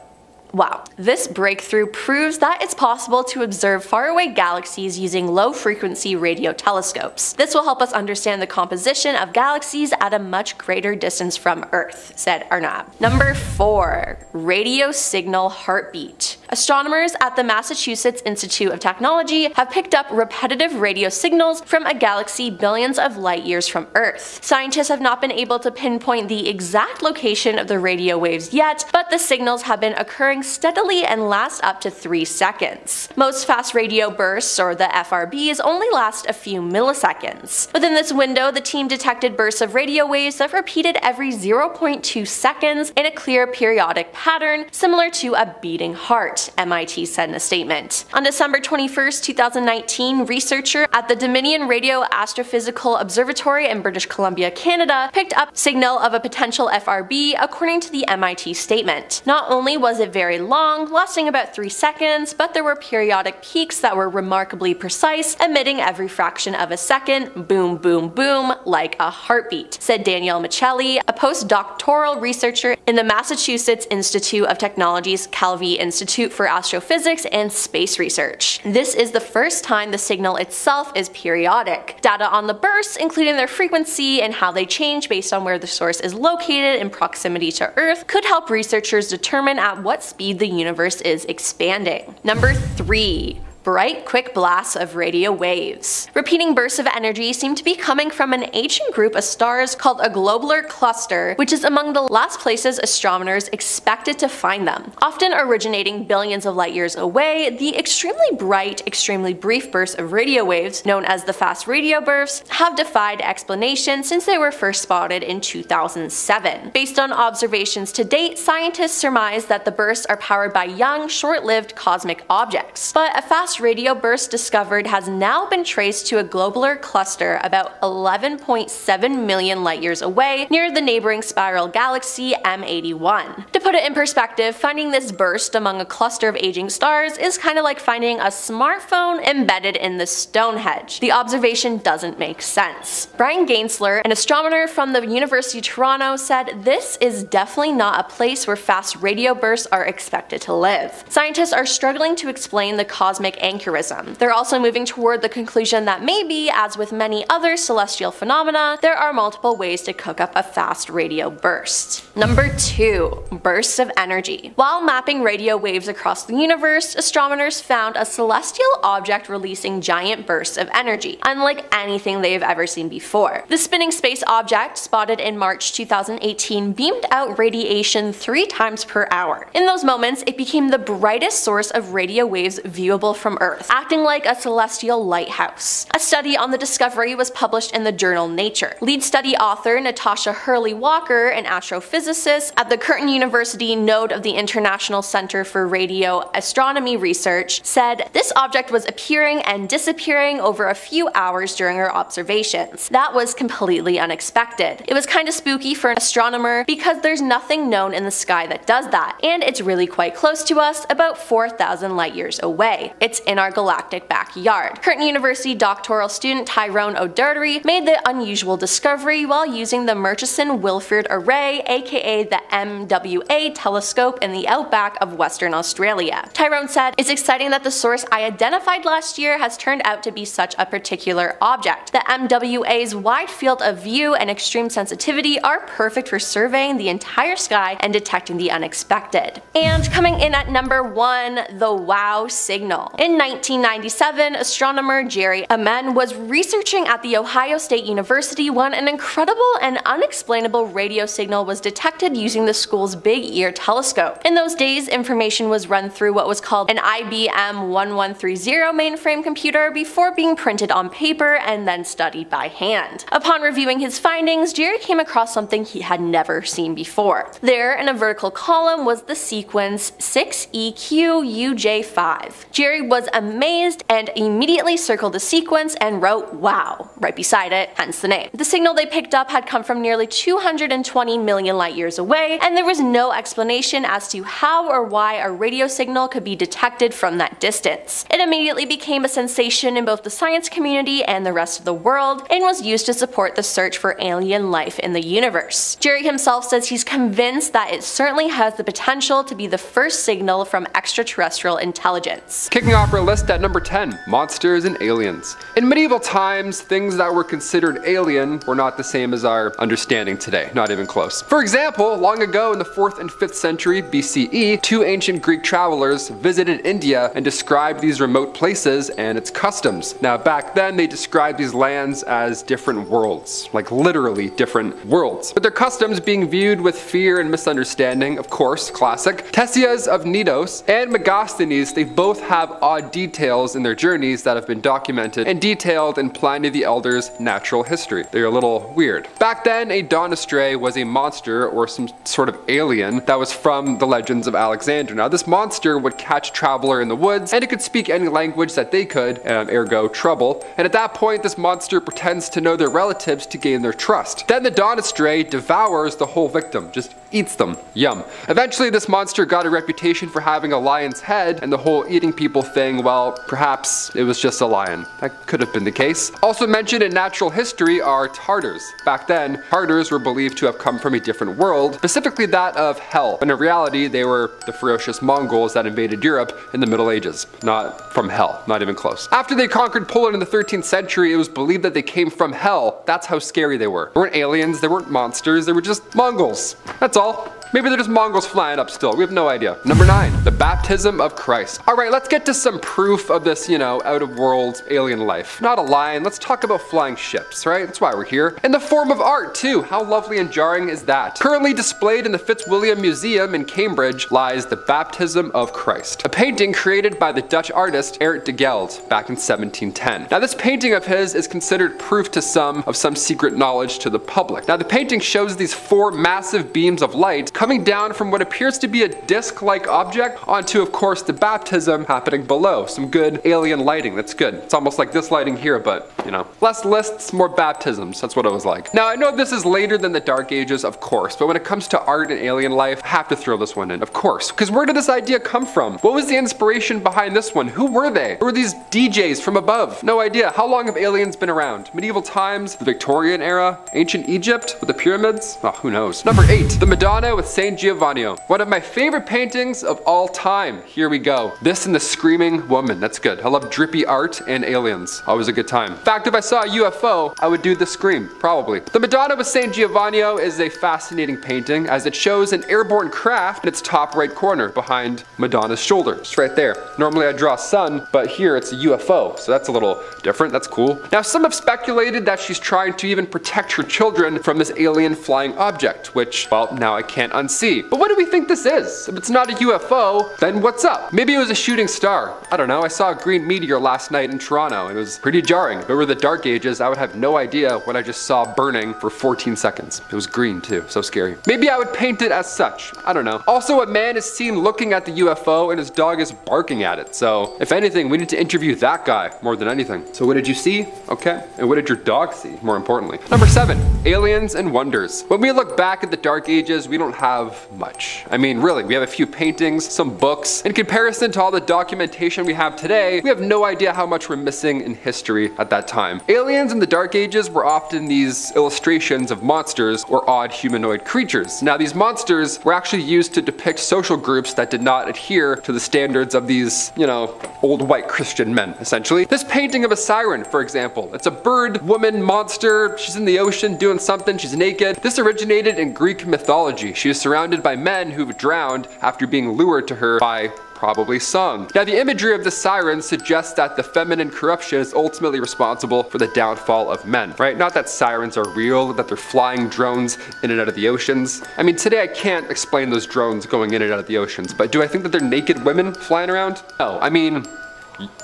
Wow. This breakthrough proves that it's possible to observe faraway galaxies using low-frequency radio telescopes. This will help us understand the composition of galaxies at a much greater distance from Earth, said Arnab. Number 4. Radio signal heartbeat. Astronomers at the Massachusetts Institute of Technology have picked up repetitive radio signals from a galaxy billions of light years from Earth. Scientists have not been able to pinpoint the exact location of the radio waves yet, but the signals have been occurring steadily and last up to 3 seconds. Most fast radio bursts, or the FRBs, only last a few milliseconds. Within this window, the team detected bursts of radio waves that repeated every 0.2 seconds in a clear periodic pattern similar to a beating heart, MIT said in a statement. On December 21, 2019, researcher at the Dominion Radio Astrophysical Observatory in British Columbia, Canada, picked up signal of a potential FRB according to the MIT statement. Not only was it very long, lasting about 3 seconds, but there were periodic peaks that were remarkably precise, emitting every fraction of a second, boom boom boom, like a heartbeat, said Danielle Michelli, a postdoctoral researcher in the Massachusetts Institute of Technology's Calvi Institute for Astrophysics and Space Research. This is the first time the signal itself is periodic. Data on the bursts, including their frequency and how they change based on where the source is located in proximity to Earth, could help researchers determine at what speed the universe is expanding. Number 3. Bright, quick blasts of radio waves. Repeating bursts of energy seem to be coming from an ancient group of stars called a globular cluster, which is among the last places astronomers expected to find them. Often originating billions of light years away, the extremely bright, extremely brief bursts of radio waves, known as the fast radio bursts, have defied explanation since they were first spotted in 2007. Based on observations to date, scientists surmise that the bursts are powered by young, short-lived cosmic objects. But a fast radio burst discovered has now been traced to a globular cluster about 11.7 million light years away near the neighboring spiral galaxy M81. To put it in perspective, finding this burst among a cluster of aging stars is kind of like finding a smartphone embedded in the Stonehenge. The observation doesn't make sense. Brian Gainsler, an astronomer from the University of Toronto, said this is definitely not a place where fast radio bursts are expected to live. Scientists are struggling to explain the cosmic anchurism. They're also moving toward the conclusion that maybe, as with many other celestial phenomena, there are multiple ways to cook up a fast radio burst. Number 2. Bursts of energy. While mapping radio waves across the universe, astronomers found a celestial object releasing giant bursts of energy, unlike anything they've ever seen before. The spinning space object, spotted in March 2018, beamed out radiation 3 times per hour. In those moments, it became the brightest source of radio waves viewable from Earth, acting like a celestial lighthouse. A study on the discovery was published in the journal Nature. Lead study author Natasha Hurley-Walker, an astrophysicist at the Curtin University node of the International Center for Radio Astronomy Research, said this object was appearing and disappearing over a few hours during our observations. That was completely unexpected. It was kind of spooky for an astronomer because there's nothing known in the sky that does that, and it's really quite close to us, about 4,000 light years away. It's in our galactic backyard. Curtin University doctoral student Tyrone O'Doherty made the unusual discovery while using the Murchison-Wilford Array, aka the MWA telescope in the outback of Western Australia. Tyrone said, "It's exciting that the source I identified last year has turned out to be such a particular object. The MWA's wide field of view and extreme sensitivity are perfect for surveying the entire sky and detecting the unexpected." And coming in at number 1, the WOW signal. In 1997, astronomer Jerry Amen was researching at the Ohio State University when an incredible and unexplainable radio signal was detected using the school's Big Ear telescope. In those days, information was run through what was called an IBM 1130 mainframe computer before being printed on paper and then studied by hand. Upon reviewing his findings, Jerry came across something he had never seen before. There, in a vertical column, was the sequence 6EQUJ5. Jerry was amazed and immediately circled the sequence and wrote "wow" right beside it, hence the name. The signal they picked up had come from nearly 220 million light years away, and there was no explanation as to how or why a radio signal could be detected from that distance. It immediately became a sensation in both the science community and the rest of the world, and was used to support the search for alien life in the universe. Jerry himself says he's convinced that it certainly has the potential to be the first signal from extraterrestrial intelligence.
Kicking off our list at number 10, monsters and aliens. In medieval times, things that were considered alien were not the same as our understanding today, not even close. For example, long ago in the 4th and 5th century BCE, 2 ancient Greek travelers visited India and described these remote places and its customs. Now back then they described these lands as different worlds, like literally different worlds, with their customs being viewed with fear and misunderstanding, of course, classic. Ctesias of Knidos and Megasthenes, they both have odd details in their journeys that have been documented and detailed in Pliny the Elder's Natural History. They're a little weird. Back then, a Donastray was a monster or some sort of alien that was from the legends of Alexander. Now this monster would catch a traveler in the woods, and it could speak any language that they could, ergo trouble, and at that point this monster pretends to know their relatives to gain their trust. Then the Donastray devours the whole victim, just eats them. Yum. Eventually this monster got a reputation for having a lion's head, and the whole eating people thing, well, perhaps it was just a lion. That could have been the case. Also mentioned in natural history are Tartars. Back then, Tartars were believed to have come from a different world, specifically that of hell, when in reality they were the ferocious Mongols that invaded Europe in the Middle Ages. Not from hell, not even close. After they conquered Poland in the 13th century, it was believed that they came from hell. That's how scary they were. They weren't aliens, they weren't monsters, they were just Mongols. That's all. Maybe they're just Mongols flying up still, we have no idea. Number 9, the baptism of Christ. Alright, let's get to some proof of this, out of world alien life. Not a lion, let's talk about flying ships, right? That's why we're here. In the form of art too, how lovely and jarring is that? Currently displayed in the Fitzwilliam Museum in Cambridge lies the baptism of Christ, a painting created by the Dutch artist Art de Gelde back in 1710. Now this painting of his is considered proof to some of some secret knowledge to the public. Now the painting shows these 4 massive beams of light coming down from what appears to be a disc-like object onto, of course, the baptism happening below. Some good alien lighting, that's good. It's almost like this lighting here, but, less lists, more baptisms. That's what it was like. Now, I know this is later than the Dark Ages, of course, but when it comes to art and alien life, I have to throw this one in, of course. Because where did this idea come from? What was the inspiration behind this one? Who were they? Who were these DJs from above? No idea. How long have aliens been around? Medieval times? The Victorian era? Ancient Egypt? With the pyramids? Oh, who knows? Number 8, the Madonna with Saint Giovanni. One of my favorite paintings of all time. Here we go. This and the Screaming Woman. That's good. I love drippy art and aliens. Always a good time. In fact, if I saw a UFO, I would do the scream. Probably. The Madonna with Saint Giovanni is a fascinating painting as it shows an airborne craft in its top right corner behind Madonna's shoulder. Just right there. Normally I draw a sun, but here it's a UFO. So that's a little different. That's cool. Now some have speculated that she's trying to even protect her children from this alien flying object, which, well, now I can't unsee. But what do we think this is? If it's not a UFO, then what's up? Maybe it was a shooting star. I don't know. I saw a green meteor last night in Toronto and it was pretty jarring. But were the Dark Ages, I would have no idea what I just saw burning for 14 seconds. It was green too, so scary. Maybe I would paint it as such. I don't know. Also, a man is seen looking at the UFO and his dog is barking at it. So if anything, we need to interview that guy more than anything. So what did you see? Okay. And what did your dog see, more importantly? Number 7, aliens and wonders. When we look back at the Dark Ages, we don't have much. I mean, really, we have a few paintings, some books. In comparison to all the documentation we have today, we have no idea how much we're missing in history at that time. Aliens in the Dark Ages were often these illustrations of monsters or odd humanoid creatures. Now, these monsters were actually used to depict social groups that did not adhere to the standards of these, you know, old white Christian men, essentially. This painting of a siren, for example, it's a bird, woman, monster, she's in the ocean doing something, she's naked. This originated in Greek mythology. She is surrounded by men who've drowned after being lured to her by probably sung. Now, the imagery of the siren suggests that the feminine corruption is ultimately responsible for the downfall of men, right? Not that sirens are real, that they're flying drones in and out of the oceans. I mean, today I can't explain those drones going in and out of the oceans, but do I think that they're naked women flying around? No, I mean,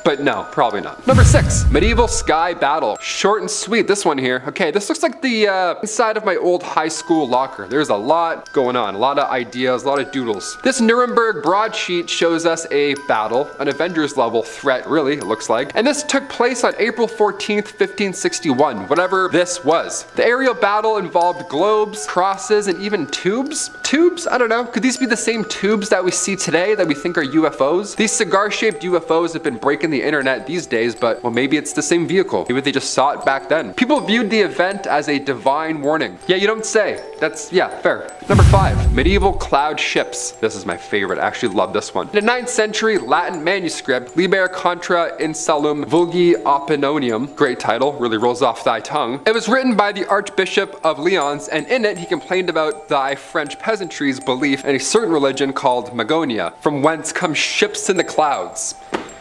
but no, probably not. Number 6, medieval sky battle. Short and sweet, this one here. Okay, this looks like the inside of my old high school locker. There's a lot going on, a lot of ideas, a lot of doodles. This Nuremberg broadsheet shows us a battle, an Avengers level threat, really, it looks like. And this took place on April 14th, 1561, whatever this was. The aerial battle involved globes, crosses, and even tubes. Tubes? I don't know. Could these be the same tubes that we see today that we think are UFOs? These cigar-shaped UFOs have been breaking the internet these days, but well, maybe it's the same vehicle. Maybe they just saw it back then. People viewed the event as a divine warning. Yeah, you don't say. That's, yeah, fair. Number 5, medieval cloud ships. This is my favorite. I actually love this one. In a 9th century Latin manuscript, Liber contra insulum vulgi opinonium, great title, really rolls off thy tongue. It was written by the Archbishop of Lyons, and in it he complained about thy French peasantry's belief in a certain religion called Magonia, from whence come ships in the clouds.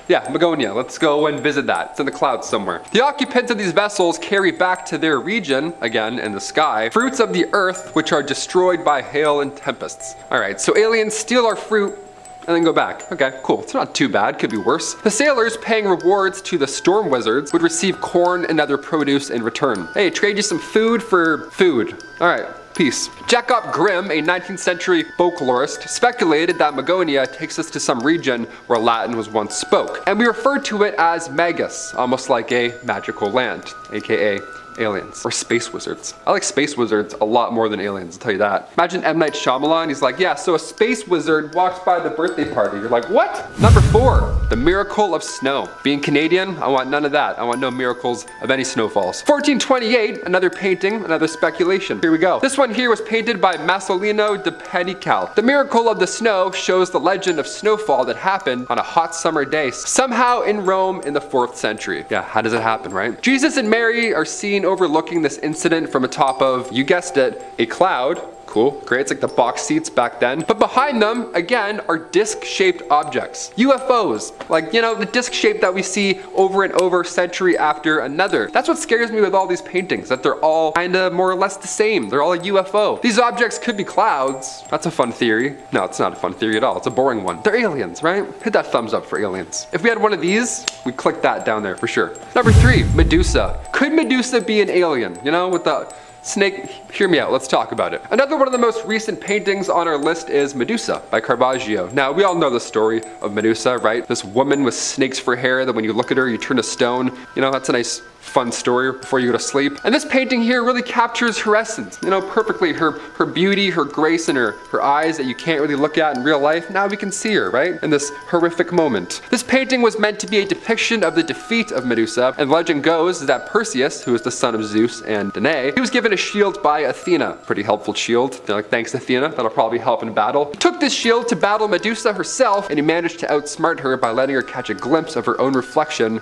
Yeah, Magonia, let's go and visit that. It's in the clouds somewhere. The occupants of these vessels carry back to their region, again in the sky, fruits of the earth which are destroyed by hail and tempests. Alright, so aliens steal our fruit and then go back. Okay, cool. It's not too bad, could be worse. The sailors paying rewards to the storm wizards would receive corn and other produce in return. Hey, trade you some food for food. Alright. Peace. Jacob Grimm, a 19th century folklorist, speculated that Magonia takes us to some region where Latin was once spoke, and we refer to it as Magus, almost like a magical land, aka aliens or space wizards. I like space wizards a lot more than aliens, I'll tell you that. Imagine M. Night Shyamalan, he's like, yeah, so a space wizard walks by the birthday party. You're like, what? Number 4, the miracle of snow. Being Canadian, I want none of that. I want no miracles of any snowfalls. 1428, another painting, another speculation. Here we go. This one here was painted by Masolino de Panical. The miracle of the snow shows the legend of snowfall that happened on a hot summer day, somehow in Rome in the 4th century. Yeah, how does it happen, right? Jesus and Mary are seen overlooking this incident from atop of, you guessed it, a cloud. Cool, great, it's like the box seats back then. But behind them, again, are disc-shaped objects. UFOs, like, you know, the disc shape that we see over and over century after another. That's what scares me with all these paintings, that they're all kinda more or less the same. They're all a UFO. These objects could be clouds. That's a fun theory. No, it's not a fun theory at all. It's a boring one. They're aliens, right? Hit that thumbs up for aliens. If we had one of these, we'd click that down there for sure. Number 3, Medusa. Could Medusa be an alien? You know, with the snake, hear me out, let's talk about it. Another one of the most recent paintings on our list is Medusa by Caravaggio. Now, we all know the story of Medusa, right? This woman with snakes for hair that when you look at her, you turn to stone. You know, that's a nice fun story before you go to sleep. And this painting here really captures her essence, you know, perfectly. Her beauty, her grace, and her eyes that you can't really look at in real life. Now we can see her, right? In this horrific moment. This painting was meant to be a depiction of the defeat of Medusa, and legend goes that Perseus, who is the son of Zeus and Danae, he was given a shield by Athena. Pretty helpful shield. They're like, thanks Athena, that'll probably help in battle. He took this shield to battle Medusa herself, and he managed to outsmart her by letting her catch a glimpse of her own reflection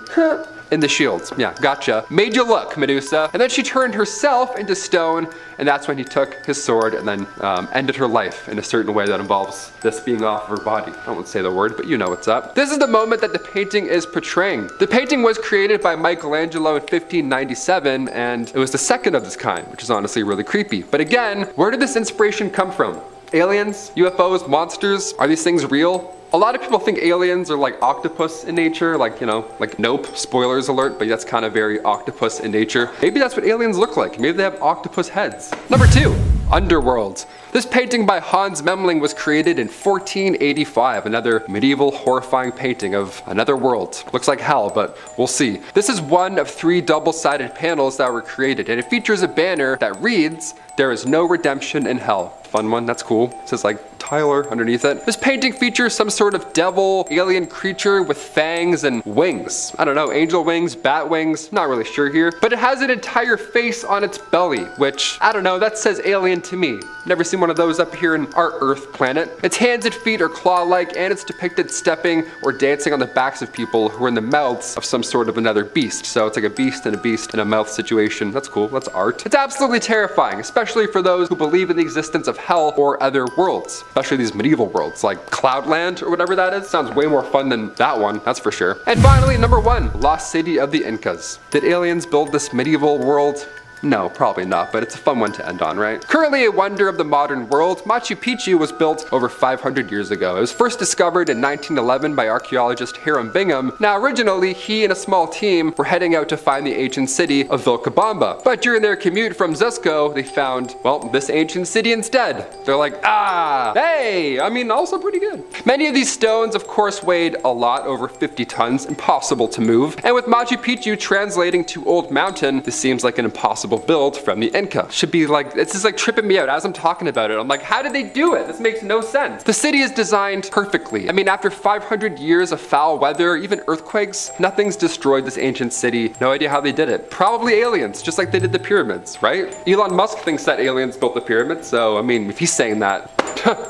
in the shields. Yeah, gotcha. Made you look, Medusa. And then she turned herself into stone, and that's when he took his sword and then ended her life in a certain way that involves this being off of her body. I won't say the word, but you know what's up. This is the moment that the painting is portraying. The painting was created by Michelangelo in 1597, and it was the second of this kind, which is honestly really creepy. But again, where did this inspiration come from? Aliens? UFOs? Monsters? Are these things real? A lot of people think aliens are like octopus in nature, like, you know, like Nope, spoilers alert, but that's kind of very octopus in nature. Maybe that's what aliens look like. Maybe they have octopus heads. Number 2. Underworld. This painting by Hans Memling was created in 1485, another medieval horrifying painting of another world. Looks like hell, but we'll see. This is one of 3 double-sided panels that were created, and it features a banner that reads, "There is no redemption in hell." Fun one, that's cool. It says like Tyler underneath it. This painting features some sort of devil, alien creature with fangs and wings. I don't know, angel wings, bat wings, not really sure here. But it has an entire face on its belly, which, I don't know, that says alien to me. Never seen one of those up here in our Earth planet. Its hands and feet are claw-like, and it's depicted stepping or dancing on the backs of people who are in the mouths of some sort of another beast. So it's like a beast in a mouth situation. That's cool, that's art. It's absolutely terrifying, especially for those who believe in the existence of hell or other worlds, especially these medieval worlds like Cloudland or whatever that is. Sounds way more fun than that one, that's for sure. And finally, number 1, Lost City of the Incas. Did aliens build this medieval world? No, probably not, but it's a fun one to end on, right? Currently a wonder of the modern world, Machu Picchu was built over 500 years ago. It was first discovered in 1911 by archaeologist Hiram Bingham. Now originally, he and a small team were heading out to find the ancient city of Vilcabamba. But during their commute from Cusco, they found, well, this ancient city instead. They're like, hey, I mean, also pretty good. Many of these stones, of course, weighed a lot, over 50 tons, impossible to move. And with Machu Picchu translating to Old Mountain, this seems like an impossible build from the Inca. Should be like, this is like tripping me out as I'm talking about it. I'm like, how did they do it? This makes no sense. The city is designed perfectly. I mean, after 500 years of foul weather, even earthquakes, nothing's destroyed this ancient city. No idea how they did it. Probably aliens, just like they did the pyramids, right? Elon Musk thinks that aliens built the pyramids, so I mean, if he's saying that,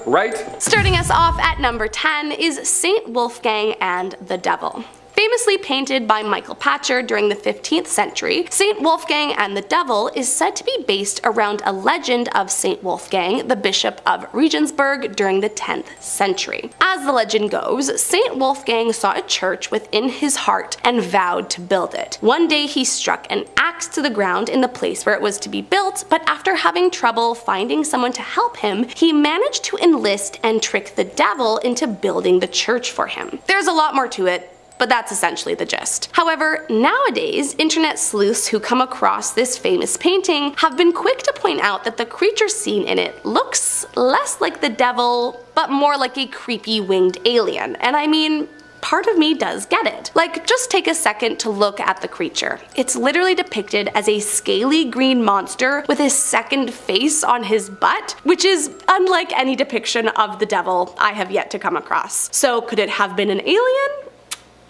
right?
Starting us off at number 10 is Saint Wolfgang and the Devil. Famously painted by Michael Patcher during the 15th century, St. Wolfgang and the Devil is said to be based around a legend of St. Wolfgang, the Bishop of Regensburg, during the 10th century. As the legend goes, St. Wolfgang saw a church within his heart and vowed to build it. One day he struck an axe to the ground in the place where it was to be built, but after having trouble finding someone to help him, he managed to enlist and trick the devil into building the church for him. There's a lot more to it, but that's essentially the gist. However, nowadays, internet sleuths who come across this famous painting have been quick to point out that the creature seen in it looks less like the devil, but more like a creepy winged alien. And I mean, part of me does get it. Like, just take a second to look at the creature. It's literally depicted as a scaly green monster with a second face on his butt, which is unlike any depiction of the devil I have yet to come across. So could it have been an alien?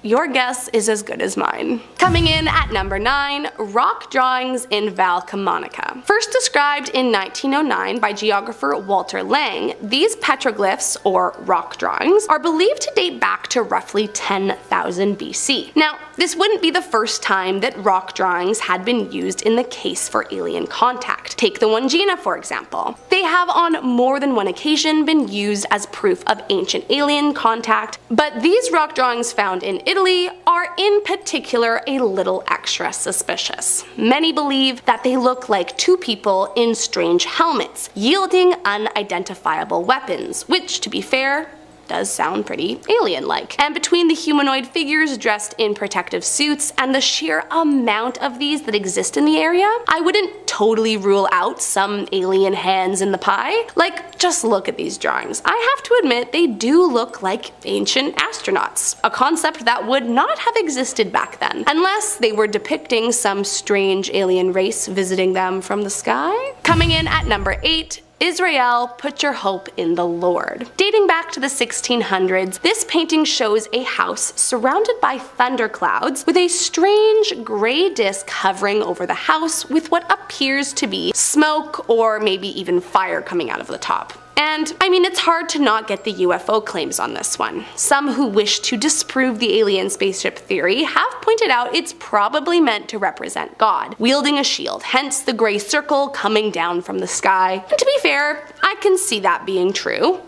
Your guess is as good as mine. Coming in at number 9, rock drawings in Val Camonica. First described in 1909 by geographer Walter Lang, these petroglyphs, or rock drawings, are believed to date back to roughly 10,000 BC. Now, this wouldn't be the first time that rock drawings had been used in the case for alien contact. Take the Wangina, for example. They have on more than one occasion been used as proof of ancient alien contact, but these rock drawings found in Italy are in particular a little extra suspicious. Many believe that they look like two people in strange helmets, yielding unidentifiable weapons, which, to be fair, does sound pretty alien-like. And between the humanoid figures dressed in protective suits and the sheer amount of these that exist in the area, I wouldn't totally rule out some alien hands in the pie. Like, just look at these drawings. I have to admit, they do look like ancient astronauts, a concept that would not have existed back then, unless they were depicting some strange alien race visiting them from the sky. Coming in at number 8, Israel, Put Your Hope in the Lord. Dating back to the 1600s, this painting shows a house surrounded by thunderclouds with a strange gray disc hovering over the house with what appears to be smoke or maybe even fire coming out of the top. And I mean, it's hard to not get the UFO claims on this one. Some who wish to disprove the alien spaceship theory have pointed out it's probably meant to represent God, wielding a shield, hence the gray circle coming down from the sky. And to be fair, I can see that being true.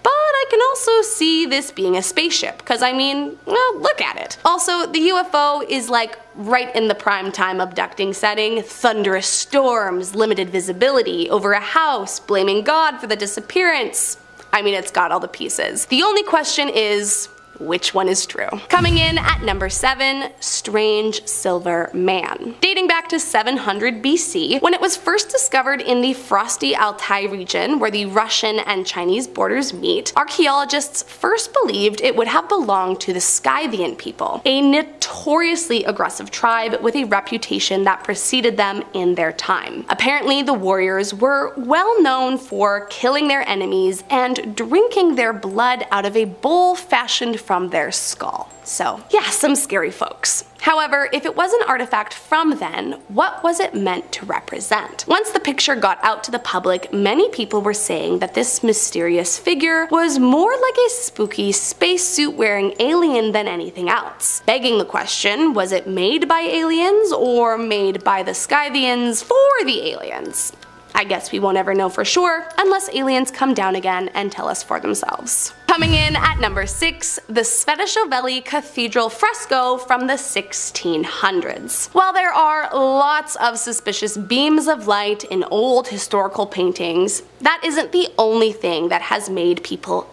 But I can also see this being a spaceship, because I mean, well, look at it. Also, the UFO is like right in the prime time abducting setting, thunderous storms, limited visibility, over a house, blaming God for the disappearance. I mean, it's got all the pieces. The only question is, which one is true? Coming in at number 7, Strange Silver Man. Dating back to 700 BC, when it was first discovered in the frosty Altai region where the Russian and Chinese borders meet, archaeologists first believed it would have belonged to the Scythian people, a notoriously aggressive tribe with a reputation that preceded them in their time. Apparently, the warriors were well known for killing their enemies and drinking their blood out of a bowl fashioned from their skull. So yeah, some scary folks. However, if it was an artifact from then, what was it meant to represent? Once the picture got out to the public, many people were saying that this mysterious figure was more like a spooky spacesuit wearing alien than anything else. Begging the question, was it made by aliens or made by the Scythians for the aliens? I guess we won't ever know for sure unless aliens come down again and tell us for themselves. Coming in at number 6, the Svetošovelli Cathedral fresco from the 1600s. While there are lots of suspicious beams of light in old historical paintings, that isn't the only thing that has made people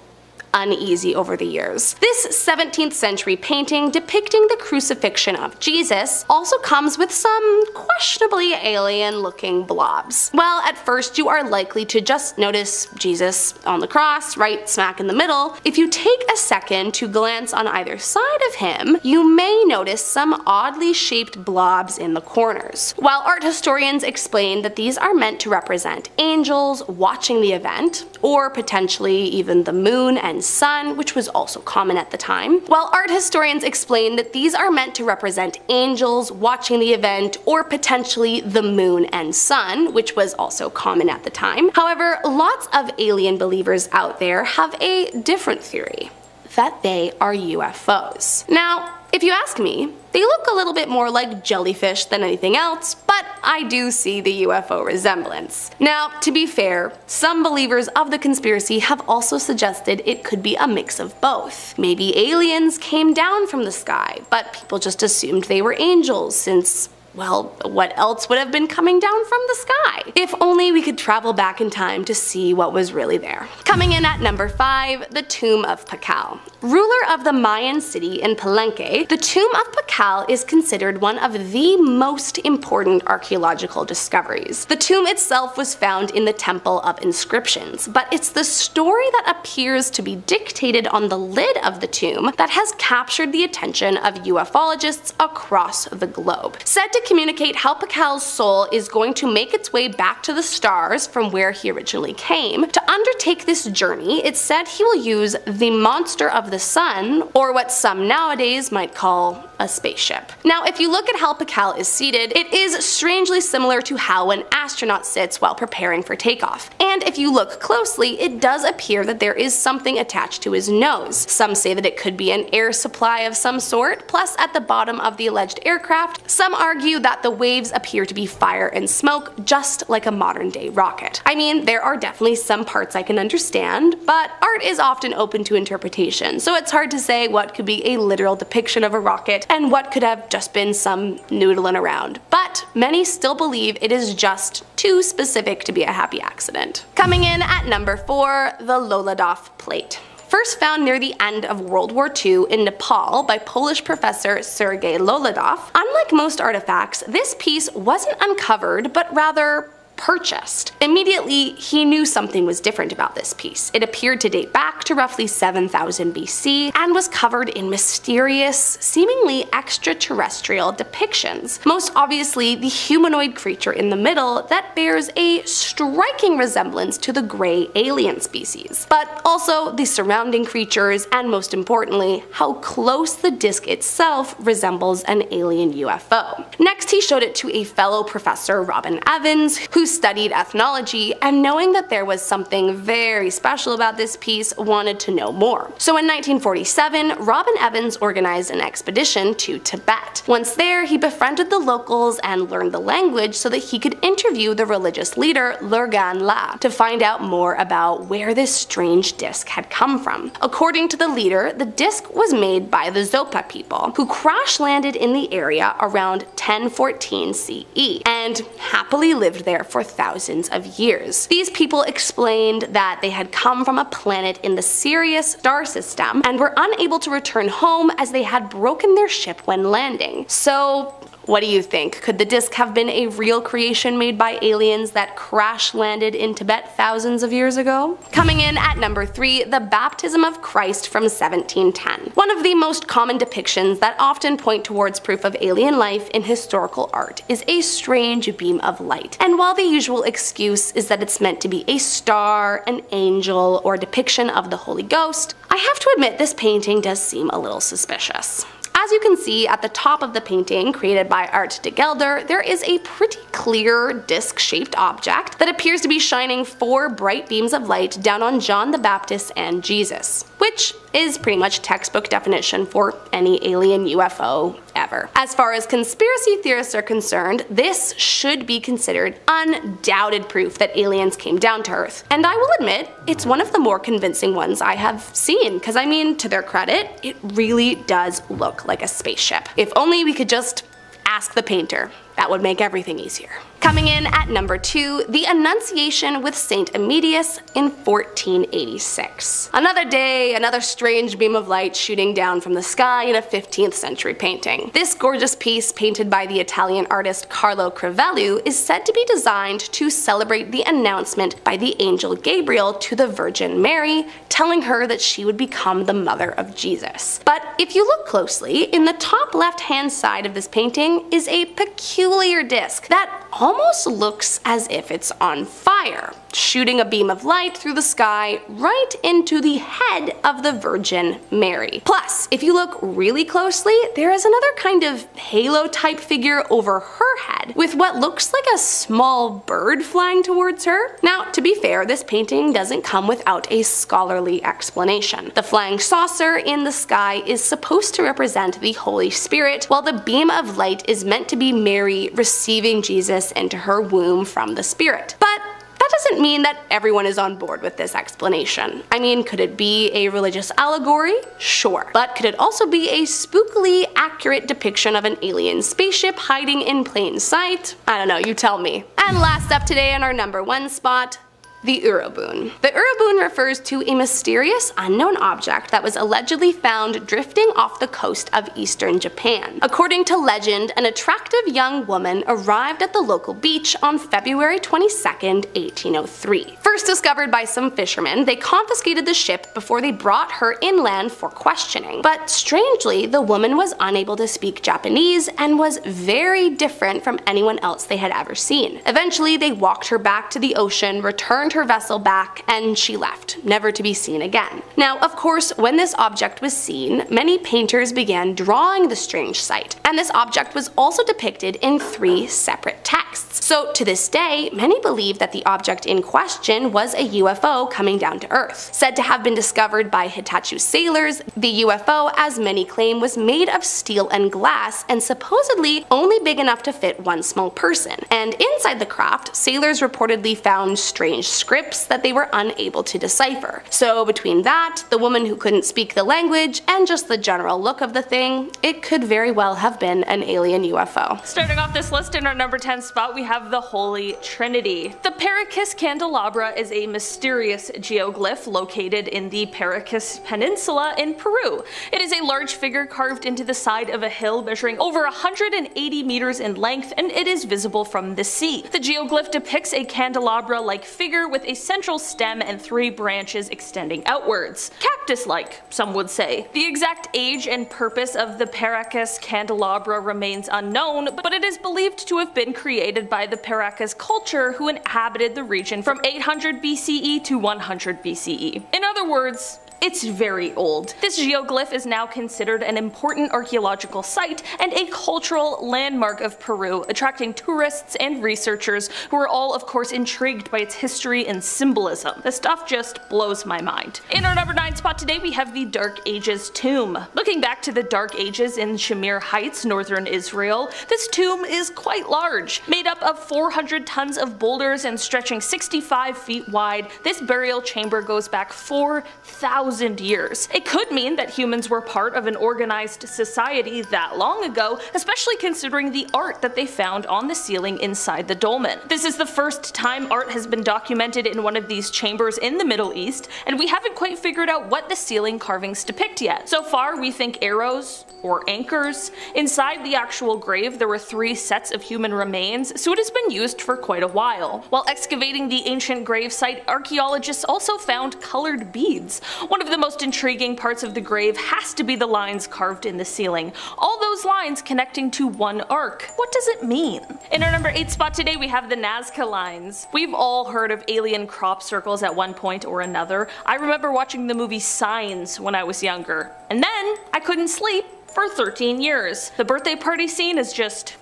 uneasy over the years. This 17th century painting depicting the crucifixion of Jesus also comes with some questionably alien looking blobs. While at first you are likely to just notice Jesus on the cross right smack in the middle, if you take a second to glance on either side of him, you may notice some oddly shaped blobs in the corners. While art historians explain that these are meant to represent angels watching the event, or potentially even the moon and sun, which was also common at the time. While art historians explain that these are meant to represent angels watching the event, or potentially the moon and sun, which was also common at the time. However, lots of alien believers out there have a different theory, that they are UFOs. Now, if you ask me, they look a little bit more like jellyfish than anything else, but I do see the UFO resemblance. Now, to be fair, some believers of the conspiracy have also suggested it could be a mix of both. Maybe aliens came down from the sky, but people just assumed they were angels since, well, what else would have been coming down from the sky? If only we could travel back in time to see what was really there. Coming in at number 5, the Tomb of Pakal. Ruler of the Mayan city in Palenque, the Tomb of Pakal is considered one of the most important archaeological discoveries. The tomb itself was found in the Temple of Inscriptions, but it's the story that appears to be dictated on the lid of the tomb that has captured the attention of ufologists across the globe. Said to communicate how Pakal's soul is going to make its way back to the stars from where he originally came. To undertake this journey, it's said he will use the monster of the sun, or what some nowadays might call a spaceship. Now, if you look at how Pakal is seated, it is strangely similar to how an astronaut sits while preparing for takeoff. And if you look closely, it does appear that there is something attached to his nose. Some say that it could be an air supply of some sort, plus at the bottom of the alleged aircraft, some argue that the waves appear to be fire and smoke, just like a modern day rocket. I mean, there are definitely some parts I can understand, but art is often open to interpretation, so it's hard to say what could be a literal depiction of a rocket and what could have just been some noodling around. But many still believe it is just too specific to be a happy accident. Coming in at number 4, the Loladov plate. First found near the end of World War II in Nepal by Polish professor Sergei Loladov, unlike most artifacts, this piece wasn't uncovered but rather purchased. Immediately, he knew something was different about this piece. It appeared to date back to roughly 7000 BC and was covered in mysterious, seemingly extraterrestrial depictions. Most obviously, the humanoid creature in the middle that bears a striking resemblance to the gray alien species, but also the surrounding creatures and, most importantly, how close the disc itself resembles an alien UFO. Next, he showed it to a fellow professor, Robin Evans, who studied ethnology, and knowing that there was something very special about this piece, wanted to know more. So in 1947, Robin Evans organized an expedition to Tibet. Once there, he befriended the locals and learned the language so that he could interview the religious leader Lurgan La to find out more about where this strange disc had come from. According to the leader, the disc was made by the Zopa people, who crash landed in the area around 1014 CE and happily lived there for for thousands of years. These people explained that they had come from a planet in the Sirius star system and were unable to return home as they had broken their ship when landing. So, what do you think? Could the disc have been a real creation made by aliens that crash landed in Tibet thousands of years ago? Coming in at number 3, the baptism of Christ from 1710. One of the most common depictions that often point towards proof of alien life in historical art is a strange beam of light. And while the usual excuse is that it's meant to be a star, an angel, or a depiction of the Holy Ghost, I have to admit this painting does seem a little suspicious. As you can see at the top of the painting, created by Art de Gelder, there is a pretty clear disc-shaped object that appears to be shining 4 bright beams of light down on John the Baptist and Jesus, which is pretty much textbook definition for any alien UFO ever. As far as conspiracy theorists are concerned, this should be considered undoubted proof that aliens came down to Earth. And I will admit, it's one of the more convincing ones I have seen, because I mean, to their credit, it really does look like a spaceship. If only we could just ask the painter. That would make everything easier. Coming in at number 2, the Annunciation with Saint Emetius in 1486. Another day, another strange beam of light shooting down from the sky in a 15th century painting. This gorgeous piece, painted by the Italian artist Carlo Crivello, is said to be designed to celebrate the announcement by the angel Gabriel to the Virgin Mary, telling her that she would become the mother of Jesus. But if you look closely, in the top left-hand side of this painting is a peculiar disc that almost looks as if it's on fire, shooting a beam of light through the sky right into the head of the Virgin Mary. Plus, if you look really closely, there is another kind of halo type figure over her head, with what looks like a small bird flying towards her. Now, to be fair, this painting doesn't come without a scholarly explanation. The flying saucer in the sky is supposed to represent the Holy Spirit, while the beam of light is meant to be Mary receiving Jesus into her womb from the Spirit. But that doesn't mean that everyone is on board with this explanation. I mean, could it be a religious allegory? Sure. But could it also be a spookily accurate depiction of an alien spaceship hiding in plain sight? I don't know, you tell me. And last up today on our number 1 spot, the Uroboon. The Uroboon refers to a mysterious unknown object that was allegedly found drifting off the coast of eastern Japan. According to legend, an attractive young woman arrived at the local beach on February 22nd, 1803. First discovered by some fishermen, they confiscated the ship before they brought her inland for questioning. But strangely, the woman was unable to speak Japanese and was very different from anyone else they had ever seen. Eventually, they walked her back to the ocean, returned her vessel back, and she left, never to be seen again. Now, of course, when this object was seen, many painters began drawing the strange sight, and this object was also depicted in 3 separate texts. So to this day, many believe that the object in question was a UFO coming down to Earth. Said to have been discovered by Hitachi sailors, the UFO, as many claim, was made of steel and glass and supposedly only big enough to fit one small person. And inside the craft, sailors reportedly found strange scripts that they were unable to decipher. So between that, the woman who couldn't speak the language, and just the general look of the thing, it could very well have been an alien UFO.
Starting off this list in our number 10 spot, we have the Holy Trinity. The Paracas Candelabra is a mysterious geoglyph located in the Paracas Peninsula in Peru. It is a large figure carved into the side of a hill measuring over 180 meters in length, and it is visible from the sea. The geoglyph depicts a candelabra-like figure with a central stem and 3 branches extending outwards. Cactus-like, some would say. The exact age and purpose of the Paracas candelabra remains unknown, but it is believed to have been created by the Paracas culture who inhabited the region from 800 BCE to 100 BCE. In other words, it's very old. This geoglyph is now considered an important archaeological site and a cultural landmark of Peru, attracting tourists and researchers who are all of course intrigued by its history and symbolism. The stuff just blows my mind. In our number 9 spot today, we have the Dark Ages tomb. Looking back to the Dark Ages in Shamir Heights, northern Israel, this tomb is quite large. Made up of 400 tons of boulders and stretching 65 feet wide, this burial chamber goes back 4,000 1,000 years. It could mean that humans were part of an organized society that long ago, especially considering the art that they found on the ceiling inside the dolmen. This is the first time art has been documented in one of these chambers in the Middle East, and we haven't quite figured out what the ceiling carvings depict yet. So far, we think arrows or anchors. Inside the actual grave, there were 3 sets of human remains, so it has been used for quite a while. While excavating the ancient gravesite, archaeologists also found colored beads. One of the most intriguing parts of the grave has to be the lines carved in the ceiling. All those lines connecting to one arc. What does it mean? In our number 8 spot today, we have the Nazca lines. We've all heard of alien crop circles at one point or another. I remember watching the movie Signs when I was younger, and then I couldn't sleep for 13 years. The birthday party scene is just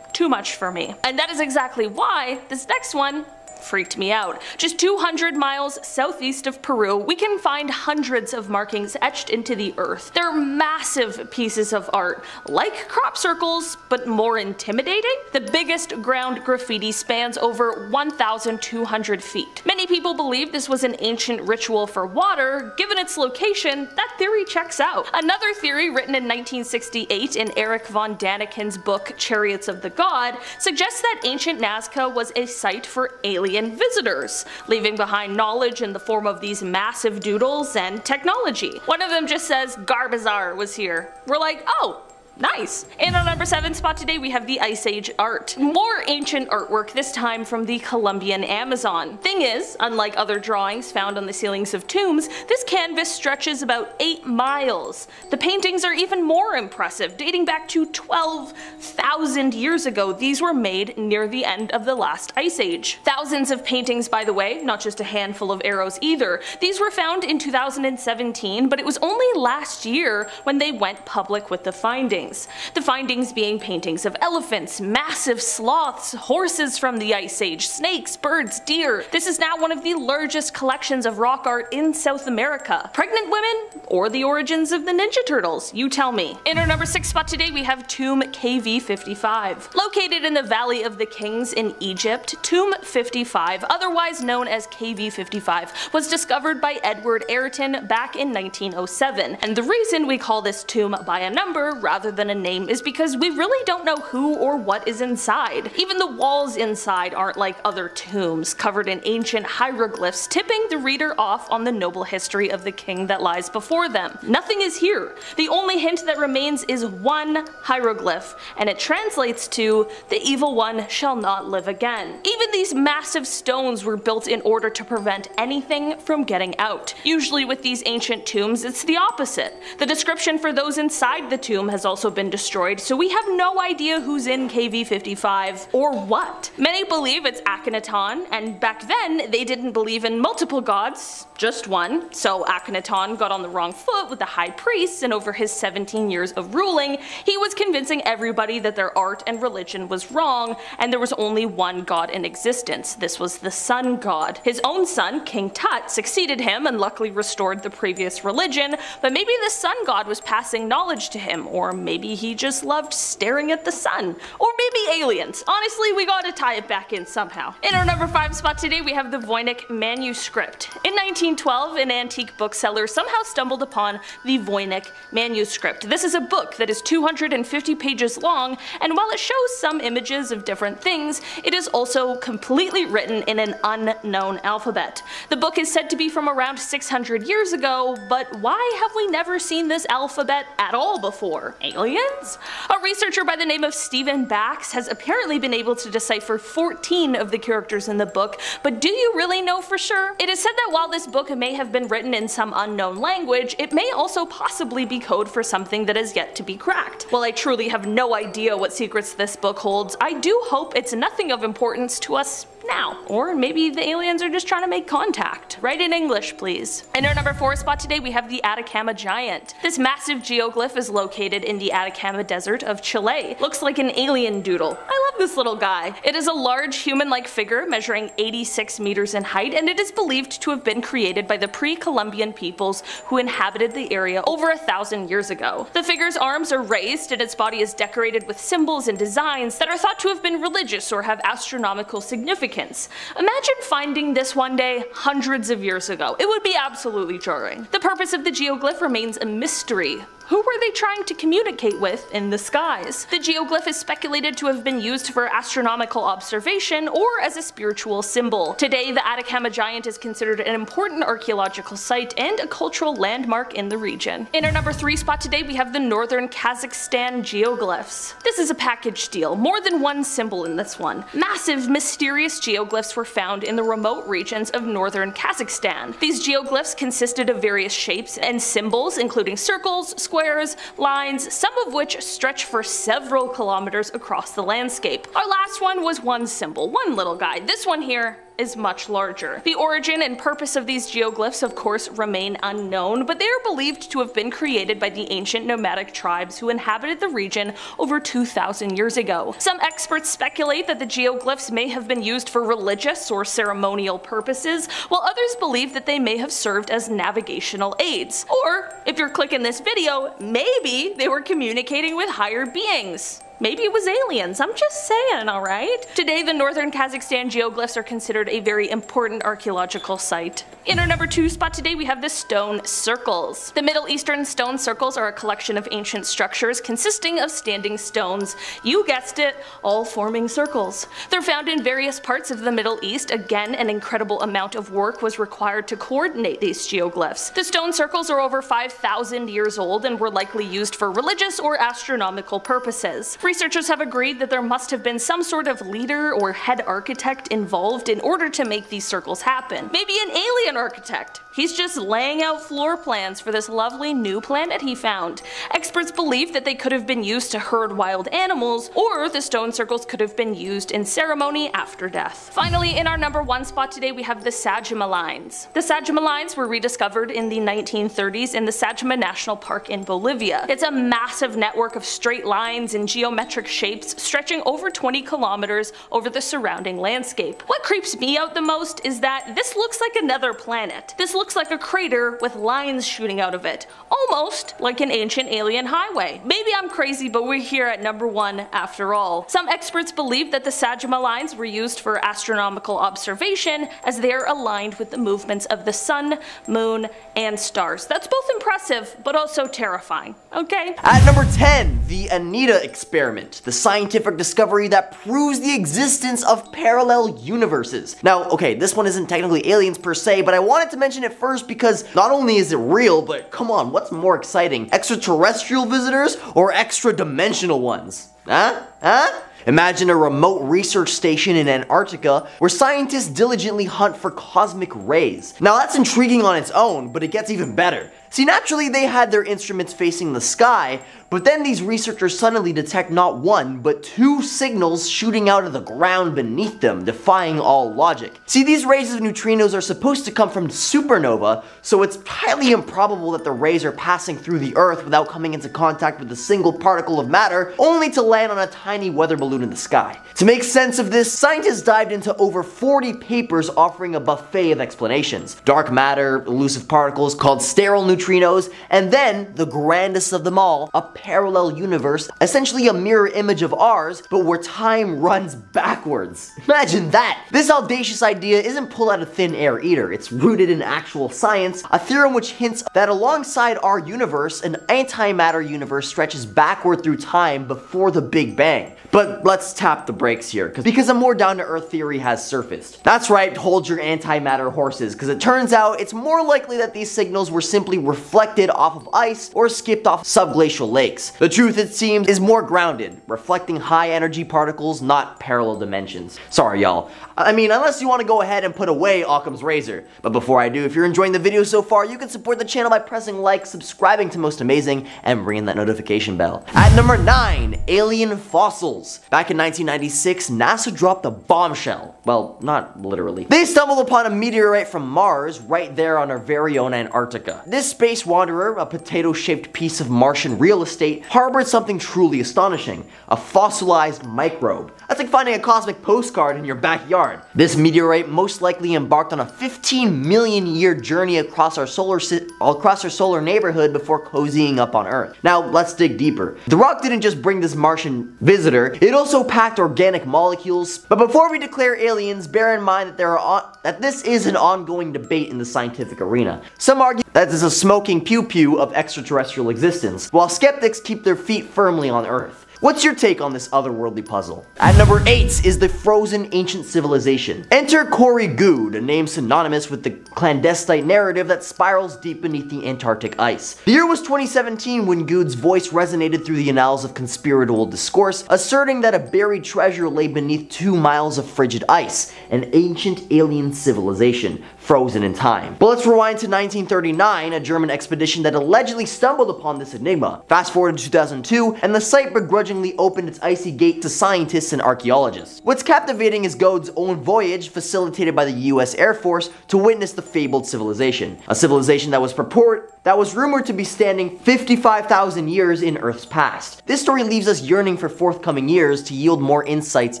too much for me. And that is exactly why this next one freaked me out. Just 200 miles southeast of Peru, we can find hundreds of markings etched into the earth. They're massive pieces of art, like crop circles, but more intimidating. The biggest ground graffiti spans over 1,200 feet. Many people believe this was an ancient ritual for water. Given its location, that theory checks out. Another theory, written in 1968 in Eric von Daniken's book Chariots of the God, suggests that ancient Nazca was a site for alien visitors, leaving behind knowledge in the form of these massive doodles and technology. One of them just says Garbazar was here. We're like, oh, nice. And on number 7 spot today, we have the Ice Age art. More ancient artwork, this time from the Colombian Amazon. Thing is, unlike other drawings found on the ceilings of tombs, this canvas stretches about 8 miles. The paintings are even more impressive, dating back to 12,000 years ago. These were made near the end of the last Ice Age. Thousands of paintings, by the way, not just a handful of arrows either. These were found in 2017, but it was only last year when they went public with the findings. The findings being paintings of elephants, massive sloths, horses from the Ice Age, snakes, birds, deer. This is now one of the largest collections of rock art in South America. Pregnant women, or the origins of the Ninja Turtles? You tell me. In our number 6 spot today, we have Tomb KV55. Located in the Valley of the Kings in Egypt, Tomb 55, otherwise known as KV55, was discovered by Edward Ayrton back in 1907. And the reason we call this tomb by a number rather than a name is because we really don't know who or what is inside. Even the walls inside aren't like other tombs, covered in ancient hieroglyphs, tipping the reader off on the noble history of the king that lies before them. Nothing is here. The only hint that remains is one hieroglyph, and it translates to, "The evil one shall not live again." Even these massive stones were built in order to prevent anything from getting out. Usually with these ancient tombs, it's the opposite. The description for those inside the tomb has also been destroyed, so we have no idea who's in KV55 or what. Many believe it's Akhenaton, and back then they didn't believe in multiple gods, just one, so Akhenaton got on the wrong foot with the high priests, and over his 17 years of ruling, he was convincing everybody that their art and religion was wrong, and there was only one god in existence. This was the sun god. His own son, King Tut, succeeded him and luckily restored the previous religion, but maybe the sun god was passing knowledge to him, or maybe he just loved staring at the sun. Or maybe aliens. Honestly, we gotta tie it back in somehow. In our number 5 spot today, we have the Voynich manuscript. In 1912, an antique bookseller somehow stumbled upon the Voynich manuscript. This is a book that is 250 pages long, and while it shows some images of different things, it is also completely written in an unknown alphabet. The book is said to be from around 600 years ago, but why have we never seen this alphabet at all before? Aliens? A researcher by the name of Stephen Bax has apparently been able to decipher 14 of the characters in the book, but do you really know for sure? It is said that while this book may have been written in some unknown language, it may also possibly be code for something that is yet to be cracked. While I truly have no idea what secrets this book holds, I do hope it's nothing of importance to us now. Or maybe the aliens are just trying to make contact. Write in English, please. In our number 4 spot today, we have the Atacama Giant. This massive geoglyph is located in the Atacama Desert of Chile. Looks like an alien doodle. I love this little guy. It is a large human-like figure measuring 86 meters in height, and it is believed to have been created by the pre-Columbian peoples who inhabited the area over 1,000 years ago. The figure's arms are raised, and its body is decorated with symbols and designs that are thought to have been religious or have astronomical significance. significance. Imagine finding this one day hundreds of years ago. It would be absolutely jarring. The purpose of the geoglyph remains a mystery. Who were they trying to communicate with in the skies? The geoglyph is speculated to have been used for astronomical observation or as a spiritual symbol. Today, the Atacama Giant is considered an important archaeological site and a cultural landmark in the region. In our number 3 spot today, we have the northern Kazakhstan geoglyphs. This is a package deal, more than one symbol in this one. Massive, mysterious geoglyphs were found in the remote regions of northern Kazakhstan. These geoglyphs consisted of various shapes and symbols, including circles, squares, lines, some of which stretch for several kilometers across the landscape. Our last one was one symbol, one little guy. This one here is much larger. The origin and purpose of these geoglyphs of course remain unknown, but they are believed to have been created by the ancient nomadic tribes who inhabited the region over 2,000 years ago. Some experts speculate that the geoglyphs may have been used for religious or ceremonial purposes, while others believe that they may have served as navigational aids. Or, if you're clicking this video, maybe they were communicating with higher beings. Maybe it was aliens, I'm just saying, alright? Today, the northern Kazakhstan geoglyphs are considered a very important archaeological site. In our number 2 spot today, we have the stone circles. The Middle Eastern stone circles are a collection of ancient structures consisting of standing stones. You guessed it, all forming circles. They're found in various parts of the Middle East. Again, an incredible amount of work was required to coordinate these geoglyphs. The stone circles are over 5,000 years old and were likely used for religious or astronomical purposes. Researchers have agreed that there must have been some sort of leader or head architect involved in order to make these circles happen. Maybe an alien architect. He's just laying out floor plans for this lovely new planet he found. Experts believe that they could have been used to herd wild animals, or the stone circles could have been used in ceremony after death. Finally, in our number 1 spot today, we have the Sajama lines. The Sajama lines were rediscovered in the 1930s in the Sajama National Park in Bolivia. It's a massive network of straight lines and geometric shapes stretching over 20 kilometers over the surrounding landscape. What creeps me out the most is that this looks like another planet. This looks like a crater with lines shooting out of it, almost like an ancient alien highway. Maybe I'm crazy, but we're here at number 1 after all. Some experts believe that the Sajama lines were used for astronomical observation as they are aligned with the movements of the sun, moon, and stars. That's both impressive, but also terrifying, okay?
At number 10, the Anita experiment, the scientific discovery that proves the existence of parallel universes. Now, okay, this one isn't technically aliens per se, but I wanted to mention it first because not only is it real, but come on, what's more exciting? Extraterrestrial visitors or extra-dimensional ones? Huh? Imagine a remote research station in Antarctica where scientists diligently hunt for cosmic rays. Now that's intriguing on its own, but it gets even better. See, naturally they had their instruments facing the sky, but then these researchers suddenly detect not one, but 2 signals shooting out of the ground beneath them, defying all logic. See, these rays of neutrinos are supposed to come from supernova, so it's highly improbable that the rays are passing through the Earth without coming into contact with a single particle of matter, only to land on a tiny weather balloon in the sky. To make sense of this, scientists dived into over 40 papers offering a buffet of explanations. Dark matter, elusive particles called sterile neutrinos, and then, the grandest of them all, a parallel universe, essentially a mirror image of ours, but where time runs backwards. Imagine that! This audacious idea isn't pulled out of thin air either. It's rooted in actual science, a theorem which hints that alongside our universe, an antimatter universe stretches backward through time before the Big Bang. But let's tap the brakes here, because a more down-to-earth theory has surfaced. That's right, hold your antimatter horses, because it turns out it's more likely that these signals were simply reflected off of ice or skipped off subglacial lakes. The truth, it seems, is more grounded, reflecting high-energy particles, not parallel dimensions. Sorry, y'all. I mean, unless you want to go ahead and put away Occam's razor. But before I do, if you're enjoying the video so far, you can support the channel by pressing like, subscribing to Most Amazing, and ringing that notification bell. At number 9, alien fossils. Back in 1996, NASA dropped a bombshell. Well, not literally. They stumbled upon a meteorite from Mars right there on our very own Antarctica. This space wanderer, a potato-shaped piece of Martian real estate, harbored something truly astonishing, a fossilized microbe. That's like finding a cosmic postcard in your backyard. This meteorite most likely embarked on a 15 million year journey across our solar neighborhood before cozying up on Earth. Now, let's dig deeper. The rock didn't just bring this Martian visitor, it also packed organic molecules. But before we declare aliens, bear in mind that this is an ongoing debate in the scientific arena. Some argue that this is a smoking pew-pew of extraterrestrial existence, while skeptics keep their feet firmly on Earth. What's your take on this otherworldly puzzle? At number 8 is the frozen ancient civilization. Enter Corey Good, a name synonymous with the clandestine narrative that spirals deep beneath the Antarctic ice. The year was 2017 when Good's voice resonated through the annals of conspiratorial discourse, asserting that a buried treasure lay beneath 2 miles of frigid ice, an ancient alien civilization, frozen in time. But let's rewind to 1939, a German expedition that allegedly stumbled upon this enigma. Fast forward to 2002, and the site begrudgingly opened its icy gate to scientists and archaeologists. What's captivating is Gode's own voyage, facilitated by the US Air Force, to witness the fabled civilization. A civilization that was rumored to be standing 55,000 years in Earth's past. This story leaves us yearning for forthcoming years to yield more insights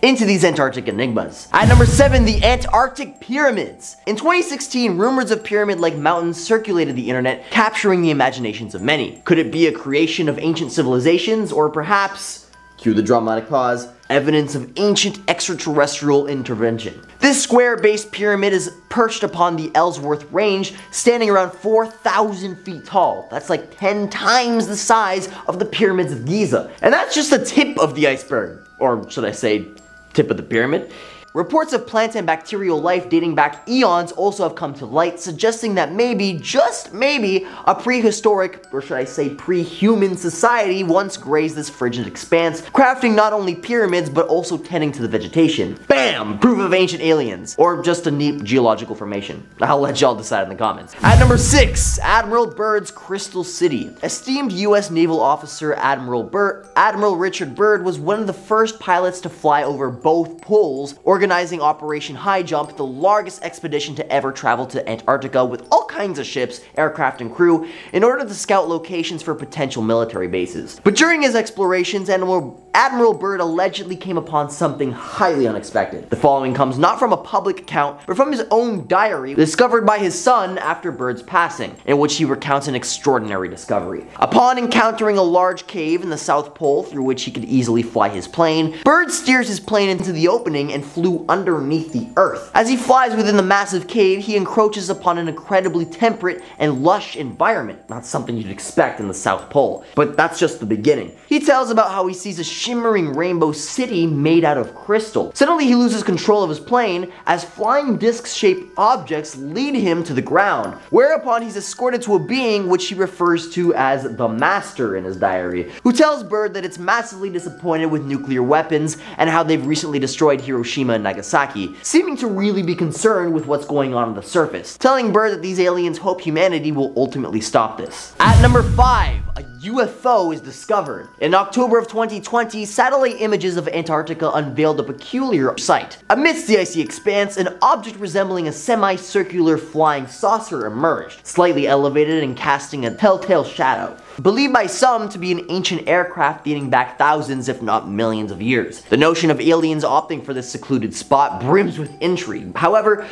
into these Antarctic enigmas. At number 7, the Antarctic Pyramids. In 2016, rumors of pyramid-like mountains circulated the internet, capturing the imaginations of many. Could it be a creation of ancient civilizations, or perhaps, cue the dramatic pause, evidence of ancient extraterrestrial intervention? This square-based pyramid is perched upon the Ellsworth Range, standing around 4,000 feet tall. That's like 10 times the size of the pyramids of Giza. And that's just the tip of the iceberg. Or should I say, tip of the pyramid? Reports of plant and bacterial life dating back eons also have come to light, suggesting that maybe, just maybe, a prehistoric, or should I say pre-human society once grazed this frigid expanse, crafting not only pyramids but also tending to the vegetation. Bam! Proof of ancient aliens. Or just a neat geological formation. I'll let y'all decide in the comments. At number 6, Admiral Byrd's Crystal City. Esteemed US naval officer Admiral Richard Byrd was one of the first pilots to fly over both poles, organizing Operation High Jump, the largest expedition to ever travel to Antarctica with all kinds of ships, aircraft, and crew in order to scout locations for potential military bases. But during his explorations, Admiral Byrd allegedly came upon something highly unexpected. The following comes not from a public account, but from his own diary, discovered by his son after Byrd's passing, in which he recounts an extraordinary discovery. Upon encountering a large cave in the South Pole through which he could easily fly his plane, Byrd steers his plane into the opening and flew underneath the Earth. As he flies within the massive cave, he encroaches upon an incredibly temperate and lush environment, not something you'd expect in the South Pole. But that's just the beginning. He tells about how he sees a shimmering rainbow city made out of crystal. Suddenly he loses control of his plane as flying disc-shaped objects lead him to the ground, whereupon he's escorted to a being which he refers to as the Master in his diary, who tells Byrd that it's massively disappointed with nuclear weapons and how they've recently destroyed Hiroshima and Nagasaki, seeming to really be concerned with what's going on the surface, telling Byrd that these aliens hope humanity will ultimately stop this. At number 5, a UFO is discovered. In October of 2020, satellite images of Antarctica unveiled a peculiar sight. Amidst the icy expanse, an object resembling a semicircular flying saucer emerged, slightly elevated and casting a telltale shadow. Believed by some to be an ancient aircraft dating back thousands if not millions of years. The notion of aliens opting for this secluded spot brims with intrigue. However,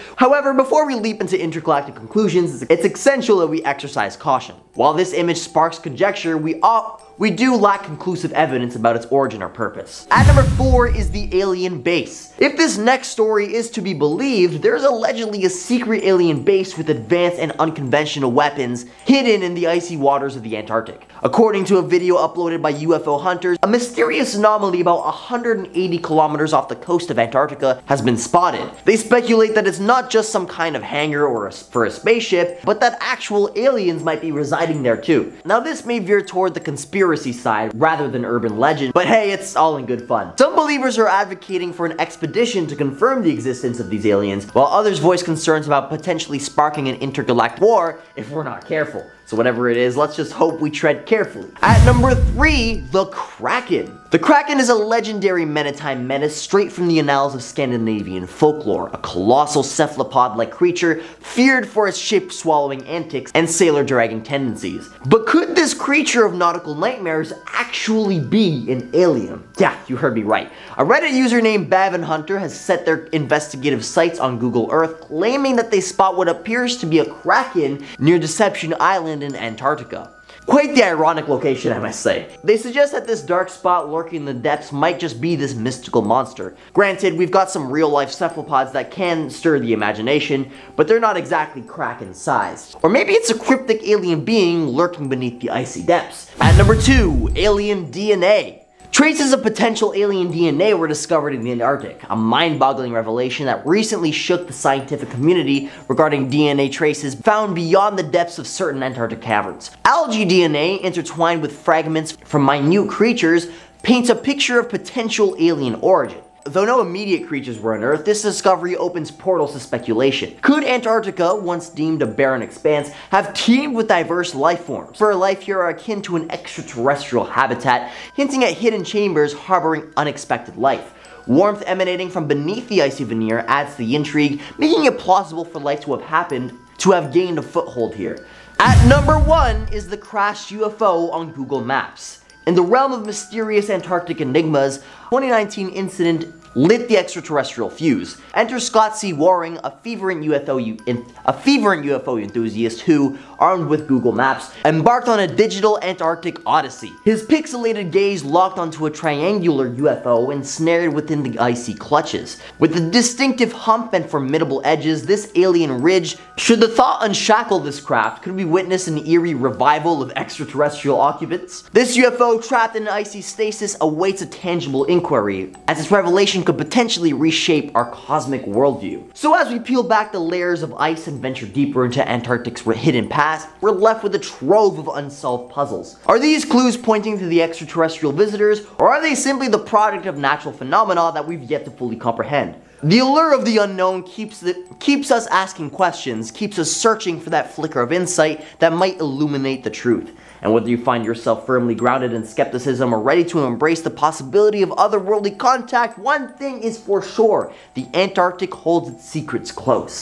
before we leap into intergalactic conclusions, it's essential that we exercise caution. While this image sparks conjecture, we do lack conclusive evidence about its origin or purpose. At number 4 is the alien base. If this next story is to be believed, there's allegedly a secret alien base with advanced and unconventional weapons hidden in the icy waters of the Antarctic. According to a video uploaded by UFO hunters, a mysterious anomaly about 180 kilometers off the coast of Antarctica has been spotted. They speculate that it's not just some kind of hangar for a spaceship, but that actual aliens might be residing there too. Now this may veer toward the conspiracy side rather than urban legend, but hey, it's all in good fun. Some believers are advocating for an expedition to confirm the existence of these aliens, while others voice concerns about potentially sparking an intergalactic war if we're not careful. So whatever it is, let's just hope we tread carefully. At number 3, the Kraken. The Kraken is a legendary maritime menace straight from the annals of Scandinavian folklore, a colossal cephalopod-like creature feared for its ship-swallowing antics and sailor-dragging tendencies. But could this creature of nautical nightmares actually be an alien? Yeah, you heard me right. A Reddit user named Bavin Hunter has set their investigative sights on Google Earth, claiming that they spot what appears to be a kraken near Deception Island in Antarctica. Quite the ironic location, I must say. They suggest that this dark spot lurking in the depths might just be this mystical monster. Granted, we've got some real-life cephalopods that can stir the imagination, but they're not exactly kraken-sized. Or maybe it's a cryptic alien being lurking beneath the icy depths. At number 2, alien DNA. Traces of potential alien DNA were discovered in the Antarctic, a mind-boggling revelation that recently shook the scientific community regarding DNA traces found beyond the depths of certain Antarctic caverns. Algae DNA, intertwined with fragments from minute creatures, paints a picture of potential alien origin. Though no immediate creatures were unearthed, this discovery opens portals to speculation. Could Antarctica, once deemed a barren expanse, have teemed with diverse life forms? For life here are akin to an extraterrestrial habitat, hinting at hidden chambers harboring unexpected life. Warmth emanating from beneath the icy veneer adds to the intrigue, making it plausible for life to have gained a foothold here. At number 1 is the crashed UFO on Google Maps. In the realm of mysterious Antarctic enigmas, 2019 incident lit the extraterrestrial fuse. Enter Scott C. Waring, a fervent UFO enthusiast who, armed with Google Maps, embarked on a digital Antarctic odyssey. His pixelated gaze locked onto a triangular UFO ensnared within the icy clutches. With a distinctive hump and formidable edges, this alien ridge, should the thought unshackle this craft, could we witness an eerie revival of extraterrestrial occupants? This UFO trapped in an icy stasis awaits a tangible inquiry, as its revelation could potentially reshape our cosmic worldview. So as we peel back the layers of ice and venture deeper into Antarctic's hidden past, we're left with a trove of unsolved puzzles. Are these clues pointing to the extraterrestrial visitors, or are they simply the product of natural phenomena that we've yet to fully comprehend? The allure of the unknown keeps us asking questions, keeps us searching for that flicker of insight that might illuminate the truth. And whether you find yourself firmly grounded in skepticism or ready to embrace the possibility of otherworldly contact, one thing is for sure: the Antarctic holds its secrets close.